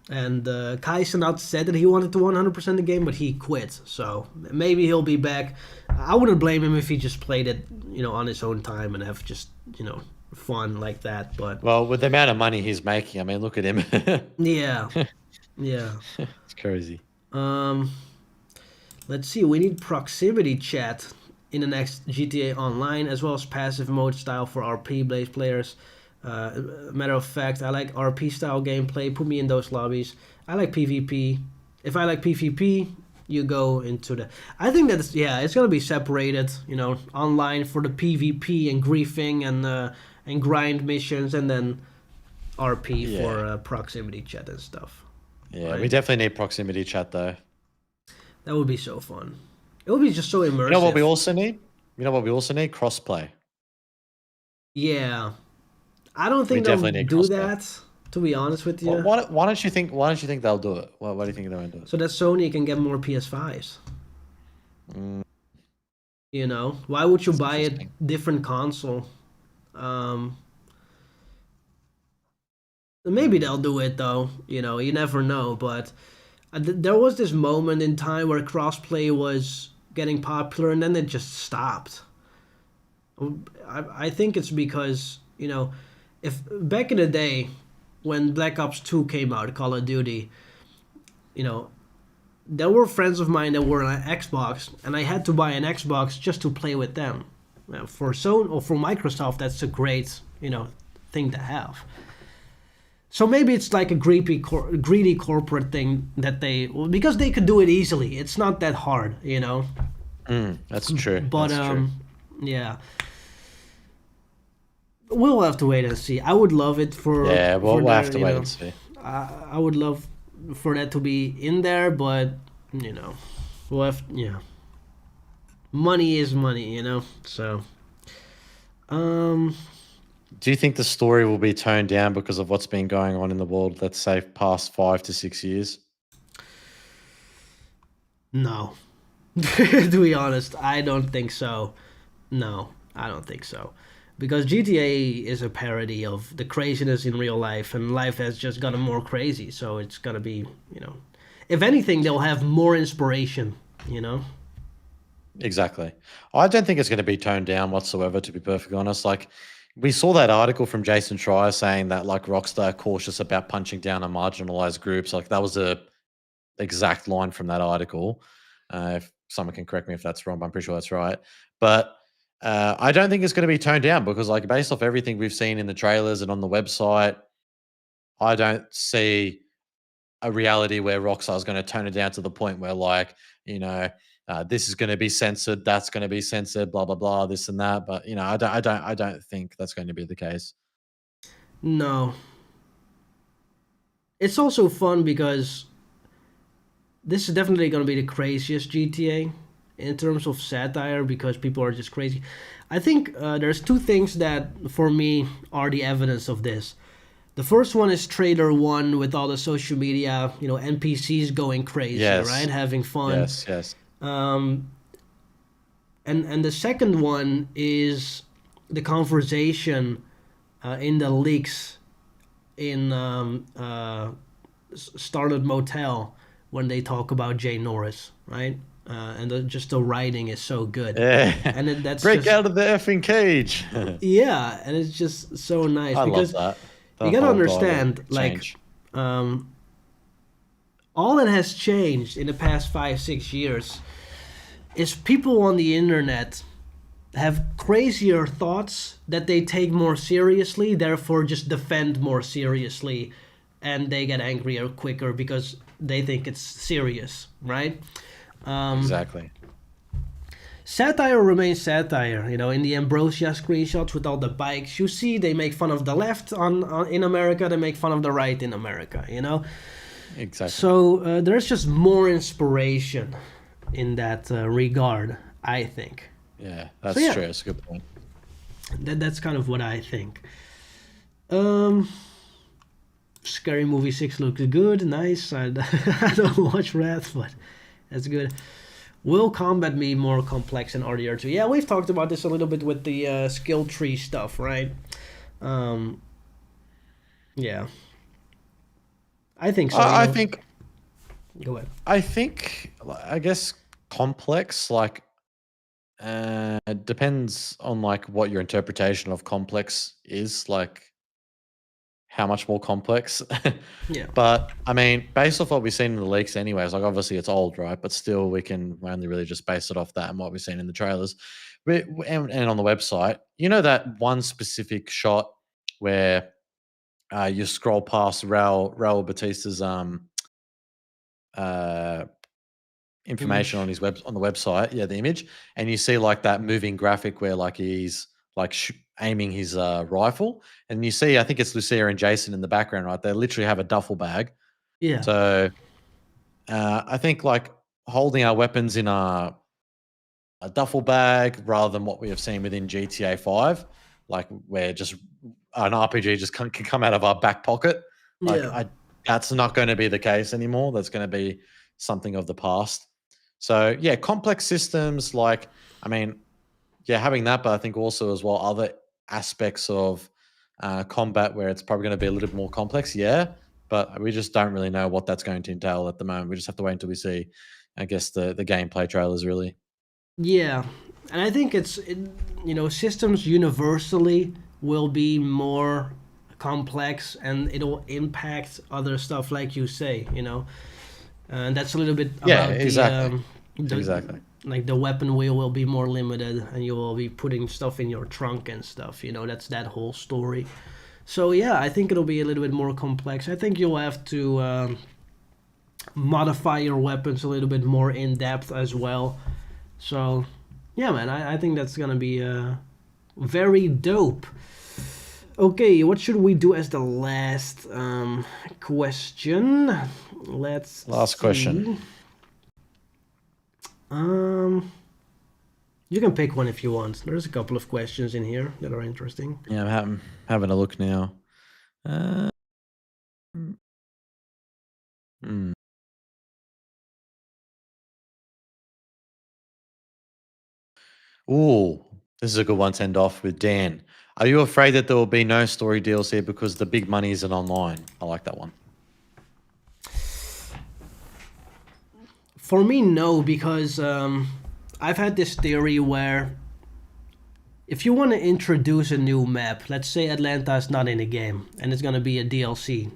Speaker 2: And Kaisenat said that he wanted to 100% the game, but he quit. So maybe he'll be back. I wouldn't blame him if he just played it, on his own time and have just, fun like that. But
Speaker 1: Well, with the amount of money he's making, I mean, look at him.
Speaker 2: yeah, yeah.
Speaker 1: It's crazy.
Speaker 2: Um, let's see. We need proximity chat in the next GTA Online, as well as passive mode style for RP-based players. Matter of fact, I like RP style gameplay. Put me in those lobbies. I like PvP. If I like PvP, you go into the. I think that's it's gonna be separated. Online for the PvP and griefing and grind missions, and then RP
Speaker 1: Yeah.
Speaker 2: for proximity chat and stuff.
Speaker 1: Yeah,
Speaker 2: Right.
Speaker 1: we definitely need proximity chat though.
Speaker 2: That would be so fun. It would be just so immersive.
Speaker 1: You know what we also need? Crossplay.
Speaker 2: Yeah, I don't think they'll
Speaker 1: definitely need
Speaker 2: do
Speaker 1: crossplay.
Speaker 2: that. To be honest with you,
Speaker 1: Why don't you think? Why don't you think they'll do it? Why do you think they're going to do it?
Speaker 2: so that Sony can get more PS5s.
Speaker 1: Mm,
Speaker 2: Why would you
Speaker 1: that's
Speaker 2: buy a
Speaker 1: interesting.
Speaker 2: different console? Um, Maybe they'll do it though. You never know. But there was this moment in time where crossplay was getting popular, and then it just stopped. I think it's because if back in the day when Black Ops 2 came out, Call of Duty, you know, there were friends of mine that were on Xbox, and I had to buy an Xbox just to play with them. For Sony or for Microsoft, that's a great thing to have. So maybe it's like a greedy corporate thing that because they could do it easily. It's not that hard.
Speaker 1: That's true.
Speaker 2: But
Speaker 1: That's true.
Speaker 2: yeah, we'll have to wait and see. I would love it for
Speaker 1: Yeah, well,
Speaker 2: for
Speaker 1: we'll have
Speaker 2: the,
Speaker 1: to wait and see.
Speaker 2: I would love for that to be in there, but we'll have money is money. So
Speaker 1: Do you think the story will be toned down because of what's been going on in the world, let's say, past 5 to 6 years?
Speaker 2: no. To be honest, I don't think so. No, I don't think so. Because GTA is a parody of the craziness in real life, and life has just gotten more crazy. So it's gonna be. If anything, they'll have more inspiration.
Speaker 1: Exactly. I don't think it's going to be toned down whatsoever, to be perfectly honest. Like, we saw that article from Jason Schreier saying that, like, Rockstar are cautious about punching down on marginalized groups. Like, that was a exact line from that article. If someone can correct me if that's wrong, but I'm pretty sure that's right. But I don't think it's going to be toned down because, like, based off everything we've seen in the trailers and on the website, I don't see a reality where Rockstar is going to tone it down to the point where, like, this is going to be censored, that's going to be censored, blah blah blah, this and that. But I don't think that's going to be the case.
Speaker 2: No. It's also fun because this is definitely going to be the craziest GTA in terms of satire because people are just crazy. I think there's two things that, for me, are the evidence of this. The first one is Trailer 1 with all the social media, NPCs going crazy,
Speaker 1: Yes.
Speaker 2: right? Having fun.
Speaker 1: Yes.
Speaker 2: And the second one is the conversation in the leaks in Starlet Motel when they talk about Jay Norris, right? just the writing is so good,
Speaker 1: Yeah.
Speaker 2: and that's
Speaker 1: Break
Speaker 2: just
Speaker 1: out of the effing cage.
Speaker 2: yeah, and it's just so nice
Speaker 1: I love
Speaker 2: because
Speaker 1: that.
Speaker 2: you
Speaker 1: The
Speaker 2: gotta
Speaker 1: whole dialogue
Speaker 2: understand, like,
Speaker 1: change.
Speaker 2: um, all that has changed in the past 5 6 years is people on the internet have crazier thoughts that they take more seriously, therefore just defend more seriously, and they get angrier quicker because they think it's serious, right?
Speaker 1: Exactly.
Speaker 2: Satire remains satire. In the Ambrosia screenshots with all the bikes, you see they make fun of the left in America, they make fun of the right in America.
Speaker 1: Exactly.
Speaker 2: So there's just more inspiration in that regard, I think.
Speaker 1: Yeah,
Speaker 2: So
Speaker 1: that's
Speaker 2: yeah,
Speaker 1: true. That's a good point.
Speaker 2: that's kind of what I think. Um, Scary Movie 6 looks good, nice. I don't watch Wrath, but that's good. Will combat be more complex in RDR2? Yeah, we've talked about this a little bit with the skill tree stuff, right? Um, yeah, I think so.
Speaker 1: I think
Speaker 2: Go ahead.
Speaker 1: I guess complex, like, it depends on like what your interpretation of complex is, like how much more complex.
Speaker 2: Yeah,
Speaker 1: But I mean, based off what we've seen in the leaks, anyways, like obviously it's old, right? But still, we can only really just base it off that and what we've seen in the trailers, and on the website. You know that one specific shot where you scroll past Raul Batista's uh information on
Speaker 2: image.
Speaker 1: his on the website, yeah, the image, and you see like that moving graphic where like he's like aiming his rifle, and you see, I think it's Lucia and Jason in the background, right? They literally have a duffel bag.
Speaker 2: Yeah,
Speaker 1: So I think like holding our weapons in a duffel bag rather than what we have seen within GTA 5, like where just an RPG just can come out of our back pocket. Like
Speaker 2: yeah,
Speaker 1: that's not going to be the case anymore. That's going to be something of the past. So yeah, complex systems, like, I mean, yeah, having that, but I think also as well other aspects of combat where it's probably going to be a little bit more complex. Yeah, but we just don't really know what that's going to entail at the moment. We just have to wait until we see, I guess, the gameplay trailers really.
Speaker 2: yeah, and I think systems universally will be more complex, and it'll impact other stuff, like you say. And that's a little bit
Speaker 1: Yeah,
Speaker 2: about
Speaker 1: exactly,
Speaker 2: the
Speaker 1: exactly.
Speaker 2: like the weapon wheel will be more limited, and you will be putting stuff in your trunk and stuff. That's that whole story. So yeah, I think it'll be a little bit more complex. I think you'll have to modify your weapons a little bit more in depth as well. So yeah, man, I think that's gonna be very dope. Okay, what should we do as the last question? Let's
Speaker 1: Last question.
Speaker 2: see. Um, you can pick one if you want. There's a couple of questions in here that are interesting.
Speaker 1: Yeah, having a look now. Uh, hmm. Ooh, this is a good one to end off with, Dan. Are you afraid that there will be no story DLC because the big money isn't online? I like that one.
Speaker 2: For me, no, because I've had this theory where if you want to introduce a new map, let's say Atlanta is not in the game and it's going to be a DLC,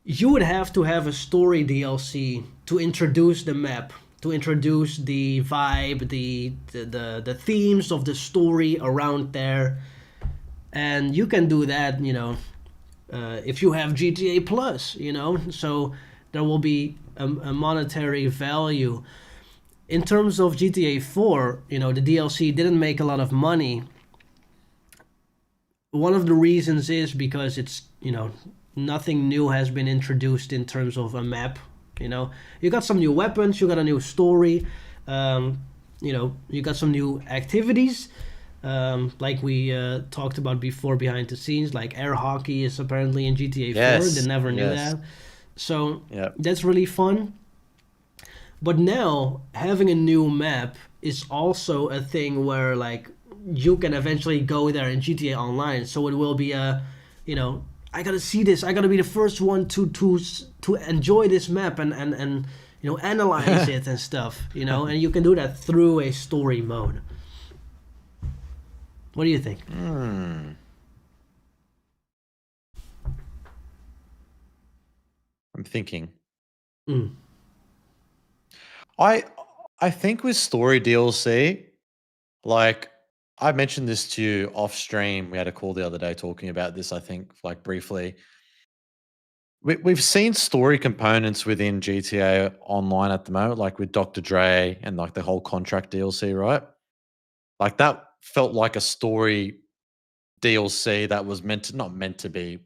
Speaker 2: you would have to have a story DLC to introduce the map, to introduce the vibe, the themes of the story around there. And you can do that, if you have GTA Plus, so there will be a monetary value. In terms of GTA 4, the DLC didn't make a lot of money. One of the reasons is because it's, nothing new has been introduced in terms of a map. You got some new weapons, you got a new story, you got some new activities. Like we talked about before behind the scenes, like air hockey is apparently in GTA 4.
Speaker 1: Yes.
Speaker 2: They never knew
Speaker 1: Yes.
Speaker 2: that. So
Speaker 1: Yep.
Speaker 2: that's really fun. But now having a new map is also a thing where like you can eventually go there in GTA Online. So it will be I gotta see this. I gotta be the first one to enjoy this map and analyze it and stuff, and you can do that through a story mode. What do you think?
Speaker 1: I'm thinking.
Speaker 2: Mm.
Speaker 1: I think with story DLC, like I mentioned this to you off stream. We had a call the other day talking about this, I think, like briefly. We've seen story components within GTA Online at the moment, like with Dr. Dre and like the whole contract DLC, right? Like that felt like a story DLC that was not meant to be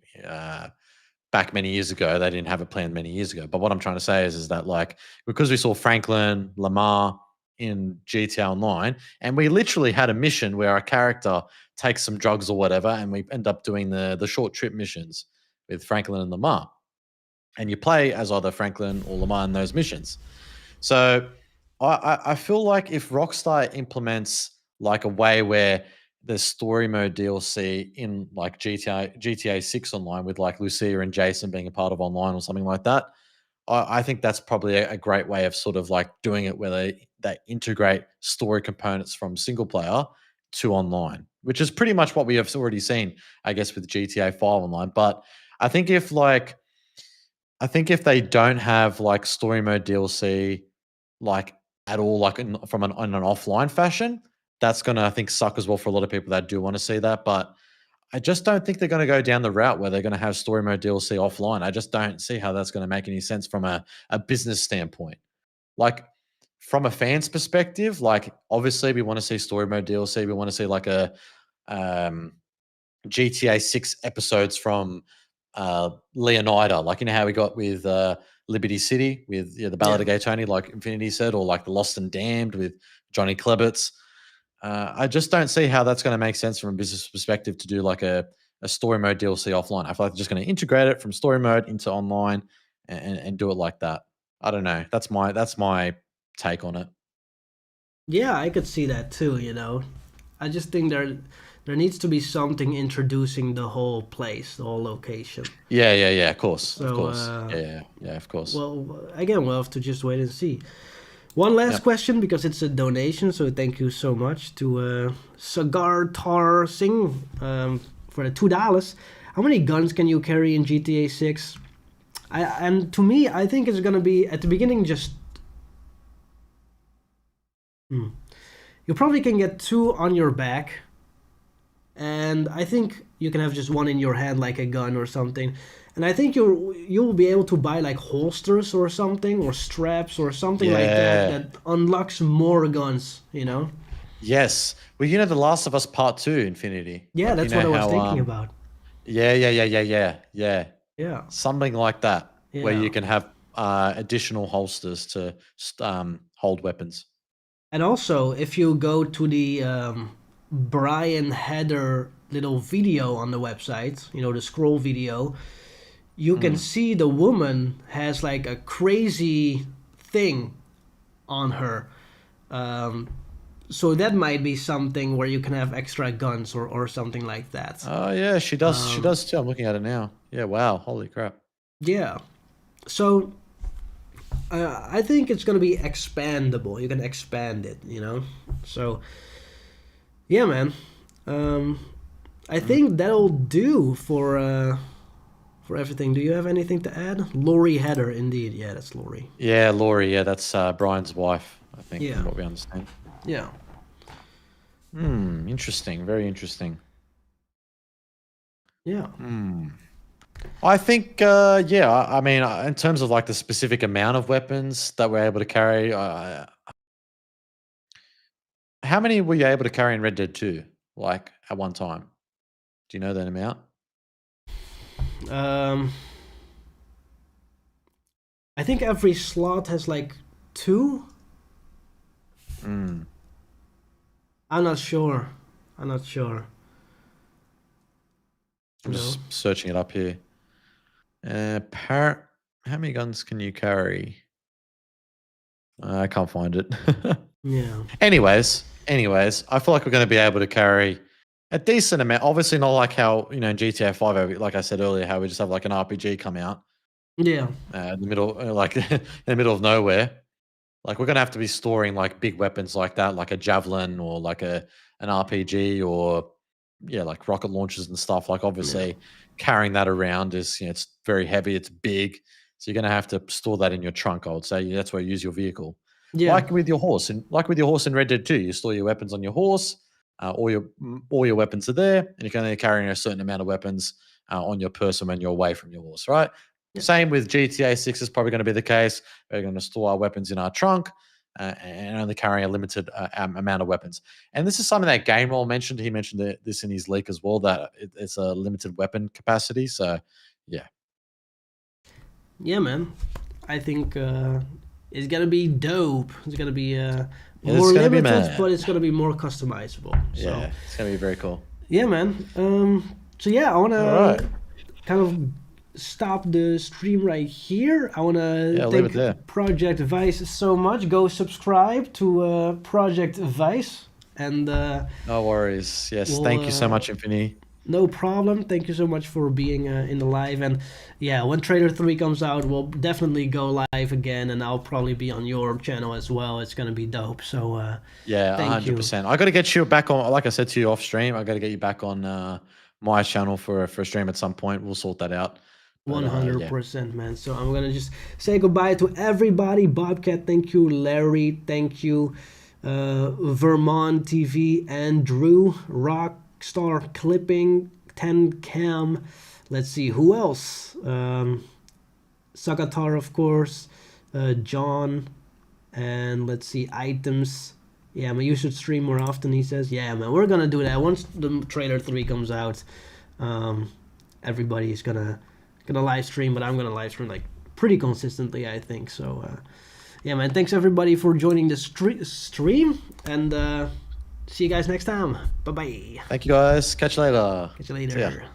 Speaker 1: back many years ago. They didn't have it planned many years ago. But what I'm trying to say is that like because we saw Franklin Lamar in GTA Online, and we literally had a mission where our character takes some drugs or whatever, and we end up doing the short trip missions with Franklin and Lamar, and you play as either Franklin or Lamar in those missions. So I feel like if Rockstar implements like a way where there's story mode DLC in like GTA 6 online with like Lucia and Jason being a part of online or something like that, I think that's probably a great way of sort of like doing it where they integrate story components from single player to online, which is pretty much what we have already seen, I guess, with GTA 5 online. But I think if like I think if they don't have like story mode DLC like at all, like from in an offline fashion, that's gonna I think suck as well for a lot of people that do want to see that. But I just don't think they're gonna go down the route where they're gonna have story mode DLC offline. I just don't see how that's gonna make any sense from a business standpoint. Like from a fan's perspective, like obviously we want to see story mode DLC. We want to see like a um GTA 6 episodes from Leonida, like you know how we got with Liberty City with the Ballad
Speaker 2: Yeah.
Speaker 1: of Gay Tony, like Infinity said, or like the Lost and Damned with Johnny Klebitz. I just don't see how that's going to make sense from a business perspective to do like a story mode DLC offline. I feel like they're just going to integrate it from story mode into online and do it like that. I don't know. That's my take on it.
Speaker 2: Yeah, I could see that too. I just think there needs to be something introducing the whole place, the whole location.
Speaker 1: Yeah. Of course, of
Speaker 2: So,
Speaker 1: course. Yeah. Of course.
Speaker 2: well, again, we'll have to just wait and see. One last
Speaker 1: Yep.
Speaker 2: question because it's a donation, so thank you so much to Sagar Tar Singh for the $2. How many guns can you carry in GTA 6? And to me, I think it's gonna be at the beginning just. You probably can get two on your back, and I think you can have just one in your hand, like a gun or something. And I think you'll be able to buy like holsters or something, or straps or something like that
Speaker 1: Yeah.
Speaker 2: that unlocks more guns.
Speaker 1: Yes. Well, The Last of Us Part 2 Infinity.
Speaker 2: Yeah,
Speaker 1: Like,
Speaker 2: that's what I was
Speaker 1: how,
Speaker 2: thinking about.
Speaker 1: yeah.
Speaker 2: Yeah,
Speaker 1: Something like that, where you
Speaker 2: yeah.
Speaker 1: can have additional holsters to hold weapons.
Speaker 2: And also, if you go to the Brian Header little video on the website, the scroll video, you can
Speaker 1: Mm.
Speaker 2: see the woman has like a crazy thing on her. Um, so that might be something where you can have extra guns or something like that.
Speaker 1: Oh, yeah, she does. She
Speaker 2: Um,
Speaker 1: does too. I'm looking at it now. Yeah, wow. Holy crap.
Speaker 2: yeah. So I think it's going to be expandable. You can expand it. So yeah, man. Um, I
Speaker 1: Mm.
Speaker 2: think that'll do for everything. Do you have anything to add? Lori Header, indeed. Yeah, that's Lori.
Speaker 1: Yeah, Laurie. Yeah, that's Brian's wife, I think,
Speaker 2: Yeah,
Speaker 1: from what we understand.
Speaker 2: yeah,
Speaker 1: Interesting. Very interesting.
Speaker 2: yeah.
Speaker 1: I think, yeah. I mean, in terms of like the specific amount of weapons that we're able to carry, how many were you able to carry in Red Dead 2, like at one time? Do you know that amount?
Speaker 2: Um, I think every slot has like two.
Speaker 1: Mm.
Speaker 2: I'm not sure. I'm not sure.
Speaker 1: I'm
Speaker 2: You know.
Speaker 1: just searching it up here. How many guns can you carry? I can't find it.
Speaker 2: Yeah.
Speaker 1: anyways, I feel like we're going to be able to carry a decent amount. Obviously, not like how in GTA 5, like I said earlier, how we just have like an RPG come out.
Speaker 2: Yeah.
Speaker 1: in the middle, like in the middle of nowhere. Like, we're gonna have to be storing, like, big weapons like that, like a javelin or like an RPG or, yeah, like rocket launchers and stuff. Like,
Speaker 2: Yeah.
Speaker 1: obviously, carrying that around is, it's very heavy, it's big, so you're gonna have to store that in your trunk, I would say. That's where you use your vehicle.
Speaker 2: Yeah.
Speaker 1: Like with your horse in Red Dead 2, you store your weapons on your horse, all your weapons are there, and you can only carry a certain amount of weapons, on your person when you're away from your horse, right?
Speaker 2: Yeah.
Speaker 1: Same with GTA 6 is probably gonna be the case. We're going to store our weapons in our trunk, and only carrying a limited amount of weapons. And this is something that Game Roll mentioned. He mentioned this in his leak as well, that it's a limited weapon capacity. So, yeah,
Speaker 2: Yeah, man. I think it's gonna be dope. It's gonna be
Speaker 1: it's
Speaker 2: more
Speaker 1: going to be
Speaker 2: limited,
Speaker 1: mad.
Speaker 2: but it's gonna be more customizable. So
Speaker 1: Yeah, it's going to be very cool.
Speaker 2: yeah, man. So yeah, I
Speaker 1: All right.
Speaker 2: wanna kind of stop the stream right here. I wanna
Speaker 1: Yeah, I'll leave it
Speaker 2: thank
Speaker 1: there.
Speaker 2: Project Vice so much. Go subscribe to Project Vice, and
Speaker 1: No worries. Yes,
Speaker 2: we'll
Speaker 1: thank you so much, Infinity.
Speaker 2: no problem. Thank you so much for being in the live. And yeah, when Trader 3 comes out, we'll definitely go live again, and I'll probably be on your channel as well. It's gonna be dope. So
Speaker 1: Yeah,
Speaker 2: thank you.
Speaker 1: 100%. I got to get you back on, like I said to you off stream, I got to get you back on my channel for a stream at some point. We'll sort that out. But yeah.
Speaker 2: 100%, man. So I'm gonna just say goodbye to everybody. Bobcat, thank you. Larry, thank you. Vermont TV, Andrew, Rockstar Clipping, 10 Cam. Let's see who else. Sagatar, of course. John, and let's see items. Yeah, man, you should stream more often. He says, yeah, man, we're gonna do that once the Trailer 3 comes out. Everybody's gonna live stream, but I'm gonna live stream like pretty consistently, I think. So yeah, man, thanks everybody for joining the stream, and see you guys next time. Bye bye.
Speaker 1: Thank you guys. Catch you later.
Speaker 2: Catch you
Speaker 1: See ya.
Speaker 2: later.